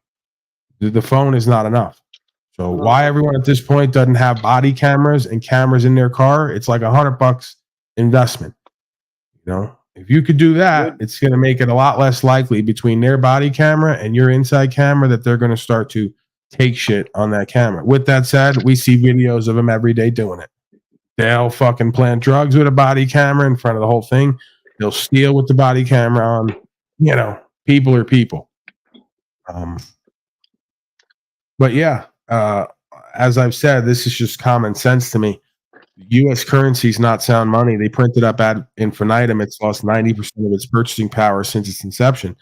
The phone is not enough. So why everyone at this point doesn't have body cameras and cameras in their car, it's like $100 investment. You know, if you could do that, it's going to make it a lot less likely between their body camera and your inside camera that they're going to start to take shit on that camera. With that said, we see videos of them every day doing it. They'll fucking plant drugs with a body camera in front of the whole thing. They'll steal with the body camera on. You know, people are people. But yeah, as I've said, this is just common sense to me. U.S. currency is not sound money. They print it up ad infinitum. It's lost 90% of its purchasing power since its inception.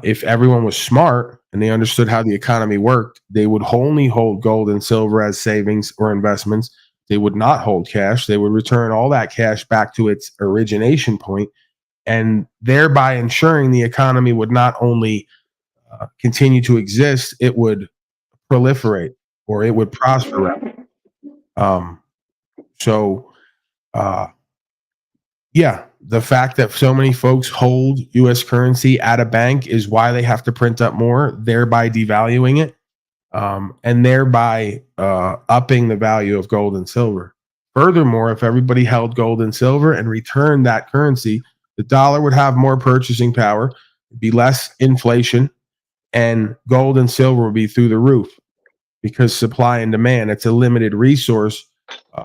If everyone was smart and they understood how the economy worked, they would only hold gold and silver as savings or investments. They would not hold cash. They would return all that cash back to its origination point, and thereby ensuring the economy would not only continue to exist, it would proliferate, or it would prosper. Yeah, the fact that so many folks hold U.S. currency at a bank is why they have to print up more, thereby devaluing it, and thereby upping the value of gold and silver. Furthermore, if everybody held gold and silver and returned that currency, the dollar would have more purchasing power, be less inflation, and gold and silver would be through the roof, because supply and demand, it's a limited resource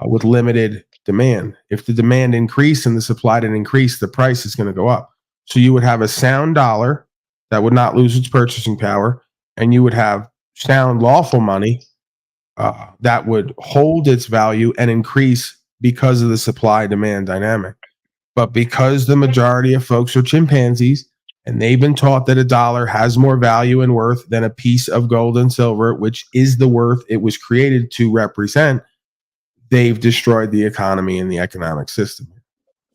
with limited demand. If the demand increased and the supply didn't increase, the price is going to go up. So you would have a sound dollar that would not lose its purchasing power, and you would have sound lawful money that would hold its value and increase because of the supply-demand dynamic. But because the majority of folks are chimpanzees, and they've been taught that a dollar has more value and worth than a piece of gold and silver, which is the worth it was created to represent, they've destroyed the economy and the economic system.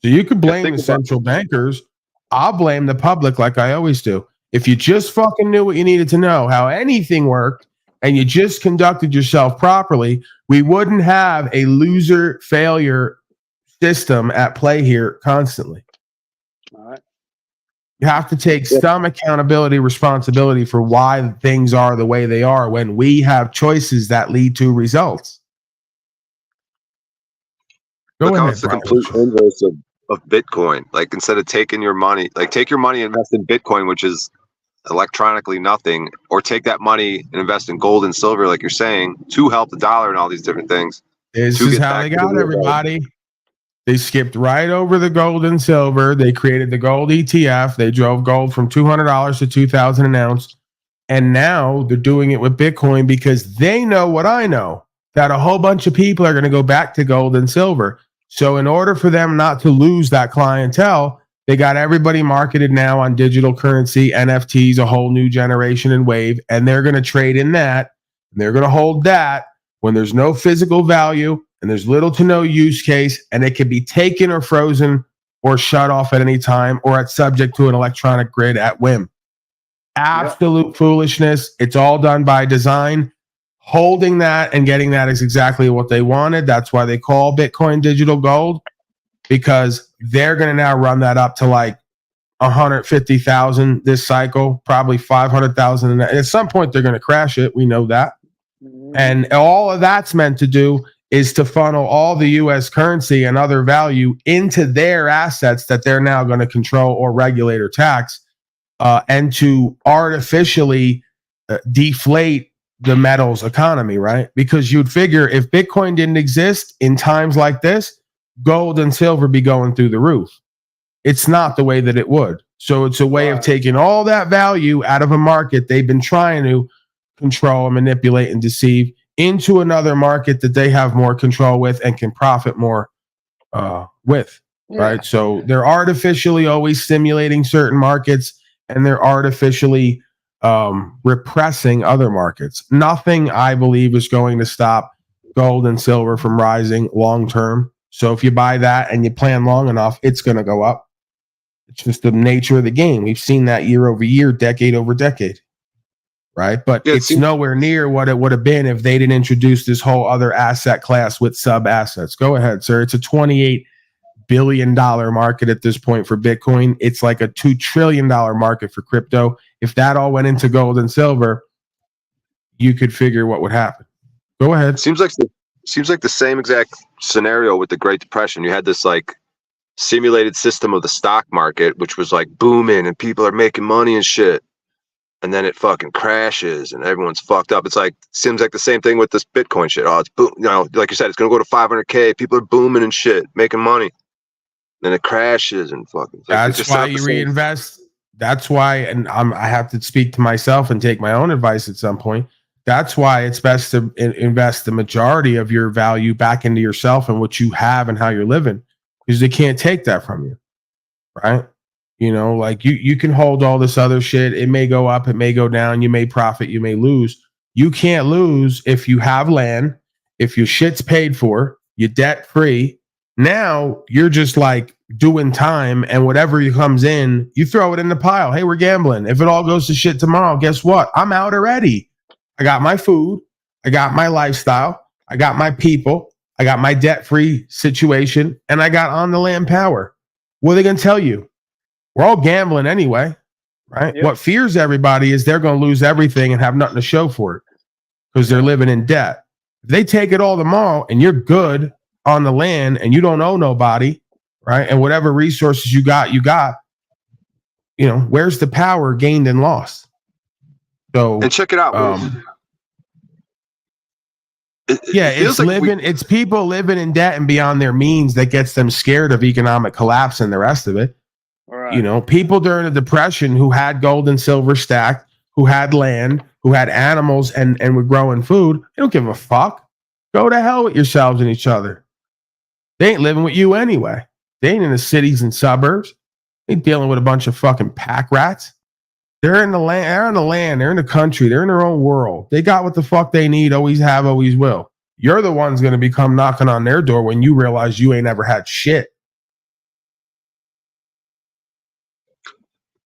So you could blame the central bankers. I'll blame the public like I always do. If you just fucking knew what you needed to know, how anything worked, and you just conducted yourself properly, we wouldn't have a loser failure system at play here constantly. All right. You have to take some accountability, responsibility for why things are the way they are when we have choices that lead to results. Look how it's the complete inverse of Bitcoin. Like, instead of taking your money, like take your money and invest in Bitcoin, which is electronically nothing, or take that money and invest in gold and silver, like you're saying, to help the dollar and all these different things. This is how they got everybody. They skipped right over the gold and silver. They created the gold ETF. They drove gold from $200 to $2,000 an ounce. And now they're doing it with Bitcoin because they know what I know, that a whole bunch of people are going to go back to gold and silver. So in order for them not to lose that clientele, they got everybody marketed now on digital currency, NFTs, a whole new generation and wave, and they're going to trade in that. And they're going to hold that when there's no physical value and there's little to no use case, and it can be taken or frozen or shut off at any time, or it's subject to an electronic grid at whim. Absolute foolishness. It's all done by design. Holding that and getting that is exactly what they wanted. That's why they call Bitcoin digital gold, because they're going to now run that up to like 150,000 this cycle, probably 500,000. At some point, they're going to crash it. We know that. And all of that's meant to do is to funnel all the U.S. currency and other value into their assets that they're now going to control or regulate or tax, and to artificially deflate the metals economy, right? Because you'd figure if Bitcoin didn't exist in times like this, gold and silver be going through the roof. It's not the way that it would. So it's a way of taking all that value out of a market they've been trying to control and manipulate and deceive into another market that they have more control with and can profit more with, right? So they're artificially always stimulating certain markets, and they're artificially repressing other markets. Nothing, I believe, is going to stop gold and silver from rising long term. So if you buy that and you plan long enough, it's going to go up. It's just the nature of the game. We've seen that year over year, decade over decade, right? But it's nowhere near what it would have been if they didn't introduce this whole other asset class with sub assets. Go ahead, sir. It's a $28 billion market at this point for Bitcoin. It's like a $2 trillion market for crypto. If that all went into gold and silver, you could figure what would happen. Go ahead. Seems like the same exact scenario with the Great Depression. You had this like simulated system of the stock market, which was like booming and people are making money and shit. And then it fucking crashes and everyone's fucked up. It's like, seems like the same thing with this Bitcoin shit. Oh, it's boom. You know, like you said, it's going to go to 500K. People are booming and shit, making money. Then it crashes and fucking. That's why you reinvest. That's why, and I have to speak to myself and take my own advice at some point. That's why it's best to invest the majority of your value back into yourself and what you have and how you're living, because they can't take that from you, right? You know, like you can hold all this other shit. It may go up, it may go down. You may profit, you may lose. You can't lose if you have land, if your shit's paid for, you're debt free. Now you're just like doing time, and whatever comes in, you throw it in the pile. Hey, we're gambling. If it all goes to shit tomorrow, guess what? I'm out already. I got my food. I got my lifestyle. I got my people. I got my debt-free situation, and I got on the land power. What are they going to tell you? We're all gambling anyway, right? Yep. What fears everybody is they're going to lose everything and have nothing to show for it because they're living in debt. If they take it all tomorrow and you're good on the land and you don't owe nobody, right? And whatever resources you got, you know, where's the power gained and lost? So, and check it out. It's like it's people living in debt and beyond their means that gets them scared of economic collapse and the rest of it. Right. You know, people during the Depression who had gold and silver stacked, who had land, who had animals and were growing food, they don't give a fuck. Go to hell with yourselves and each other. They ain't living with you anyway. They ain't in the cities and suburbs. They ain't dealing with a bunch of fucking pack rats. They're in the land. They're on the land. They're in the country. They're in their own world. They got what the fuck they need. Always have. Always will. You're the ones going to become knocking on their door when you realize you ain't ever had shit.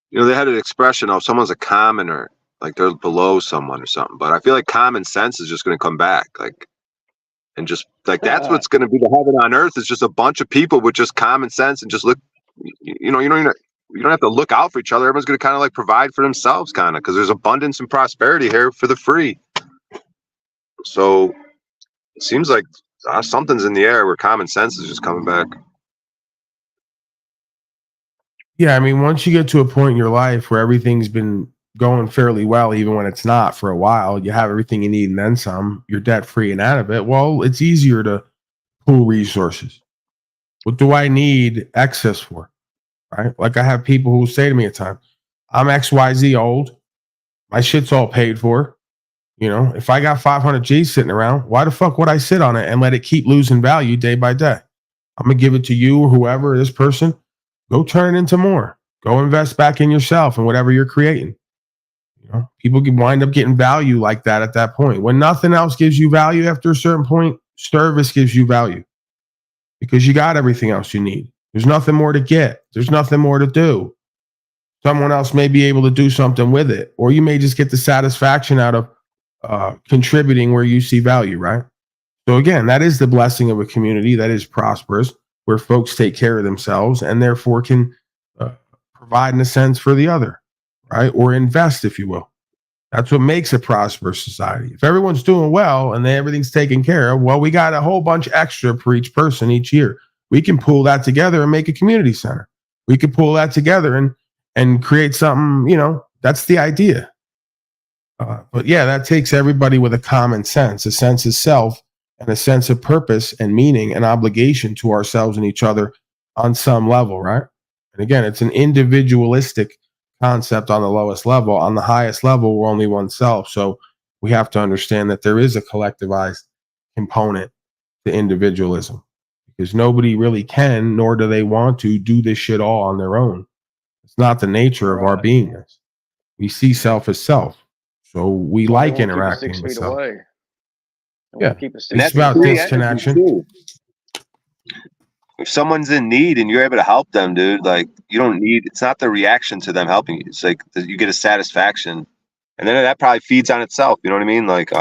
You know, they had an expression of someone's a commoner, like they're below someone or something. But I feel like common sense is just going to come back, like, and just like that's what's going to be the heaven on earth is just a bunch of people with just common sense and just look. You know, you don't have to look out for each other. Everyone's going to kind of like provide for themselves, kind of, because there's abundance and prosperity here for the free. So it seems like something's in the air where common sense is just coming back. Yeah, I mean, once you get to a point in your life where everything's been going fairly well, even when it's not for a while, you have everything you need and then some, you're debt free and out of it. Well, it's easier to pool resources. What do I need excess for? Right? Like I have people who say to me at times, I'm XYZ old. My shit's all paid for. You know, if I got 500 G's sitting around, why the fuck would I sit on it and let it keep losing value day by day? I'm going to give it to you or whoever, this person. Go turn it into more. Go invest back in yourself and whatever you're creating. You know, people can wind up getting value like that at that point. When nothing else gives you value after a certain point, service gives you value because you got everything else you need. There's nothing more to get. There's nothing more to do. Someone else may be able to do something with it, or you may just get the satisfaction out of contributing where you see value, right? So again, that is the blessing of a community that is prosperous, where folks take care of themselves and therefore can provide in a sense for the other, right? Or invest, if you will. That's what makes a prosperous society. If everyone's doing well and everything's taken care of, well, we got a whole bunch extra for each person each year. We can pull that together and make a community center. We can pull that together and create something, you know, that's the idea. But yeah, that takes everybody with a common sense, a sense of self, and a sense of purpose and meaning and obligation to ourselves and each other on some level, right? And again, it's an individualistic concept on the lowest level. On the highest level, we're only oneself. So we have to understand that there is a collectivized component to individualism, because nobody really can, nor do they want to do this shit all on their own. It's not the nature of our beingness. We see self as self. So we like interacting with self. Yeah, it's about disconnection. If someone's in need and you're able to help them, dude, like you don't need, it's not the reaction to them helping you. It's like you get a satisfaction, and then that probably feeds on itself. You know what I mean? Like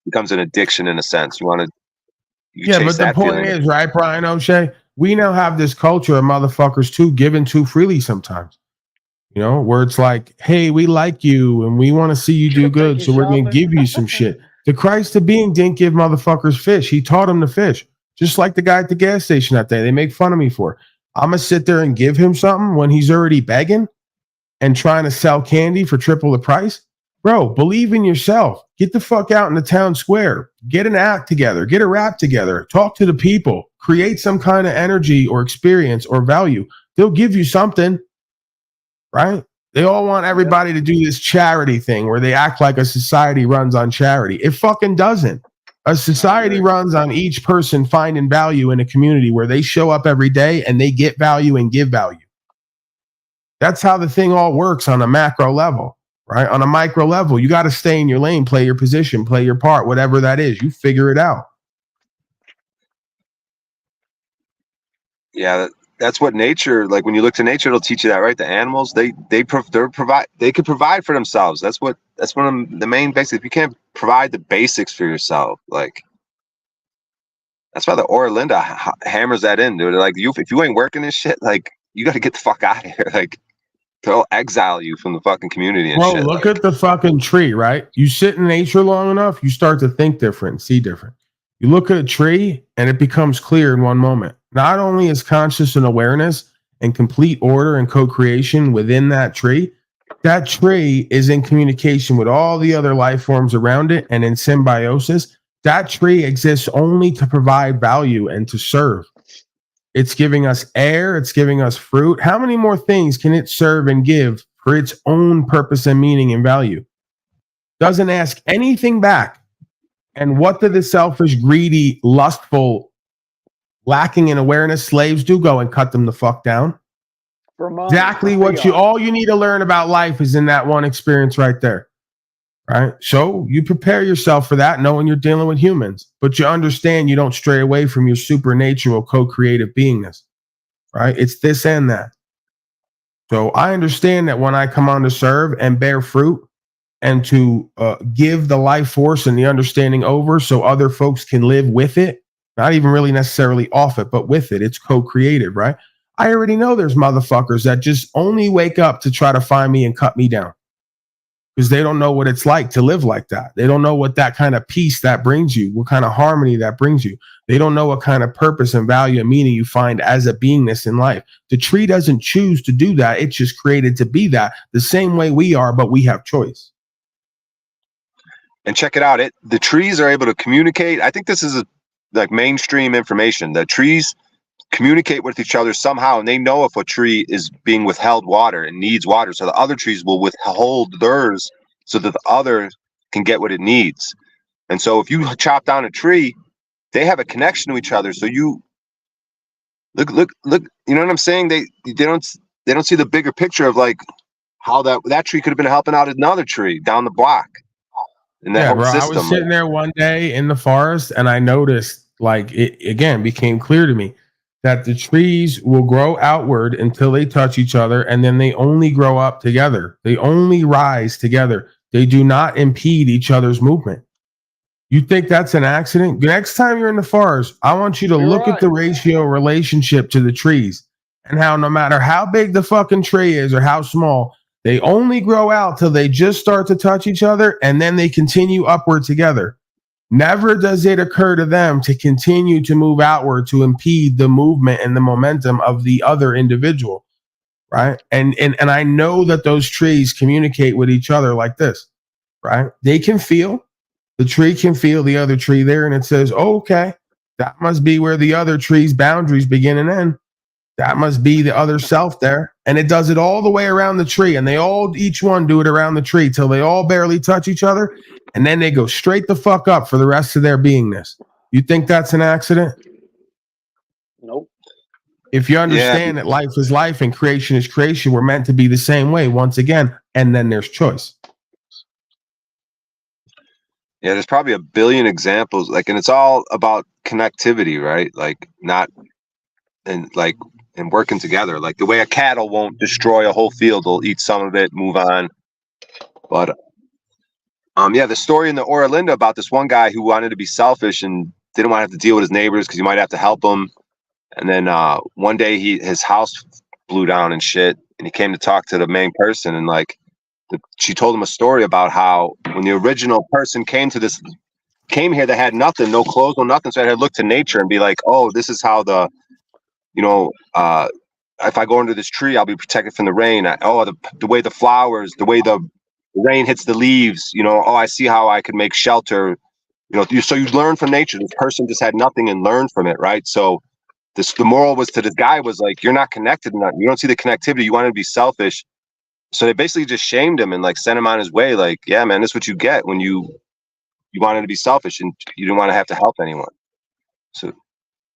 becomes an addiction in a sense. You want to, yeah, but the point is, right, Brian O'Shea, we now have this culture of motherfuckers too giving too freely sometimes. You know, where it's like, hey, we like you and we want to see you do good, so we're going to give you some shit. The Christ of being didn't give motherfuckers fish. He taught them to fish. Just like the guy at the gas station that day. They make fun of me for it. I'm going to sit there and give him something when he's already begging and trying to sell candy for triple the price. Bro, believe in yourself. Get the fuck out in the town square. Get an act together. Get a rap together. Talk to the people. Create some kind of energy or experience or value. They'll give you something. Right? They all want everybody to do this charity thing where they act like a society runs on charity. It fucking doesn't. A society runs on each person finding value in a community where they show up every day and they get value and give value. That's how the thing all works on a macro level, right? On a micro level, you got to stay in your lane, play your position, play your part, whatever that is. You figure it out. Yeah, that's what nature, like when you look to nature, it'll teach you that, right? The animals, they could provide for themselves. That's one of the main basics. If you can't provide the basics for yourself, like that's why the Orlinda hammers that in, dude. Like if you ain't working this shit, like you got to get the fuck out of here. Like they'll exile you from the fucking community and shit. Look at the fucking tree, right? You sit in nature long enough, you start to think different, see different. You look at a tree and it becomes clear in one moment. Not only is conscious and awareness and complete order and co-creation within that tree is in communication with all the other life forms around it and in symbiosis. That tree exists only to provide value and to serve. It's giving us air. It's giving us fruit. How many more things can it serve and give for its own purpose and meaning and value? Doesn't ask anything back. And what do the selfish, greedy, lustful, lacking in awareness slaves do? Go and cut them the fuck down. Exactly what all you need to learn about life is in that one experience right there. Right? So you prepare yourself for that, knowing you're dealing with humans, but you understand you don't stray away from your supernatural co-creative beingness. Right? It's this and that. So I understand that when I come on to serve and bear fruit and to give the life force and the understanding over so other folks can live with it, not even really necessarily off it, but with it. It's co-created, right? I already know there's motherfuckers that just only wake up to try to find me and cut me down because they don't know what it's like to live like that. They don't know what that kind of peace that brings you, what kind of harmony that brings you. They don't know what kind of purpose and value and meaning you find as a beingness in life. The tree doesn't choose to do that. It's just created to be that the same way we are, but we have choice. And check it out. The trees are able to communicate. I think this is like mainstream information. The trees communicate with each other somehow, and they know if a tree is being withheld water and needs water, so the other trees will withhold theirs so that the other can get what it needs. And so if you chop down a tree, they have a connection to each other. So you look, you know what I'm saying? They don't see the bigger picture of like how that tree could have been helping out another tree down the block. In that whole bro. I system. was sitting there one day in the forest and I noticed, like, it again became clear to me that the trees will grow outward until they touch each other, and then they only grow up together. They only rise together. They do not impede each other's movement. You think that's an accident? Next time you're in the forest, I want you to look at the ratio relationship to the trees and how no matter how big the fucking tree is or how small, they only grow out till they just start to touch each other, and then they continue upward together. Never does it occur to them to continue to move outward to impede the movement and the momentum of the other individual, right? And I know that those trees communicate with each other like this, right? They can feel, the tree can feel the other tree there, and it says, oh, okay, that must be where the other tree's boundaries begin and end. That must be the other self there. And it does it all the way around the tree. And they all, each one do it around the tree till they all barely touch each other. And then they go straight the fuck up for the rest of their beingness. You think that's an accident? Nope. If you understand that life is life and creation is creation, we're meant to be the same way once again. And then there's choice. Yeah, there's probably a billion examples. Like, and it's all about connectivity, right? Like and working together. Like the way a cattle won't destroy a whole field, they'll eat some of it, move on. But yeah, the story in the Ora-Linda about this one guy who wanted to be selfish and didn't want to have to deal with his neighbors because he might have to help them. And then one day his house blew down and shit, and he came to talk to the main person, and like she told him a story about how when the original person came here, they had nothing, no clothes, no nothing. So I had to look to nature and be like, oh, this is how if I go under this tree, I'll be protected from the rain. The way the flowers, the way the rain hits the leaves, I see how I could make shelter. So you learn from nature. This person just had nothing and learned from it, right? So the moral was to this guy was like, you're not connected enough. You don't see the connectivity. You want to be selfish. So they basically just shamed him and like sent him on his way. Like, yeah, man, this is what you get when you wanted to be selfish and you didn't want to have to help anyone. So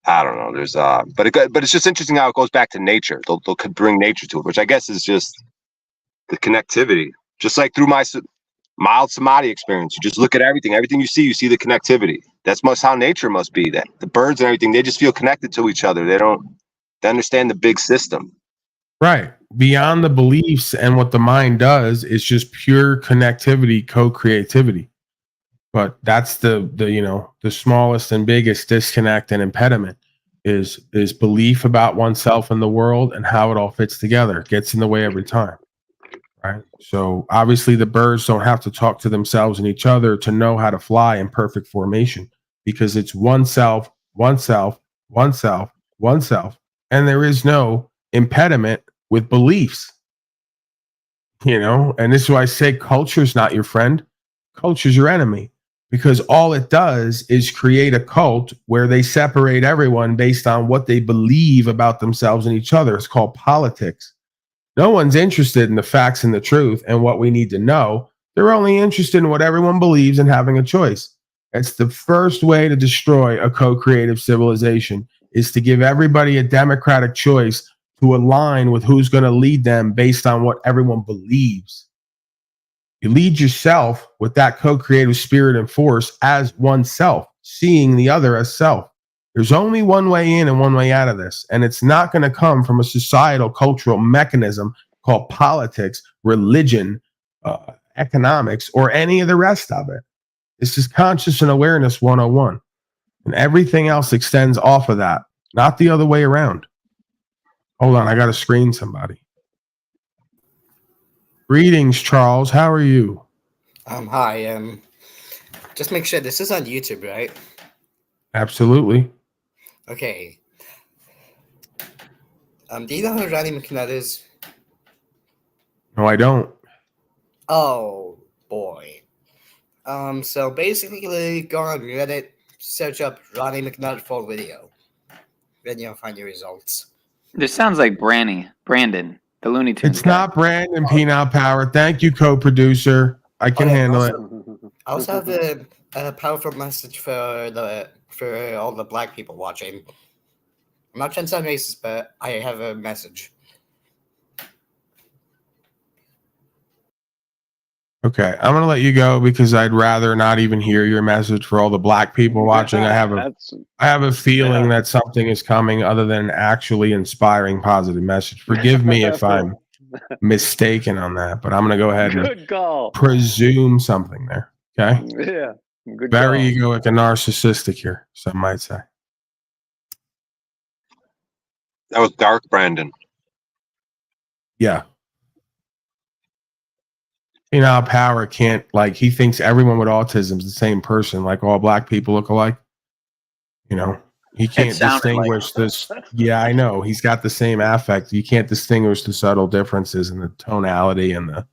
I don't know. There's but it's just interesting how it goes back to nature. They'll bring nature to it, which I guess is just the connectivity. Just like through my mild samadhi experience, you just look at everything you see the connectivity. That's how nature must be. That the birds and everything, they just feel connected to each other. They understand the big system. Right. Beyond the beliefs and what the mind does, it's just pure connectivity, co-creativity. But that's the smallest and biggest disconnect and impediment is belief about oneself and the world and how it all fits together. It gets in the way every time. Right. So obviously the birds don't have to talk to themselves and each other to know how to fly in perfect formation, because it's oneself, oneself, oneself, oneself. And there is no impediment with beliefs. And this is why I say culture's not your friend. Culture's your enemy. Because all it does is create a cult where they separate everyone based on what they believe about themselves and each other. It's called politics. No one's interested in the facts and the truth and what we need to know. They're only interested in what everyone believes and having a choice. It's the first way to destroy a co-creative civilization, is to give everybody a democratic choice to align with who's going to lead them based on what everyone believes. You lead yourself with that co-creative spirit and force as oneself, seeing the other as self. There's only one way in and one way out of this, and it's not going to come from a societal cultural mechanism called politics, religion, economics, or any of the rest of it. This is conscious and awareness 101, and everything else extends off of that, not the other way around. Hold on, I got to screen somebody. Greetings, Charles. How are you? Hi. Just make sure this is on YouTube, right? Absolutely. Okay. Do you know who Ronnie McNutt is? No, I don't. Oh boy. So basically, go on Reddit, search up Ronnie McNutt full video. Then you'll find your results. This sounds like Brandon, the Looney Tunes. It's not Brandon Peanut Power. Thank you, co-producer. I can Oh, yeah, handle it. I also have a powerful message for all the black people watching. I'm not trying to sound racist, but I have a message. Okay, I'm gonna let you go because I'd rather not even hear your message for all the black people watching. I have a feeling that something is coming other than actually inspiring positive message. Forgive me if I'm mistaken on that, but I'm gonna go ahead and Good call. presume something there. Okay. Yeah. Good Very call. egoic and narcissistic here, some might say. That was dark, Brandon. Yeah. You know how Power can't, like, he thinks everyone with autism is the same person, like all black people look alike. You know, he can't distinguish this. Yeah, I know. He's got the same affect. You can't distinguish the subtle differences in the tonality and the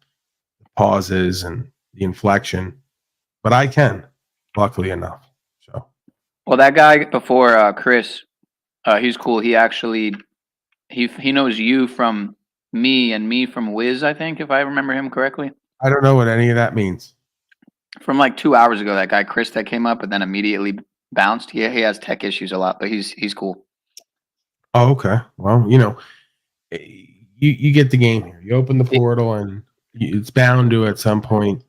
pauses and the inflection. But I can, luckily enough. So, Well, that guy before Chris, he's cool. He actually he knows you from me and me from Wiz, I think, if I remember him correctly. I don't know what any of that means. From like 2 hours ago, that guy Chris that came up and then immediately bounced. Yeah, he has tech issues a lot, but he's cool. Oh, okay. Well, you know, you get the game here. You open the portal, and it's bound to at some point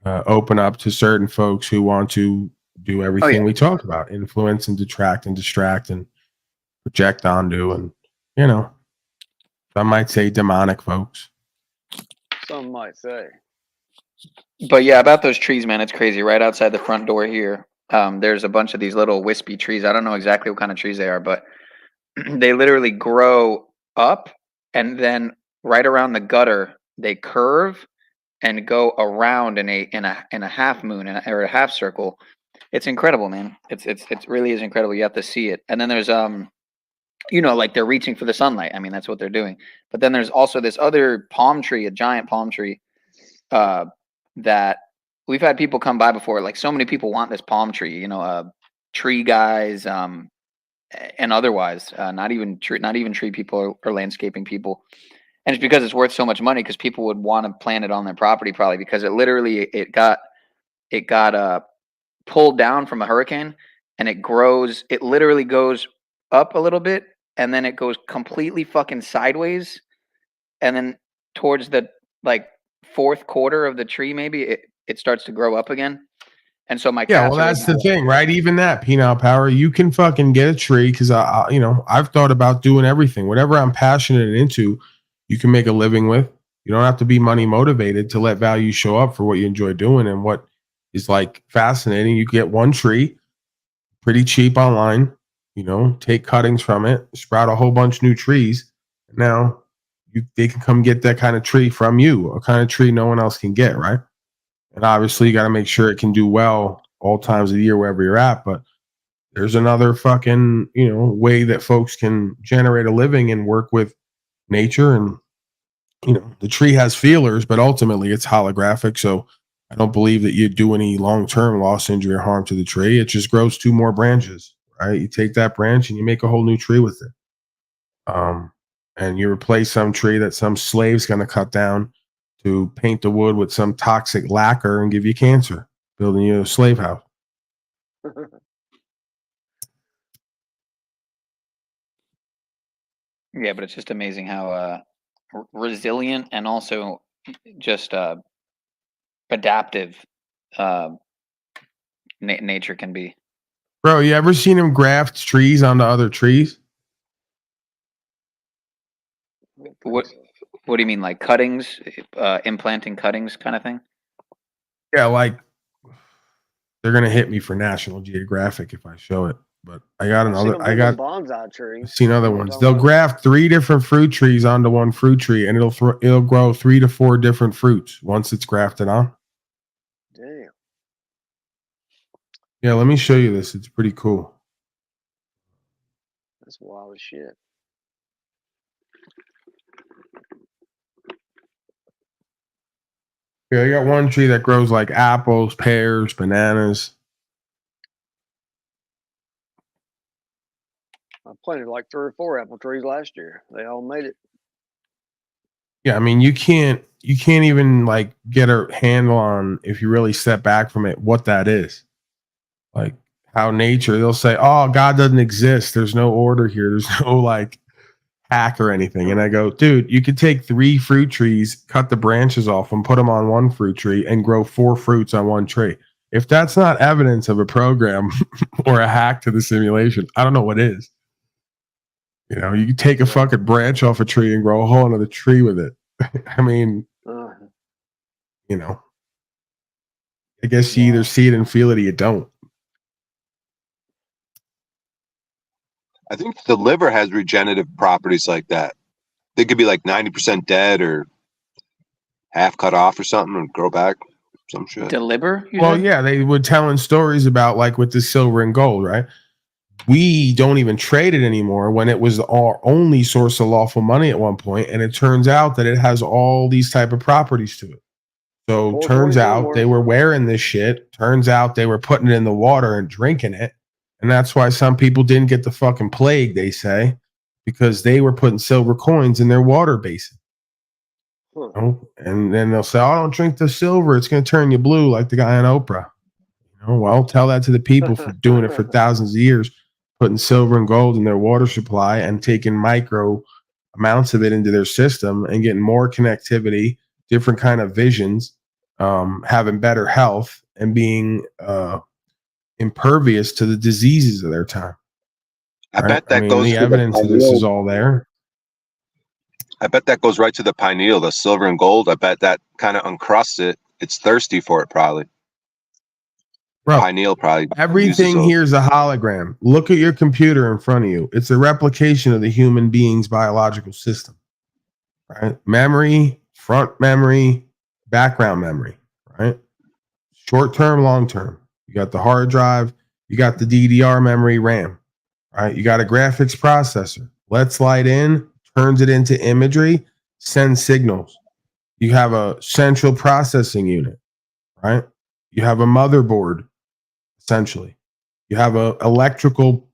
open up to certain folks who want to do everything we talk about: influence and detract and distract and project onto, and you know, some might say demonic folks. Some might say. But yeah, about those trees, man, it's crazy. Right outside the front door here, there's a bunch of these little wispy trees. I don't know exactly what kind of trees they are, but they literally grow up, and then right around the gutter, they curve and go around in a half moon or a half circle. It's incredible, man. It really is incredible. You have to see it. And then there's you know, like they're reaching for the sunlight. I mean, that's what they're doing. But then there's also this other palm tree, a giant palm tree, that we've had people come by before. Like so many people want this palm tree, you know, tree guys, and otherwise, not even tree people or landscaping people. And it's because it's worth so much money because people would want to plant it on their property probably because it literally it got pulled down from a hurricane, and it grows. It literally goes up a little bit, and then it goes completely fucking sideways, and then towards the like fourth quarter of the tree, maybe it starts to grow up again. And so my Yeah, cats well, are that's the thing, right? Even that peanut power, you can fucking get a tree because you know, I've thought about doing everything, whatever I'm passionate and into, you can make a living with. You don't have to be money motivated to let value show up for what you enjoy doing and what is like fascinating. You get one tree, pretty cheap online. You know, take cuttings from it, sprout a whole bunch of new trees. Now, they can come get that kind of tree from you, a kind of tree no one else can get, right? And obviously, you got to make sure it can do well all times of the year, wherever you're at. But there's another fucking, you know, way that folks can generate a living and work with nature. And, you know, the tree has feelers, but ultimately it's holographic. So I don't believe that you do any long-term loss, injury, or harm to the tree. It just grows 2 more branches, right? You take that branch and you make a whole new tree with it. And you replace some tree that some slave's going to cut down to paint the wood with some toxic lacquer and give you cancer, building you a slave house. Yeah, but it's just amazing how resilient and also just adaptive nature can be. Bro, you ever seen him graft trees onto other trees? What do you mean, like cuttings, implanting cuttings kind of thing? Yeah, like they're gonna hit me for National Geographic if I show it. But I got another. I got bonsai tree. I've seen other ones. They'll graft 3 different fruit trees onto one fruit tree, and it'll grow 3 to 4 different fruits once it's grafted on. Damn. Yeah, let me show you this. It's pretty cool. That's wild as shit. Yeah, I got one tree that grows like apples, pears, bananas. I planted like 3 or 4 apple trees last year. They all made it. Yeah, I mean, you can't even like get a handle on, if you really step back from it, what that is. Like how nature, they'll say, "Oh, God doesn't exist. There's no order here. There's no like hack or anything." And I go, dude, you could take 3 fruit trees, cut the branches off and put them on one fruit tree and grow 4 fruits on one tree. If that's not evidence of a program or a hack to the simulation, I don't know what is. You know, you can take a fucking branch off a tree and grow a whole another tree with it. I mean, you know, I guess you either see it and feel it or you don't. I think the liver has regenerative properties like that. They could be like 90% dead or half cut off or something and grow back. Some shit. The liver? Well, yeah, they were telling stories about like with the silver and gold, right? We don't even trade it anymore when it was our only source of lawful money at one point, and it turns out that it has all these type of properties to it. So turns out they were wearing this shit. Turns out they were putting it in the water and drinking it. And that's why some people didn't get the fucking plague, they say, because they were putting silver coins in their water basin. You know? And then they'll say, "Oh, don't drink the silver. It's going to turn you blue," like the guy on Oprah. You know, well, tell that to the people for doing it for thousands of years, putting silver and gold in their water supply and taking micro amounts of it into their system and getting more connectivity, different kind of visions, having better health, and being impervious to the diseases of their time. I bet that goes the to evidence of this is all there. I bet that goes right to the pineal, the silver and gold. I bet that kind of uncrusts it. It's thirsty for it, probably. Bro, pineal probably. Everything here is a hologram. Look at your computer in front of you. It's a replication of the human being's biological system. Right? Memory, front memory, background memory. Right? Short term, long term. You got the hard drive. You got the DDR memory, RAM. Right? You got a graphics processor. Lets light in, turns it into imagery, sends signals. You have a central processing unit. Right? You have a motherboard. Essentially, you have an electrical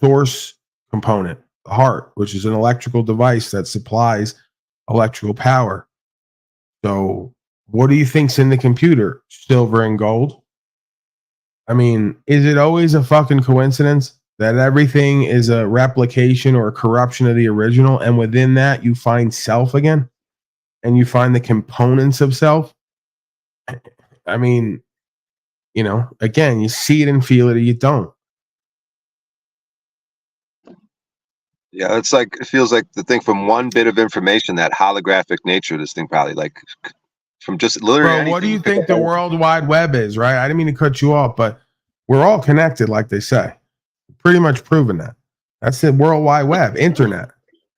source component, the heart, which is an electrical device that supplies electrical power. So, what do you think's in the computer? Silver and gold? I mean, is it always a fucking coincidence that everything is a replication or a corruption of the original, and within that you find self again, and you find the components of self? I mean, you know, again, you see it and feel it or you don't. Yeah, it's like, it feels like the thing from one bit of information, that holographic nature of this thing, probably like from just literally. Bro, what do you think the World Wide Web is, right? I didn't mean to cut you off, but we're all connected, like they say. Pretty much proven that. That's the World Wide Web, internet.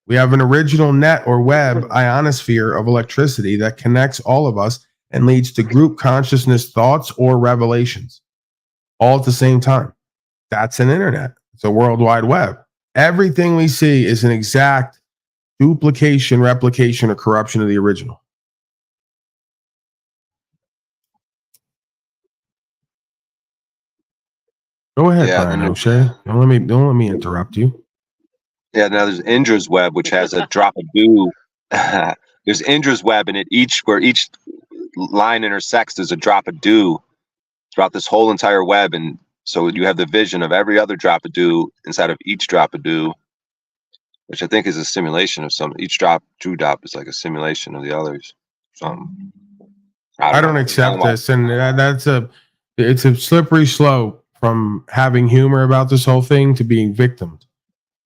We have an original net or web ionosphere of electricity that connects all of us and leads to group consciousness thoughts or revelations all at the same time. That's an internet. It's a World Wide Web. Everything we see is an exact duplication, replication, or corruption of the original. Go ahead, Yeah, Brian O'Shea. Don't let me interrupt you. Yeah, now there's Indra's web, which has a drop of dew. There's Indra's web, and where each line intersects, there's a drop of dew throughout this whole entire web, and so you have the vision of every other drop of dew inside of each drop of dew, which I think is a simulation of some. Each dew drop is like a simulation of the others. I don't accept this, and it's a slippery slope from having humor about this whole thing to being victimed.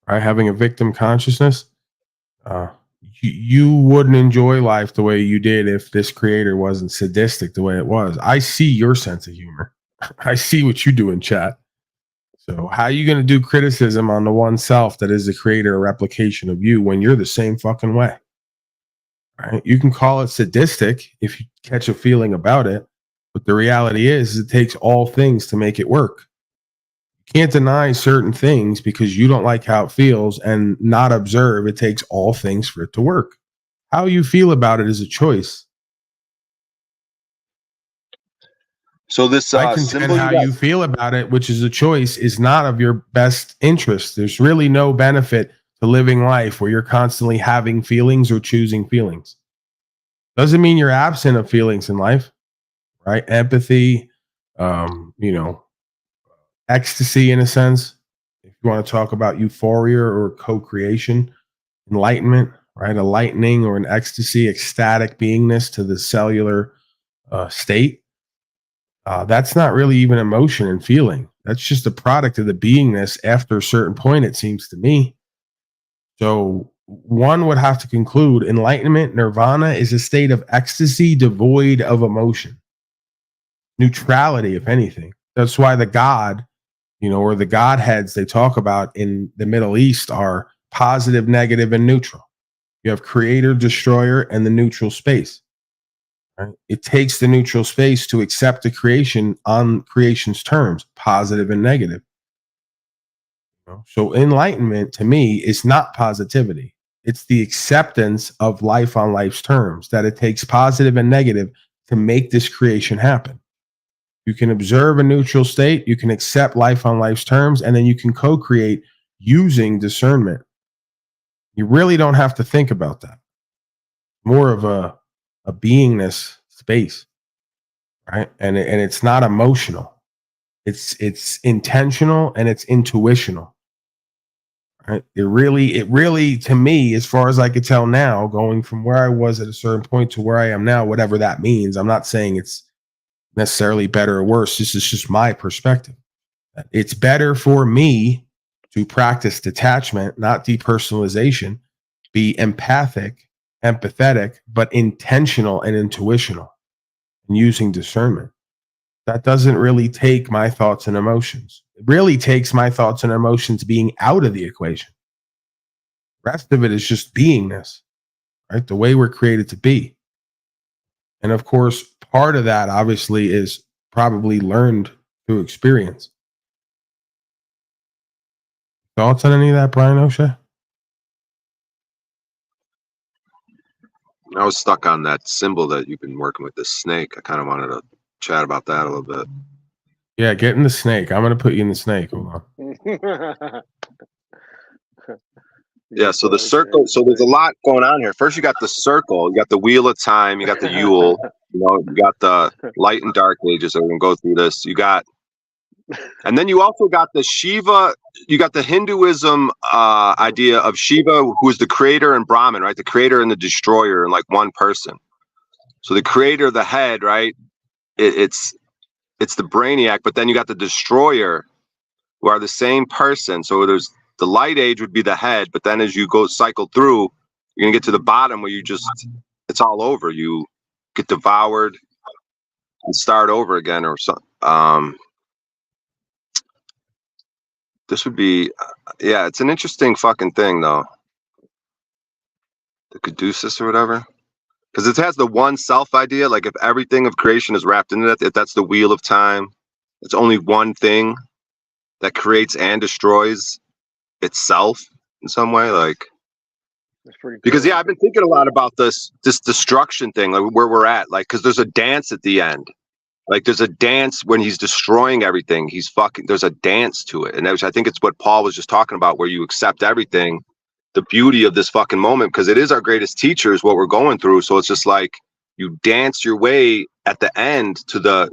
Right, having a victim consciousness. You wouldn't enjoy life the way you did if this creator wasn't sadistic the way it was. I see your sense of humor. I see what you do in chat. So how are you going to do criticism on the one self that is the creator or replication of you when you're the same fucking way? Right? You can call it sadistic if you catch a feeling about it, but the reality is it takes all things to make it work. You can't deny certain things because you don't like how it feels and not observe it takes all things for it to work. How you feel about it is a choice. So this I contend how you feel about it, which is a choice, is not of your best interest. There's really no benefit to living life where you're constantly having feelings or choosing feelings. Doesn't mean you're absent of feelings in life, right? Empathy, ecstasy in a sense. If you want to talk about euphoria or co-creation, enlightenment, right? A lightning or an ecstasy, ecstatic beingness to the cellular state. That's not really even emotion and feeling. That's just a product of the beingness after a certain point, it seems to me. So one would have to conclude enlightenment, nirvana, is a state of ecstasy devoid of emotion. Neutrality, if anything. That's why the God, or the Godheads they talk about in the Middle East are positive, negative, and neutral. You have creator, destroyer, and the neutral space. Right? It takes the neutral space to accept the creation on creation's terms, positive and negative. So enlightenment to me is not positivity. It's the acceptance of life on life's terms, that it takes positive and negative to make this creation happen. You can observe a neutral state, you can accept life on life's terms, and then you can co-create using discernment. You really don't have to think about that. More of a beingness space, right? And it's not emotional. It's intentional and it's intuitional. Right? It really, to me, as far as I could tell now, going from where I was at a certain point to where I am now, whatever that means, I'm not saying it's necessarily better or worse. This is just my perspective. It's better for me to practice detachment, not depersonalization, be empathic, empathetic, but intentional and intuitional, and using discernment. That doesn't really take my thoughts and emotions. It really takes my thoughts and emotions being out of the equation. The rest of it is just beingness, right? The way we're created to be. And of course, part of that obviously is probably learned through experience. Thoughts on any of that, Brian O'Shea? I was stuck on that symbol that you've been working with, this snake. I kind of wanted to chat about that a little bit. Yeah, get in the snake. I'm going to put you in the snake. Hold on. Yeah, so the circle, so there's a lot going on here. First, you got the circle, you got the wheel of time, you got the Yule, you got the light and dark ages. So we're going to go through this. You got, and then you also got the Shiva, you got the Hinduism idea of Shiva, who is the creator and Brahman, right? The creator and the destroyer in like one person. So the creator, the head, right? It's the brainiac, but then you got the destroyer, who are the same person. So there's the light age would be the head, but then as you go cycle through, you're gonna get to the bottom where you just, it's all over. You get devoured and start over again, or something. This would be, yeah, it's an interesting fucking thing though. The Caduceus or whatever. Because it has the one self idea, like if everything of creation is wrapped into that, if that's the wheel of time, it's only one thing that creates and destroys itself in some way. Like, that's pretty cool. Because yeah, I've been thinking a lot about this destruction thing, like where we're at, like, because there's a dance at the end. Like there's a dance when he's destroying everything. There's a dance to it. And I think it's what Paul was just talking about, where you accept everything. The beauty of this fucking moment, because it is our greatest teacher, is what we're going through. So it's just like you dance your way at the end to the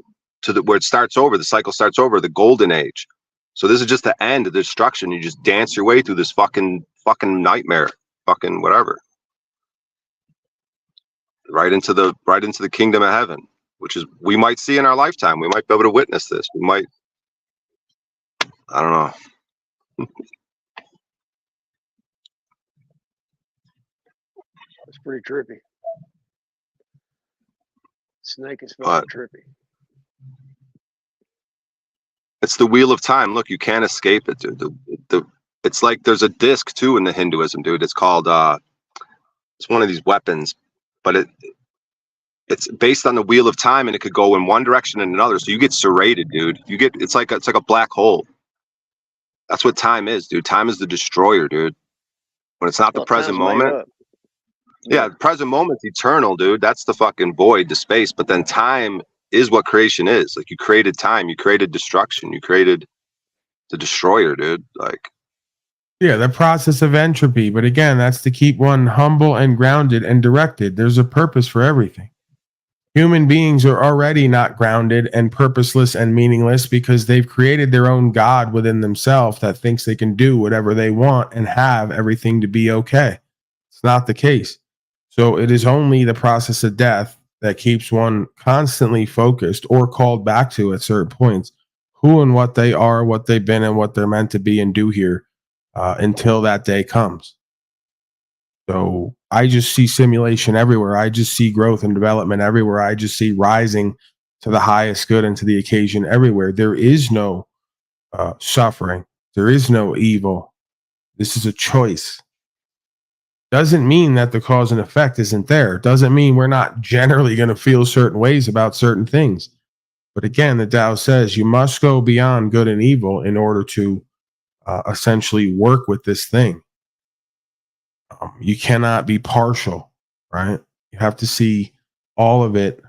where it starts over, the cycle starts over, the golden age. So this is just the end of the destruction. You just dance your way through this fucking nightmare, fucking whatever. Right into the kingdom of heaven, which is we might see in our lifetime. We might be able to witness this. We might, I don't know. It's pretty trippy. Snake is fucking trippy. It's the wheel of time. Look, you can't escape it, dude. It's like there's a disc too in the Hinduism, dude. It's called it's one of these weapons, but it's based on the wheel of time, and it could go in one direction and another. So you get serrated, dude. It's like a black hole. That's what time is, dude. Time is the destroyer, dude. When it's not the present moment. Yeah, present moment's eternal, dude. That's the fucking void, the space. But then time is what creation is. Like you created time, you created destruction, you created the destroyer, dude. Like Yeah, the process of entropy. But again, that's to keep one humble and grounded and directed. There's a purpose for everything. Human beings are already not grounded and purposeless and meaningless because they've created their own God within themselves that thinks they can do whatever they want and have everything to be okay. It's not the case. So it is only the process of death that keeps one constantly focused or called back to at certain points who and what they are, what they've been, and what they're meant to be and do here until that day comes. So I just see simulation everywhere. I just see growth and development everywhere. I just see rising to the highest good and to the occasion everywhere. There is no suffering. There is no evil. This is a choice. Doesn't mean that the cause and effect isn't there. Doesn't mean we're not generally going to feel certain ways about certain things. But again, the Tao says you must go beyond good and evil in order to essentially work with this thing. You cannot be partial, right? You have to see all of it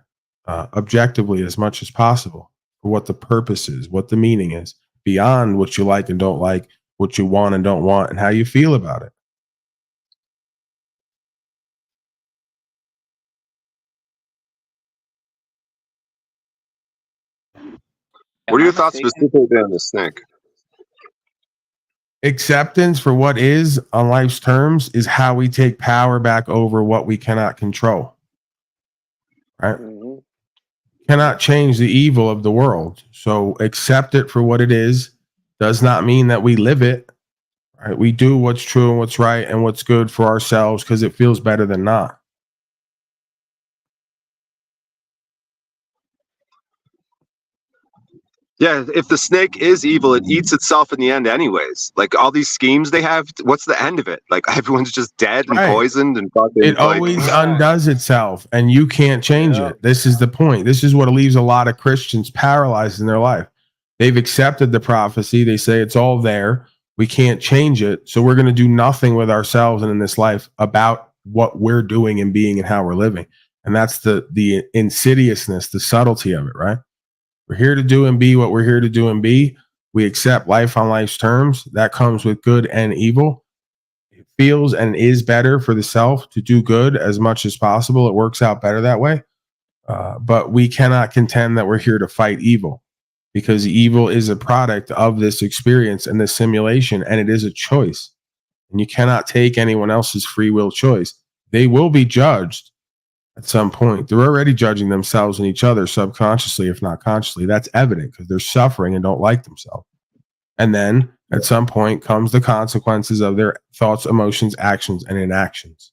objectively as much as possible for what the purpose is, what the meaning is, beyond what you like and don't like, what you want and don't want, and how you feel about it. What are your thoughts specifically on the snake? Acceptance for what is on life's terms is how we take power back over what we cannot control. Right? Mm-hmm. Cannot change the evil of the world. So accept it for what it is. Does not mean that we live it. Right? We do what's true and what's right and what's good for ourselves because it feels better than not. Yeah, if the snake is evil, it eats itself in the end anyways. Like all these schemes they have, what's the end of it? Like everyone's just dead and poisoned and fucking it always undoes itself and you can't change it. This is the point. This is what leaves a lot of Christians paralyzed in their life. They've accepted the prophecy. They say it's all there. We can't change it. So we're going to do nothing with ourselves and in this life about what we're doing and being and how we're living. And that's the insidiousness, the subtlety of it, right? We're here to do and be what we're here to do and be. We accept life on life's terms. That comes with good and evil. It feels and is better for the self to do good as much as possible. It works out better that way. But we cannot contend that we're here to fight evil because evil is a product of this experience and this simulation, and it is a choice. And you cannot take anyone else's free will choice. They will be judged at some point. They're already judging themselves and each other subconsciously, if not consciously. That's evident because they're suffering and don't like themselves. And then at some point comes the consequences of their thoughts, emotions, actions, and inactions.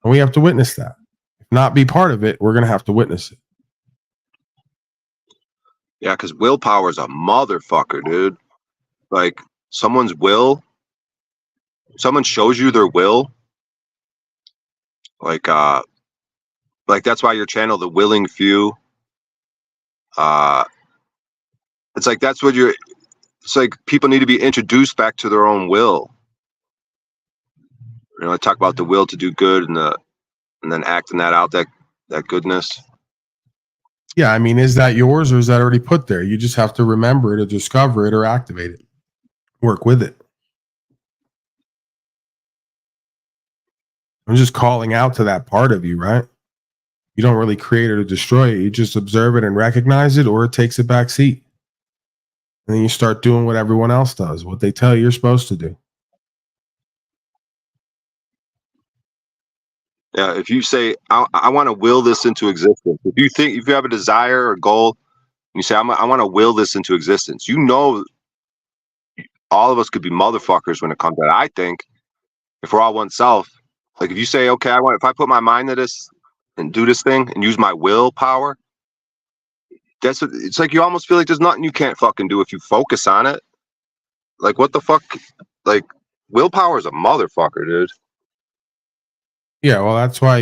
And we have to witness that. If not be part of it, we're going to have to witness it. Yeah, because willpower is a motherfucker, dude. Like someone's will, someone shows you their will. Like that's why your channel, The Willing Few. It's like that's what it's like people need to be introduced back to their own will. You know, I talk about the will to do good and then acting that out, that goodness. Yeah, I mean, is that yours or is that already put there? You just have to remember it or discover it or activate it. Work with it. I'm just calling out to that part of you, right? You don't really create it or destroy it. You just observe it and recognize it, or it takes a back seat. And then you start doing what everyone else does, what they tell you you're supposed to do. Yeah, if you say, I want to will this into existence. If you have a desire or goal, you say, I want to will this into existence. You know, all of us could be motherfuckers when it comes to that. I think if we're all oneself, like if you say, okay, if I put my mind to this and do this thing and use my willpower, it's like you almost feel like there's nothing you can't fucking do if you focus on it. Like what the fuck? Like willpower is a motherfucker, dude. Yeah, well, that's why,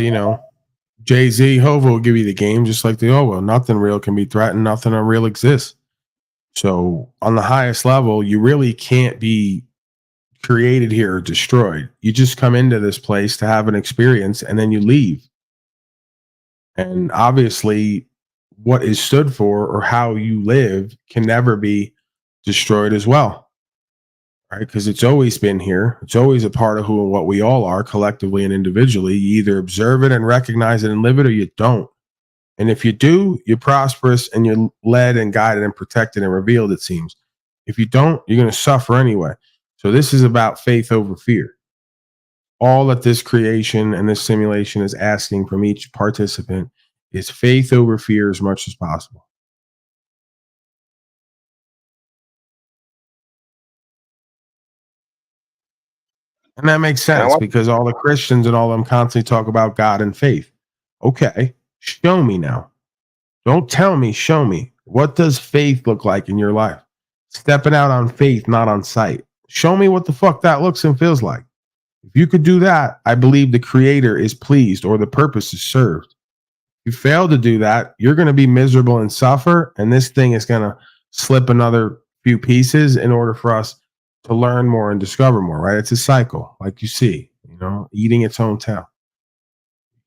Jay-Z, Hova will give you the game just like the nothing real can be threatened, nothing unreal exists. So on the highest level, you really can't be created here or destroyed. You just come into this place to have an experience and then you leave. And obviously, what is stood for or how you live can never be destroyed as well. right? Because it's always been here. It's always a part of who and what we all are collectively and individually. You either observe it and recognize it and live it, or you don't. And if you do, you're prosperous and you're led and guided and protected and revealed, it seems. If you don't, you're going to suffer anyway. So this is about faith over fear. All that this creation and this simulation is asking from each participant is faith over fear as much as possible. And that makes sense because all the Christians and all of them constantly talk about God and faith. Okay, show me now. Don't tell me, show me. What does faith look like in your life? Stepping out on faith, not on sight. Show me what the fuck that looks and feels like. If you could do that, I believe the Creator is pleased or the purpose is served. If you fail to do that, you're going to be miserable and suffer, and this thing is going to slip another few pieces in order for us to learn more and discover more, right? It's a cycle, like you see, eating its own tail.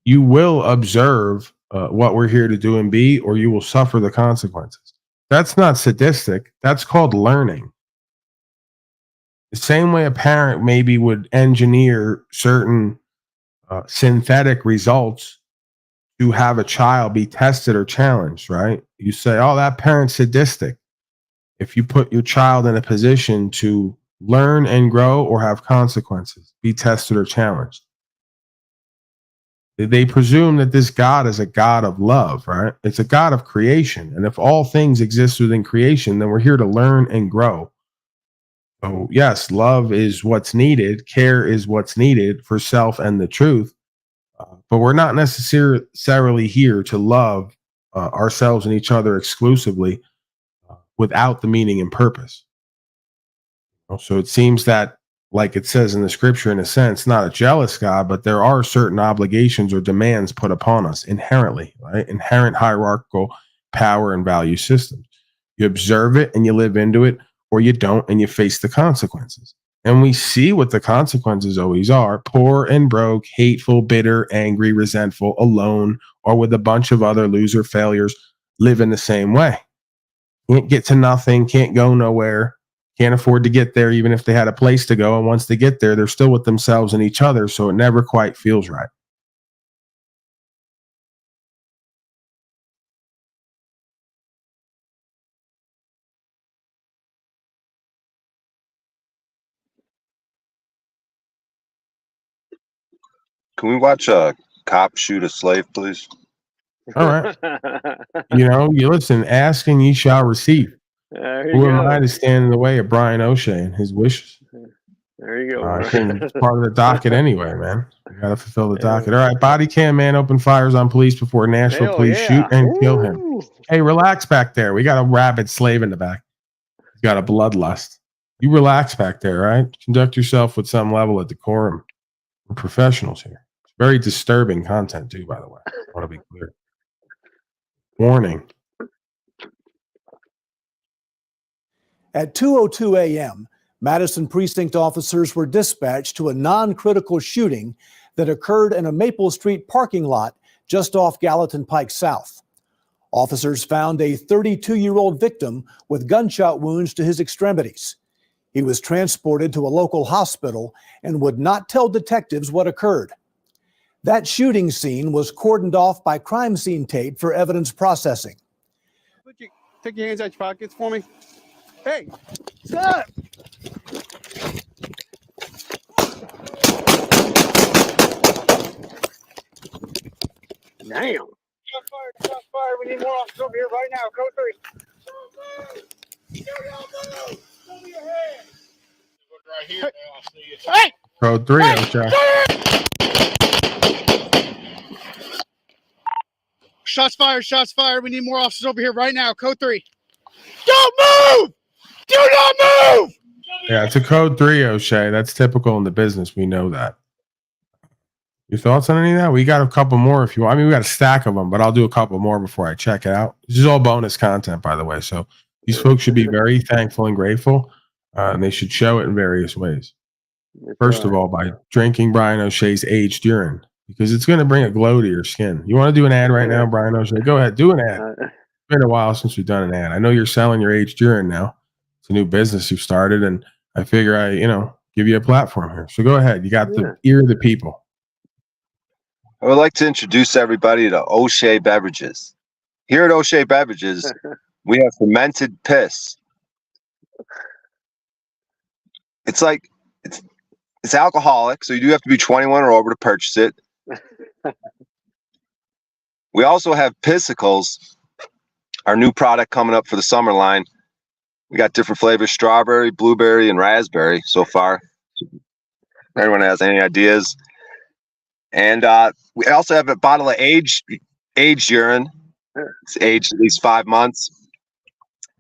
You will observe what we're here to do and be, or you will suffer the consequences. That's not sadistic. That's called learning. The same way a parent maybe would engineer certain synthetic results to have a child be tested or challenged, right? You say, oh, that parent's sadistic. If you put your child in a position to learn and grow or have consequences, be tested or challenged. They presume that this God is a God of love, right? It's a God of creation. And if all things exist within creation, then we're here to learn and grow. So yes, love is what's needed. Care is what's needed for self and the truth. But we're not necessarily here to love ourselves and each other exclusively without the meaning and purpose. So it seems that, like it says in the scripture, in a sense, not a jealous God, but there are certain obligations or demands put upon us inherently, right? Inherent hierarchical power and value systems. You observe it and you live into it, or you don't and you face the consequences. And we see what the consequences always are: poor and broke, hateful, bitter, angry, resentful, alone, or with a bunch of other loser failures live in the same way. Can't get to nothing, can't go nowhere, can't afford to get there even if they had a place to go. And once they get there, they're still with themselves and each other, so it never quite feels right. Can we watch a cop shoot a slave, please? All right. You listen, ask and ye shall receive. Who am I to stand in the way of Brian O'Shea and his wishes? There you go. I think it's part of the docket anyway, man. You got to fulfill the docket. All right, body cam man open fires on police before Nashville police shoot and kill him. Hey, relax back there. We got a rabid slave in the back. He's got a bloodlust. You relax back there, right? Conduct yourself with some level of decorum. We're professionals here. It's very disturbing content, too, by the way. I want to be clear. Warning. At 2:02 a.m., Madison precinct officers were dispatched to a non-critical shooting that occurred in a Maple Street parking lot just off Gallatin Pike South. Officers found a 32-year-old victim with gunshot wounds to his extremities. He was transported to a local hospital and would not tell detectives what occurred. That shooting scene was cordoned off by crime scene tape for evidence processing. Take your hands out your pockets for me. Hey, stop! Damn. Shots fired. We need more officers over here right now. Code 3. Move your head. Right here. I'll see you. Hey! Code 3, O'Shea. Shots fired. Shots fired. We need more officers over here right now. Code 3. Don't move! Do not move! Yeah, it's a code 3, O'Shea. That's typical in the business. We know that. Your thoughts on any of that? We got a couple more if you want. I mean, we got a stack of them, but I'll do a couple more before I check it out. This is all bonus content, by the way. So these folks should be very thankful and grateful, and they should show it in various ways. First of all, by drinking Brian O'Shea's aged urine, because it's going to bring a glow to your skin. You want to do an ad right now, Brian O'Shea? Go ahead, do an ad. It's been a while since we've done an ad. I know you're selling your aged urine now. It's a new business you've started, and I figure I, give you a platform here. So go ahead. You got the ear of the people. I would like to introduce everybody to O'Shea Beverages. Here at O'Shea Beverages, we have fermented piss. It's like it's alcoholic, so you do have to be 21 or over to purchase it. We also have Pissicles, our new product coming up for the summer line. We got different flavors: strawberry, blueberry, and raspberry so far. Anyone has any ideas? And we also have a bottle of aged urine. It's aged at least 5 months.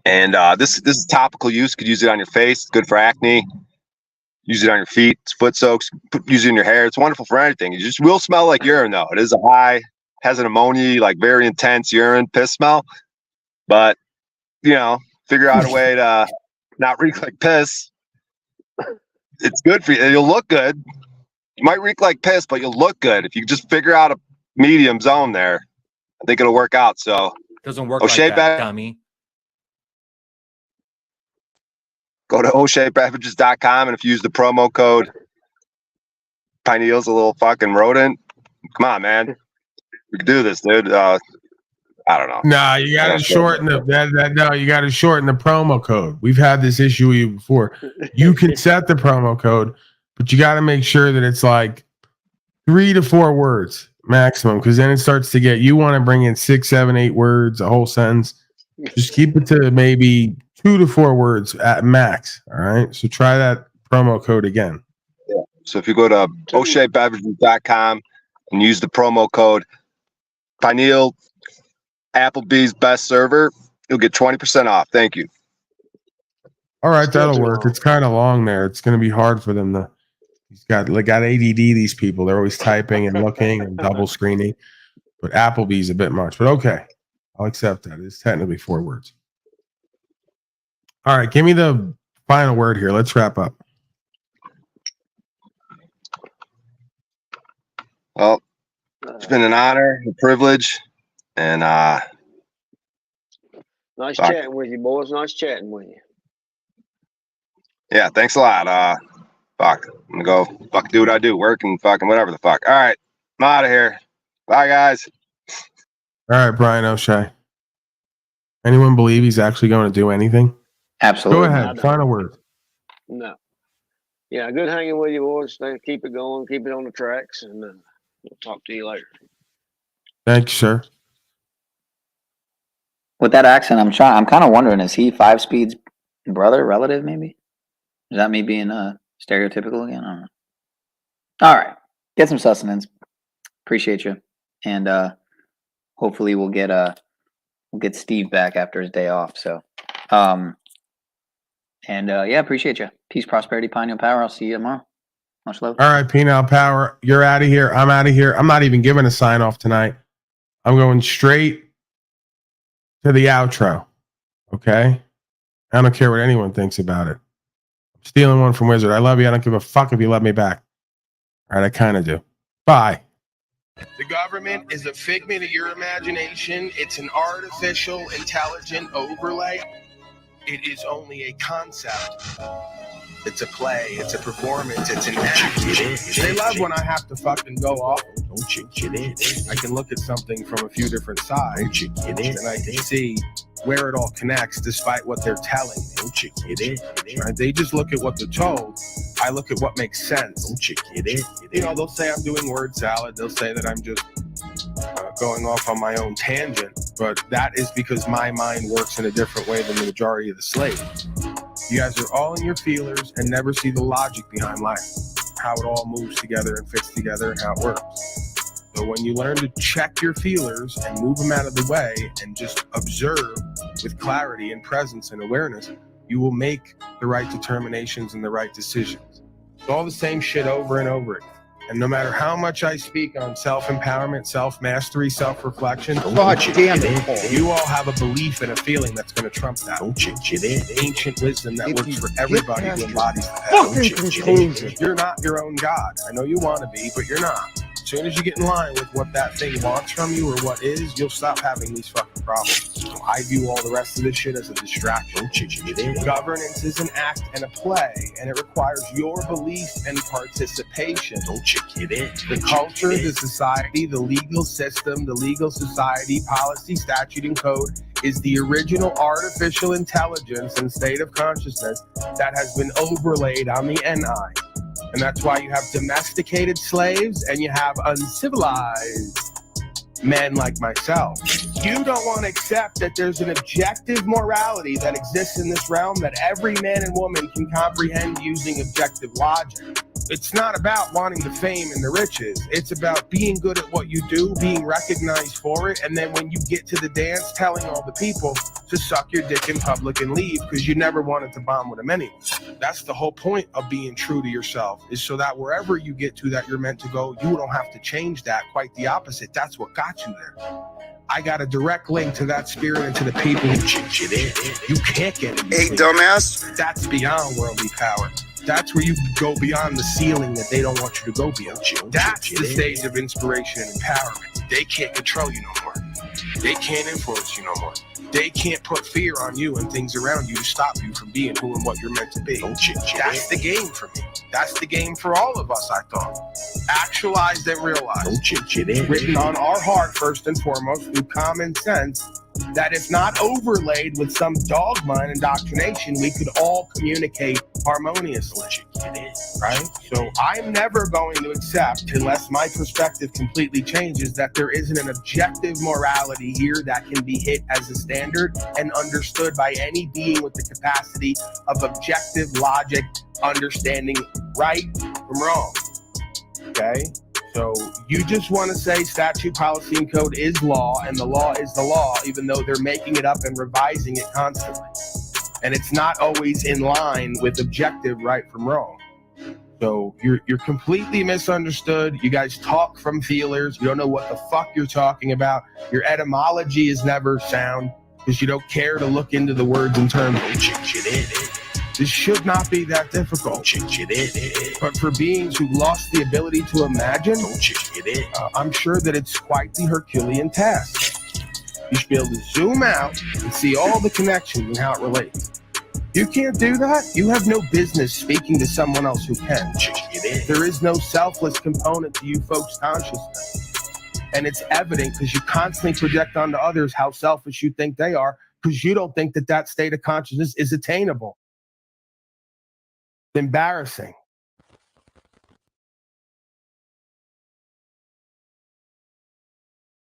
And this is topical use. You could use it on your face. It's good for acne. Use it on your feet. It's foot soaks. Use it in your hair. It's wonderful for anything. It just will smell like urine, though. It is has an ammonia, like very intense urine piss smell. But, figure out a way to not reek like piss. It's good for you. You'll look good. You might reek like piss, but you'll look good. If you just figure out a medium zone there, I think it'll work out. So doesn't work like that, dummy. Go to OsheaBeverages.com, and if you use the promo code Pineal's a little fucking rodent. Come on, man. We can do this, dude. I don't know. Nah, you got to shorten you got to shorten the promo code. We've had this issue with you before. You can set the promo code, but you got to make sure that it's like 3 to 4 words maximum, because then it starts to get, you want to bring in 6, 7, 8 words, a whole sentence. Just keep it to maybe 2 to 4 words at max. All right. So try that promo code again. Yeah. So if you go to OsheaBeverages.com and use the promo code Pineal, Applebee's best server, you'll get 20% off. Thank you. All right, that'll work. It's kind of long there. It's going to be hard for them to. He's got ADD. These people, they're always typing and looking and double screening. But Applebee's a bit much. But okay, I'll accept that. It's technically 4 words. All right, give me the final word here. Let's wrap up. Well, it's been an honor, a privilege, and nice chatting with you, boys. Nice chatting with you. Yeah, thanks a lot. Fuck, I'm gonna go do what I do, work and fucking whatever the fuck. All right, I'm out of here. Bye, guys. All right, Brian O'Shea. Anyone believe he's actually going to do anything? Absolutely. Go ahead. Final word. No. Yeah, good hanging with you, boys. Keep it going. Keep it on the tracks, and we'll talk to you later. Thank you, sir. With that accent, I'm kind of wondering, is he 5 Speed's brother, relative, maybe? Is that me being stereotypical again? I don't know. All right. Get some sustenance. Appreciate you. And hopefully we'll get Steve back after his day off. So yeah, appreciate you. Peace, prosperity, Pineal Power. I'll see you tomorrow. Much love. All right, Pineal Power. You're out of here. I'm out of here. I'm not even giving a sign off tonight. I'm going straight to the outro. Okay? I don't care what anyone thinks about it. I'm stealing one from Wizard. I love you. I don't give a fuck if you love me back. All right, I kind of do. Bye. The government is a figment of your imagination. It's an artificial, intelligent overlay. It is only a concept. It's a play. It's a performance. It's an act. They love when I have to fucking go off. I can look at something from a few different sides, and I can see where it all connects, despite what they're telling me. Right? They just look at what they're told. I look at what makes sense. They'll say I'm doing word salad. They'll say that I'm just going off on my own tangent, but that is because my mind works in a different way than the majority of the slaves. You guys are all in your feelers and never see the logic behind life, how it all moves together and fits together and how it works. So when you learn to check your feelers and move them out of the way and just observe with clarity and presence and awareness, you will make the right determinations and the right decisions. It's all the same shit over and over again. And no matter how much I speak on self-empowerment, self-mastery, self-reflection, you all have a belief and a feeling that's going to trump that. Ancient wisdom that works for everybody who embodies that. You're not your own God. I know you want to be, but you're not. As soon as you get in line with what that thing wants from you or what is, you'll stop having these fucking problems. problem. I view all the rest of this shit as a distraction. Governance is an act and a play, and it requires your belief and participation. The culture, the society, the legal system, the legal society, policy, statute, and code is the original artificial intelligence and state of consciousness that has been overlaid on the NI. And that's why you have domesticated slaves and you have uncivilized men like myself. You don't want to accept that there's an objective morality that exists in this realm that every man and woman can comprehend using objective logic. It's not about wanting the fame and the riches. It's about being good at what you do, being recognized for it, and then when you get to the dance, telling all the people to suck your dick in public and leave because you never wanted to bond with them anyway. That's the whole point of being true to yourself, is so that wherever you get to that you're meant to go, you don't have to change that. Quite the opposite. That's what got you there. I got a direct link to that spirit and to the people who shit in. You can't get it. Hey, dumbass. That's beyond worldly power. That's where you go beyond the ceiling that they don't want you to go beyond. That's the stage of inspiration and empowerment. They can't control you no more. They can't influence you no more. They can't put fear on you and things around you to stop you from being who and what you're meant to be. That's the game for me. That's the game for all of us, I thought. Actualized and realized. Written on our heart, first and foremost, through common sense, that if not overlaid with some dogma and indoctrination, we could all communicate harmoniously. Right? So I'm never going to accept, unless my perspective completely changes, that there isn't an objective morality here that can be hit as a standard and understood by any being with the capacity of objective logic, understanding right from wrong. Okay? So you just want to say statute, policy, and code is law, and the law is the law, even though they're making it up and revising it constantly. And it's not always in line with objective right from wrong. So you're completely misunderstood. You guys talk from feelers. You don't know what the fuck you're talking about. Your etymology is never sound because you don't care to look into the words and terms. This should not be that difficult. But for beings who've lost the ability to imagine, I'm sure that it's quite the Herculean task. You should be able to zoom out and see all the connections and how it relates. You can't do that? You have no business speaking to someone else who can. There is no selfless component to you folks' consciousness. And it's evident because you constantly project onto others how selfish you think they are because you don't think that that state of consciousness is attainable. Embarrassing.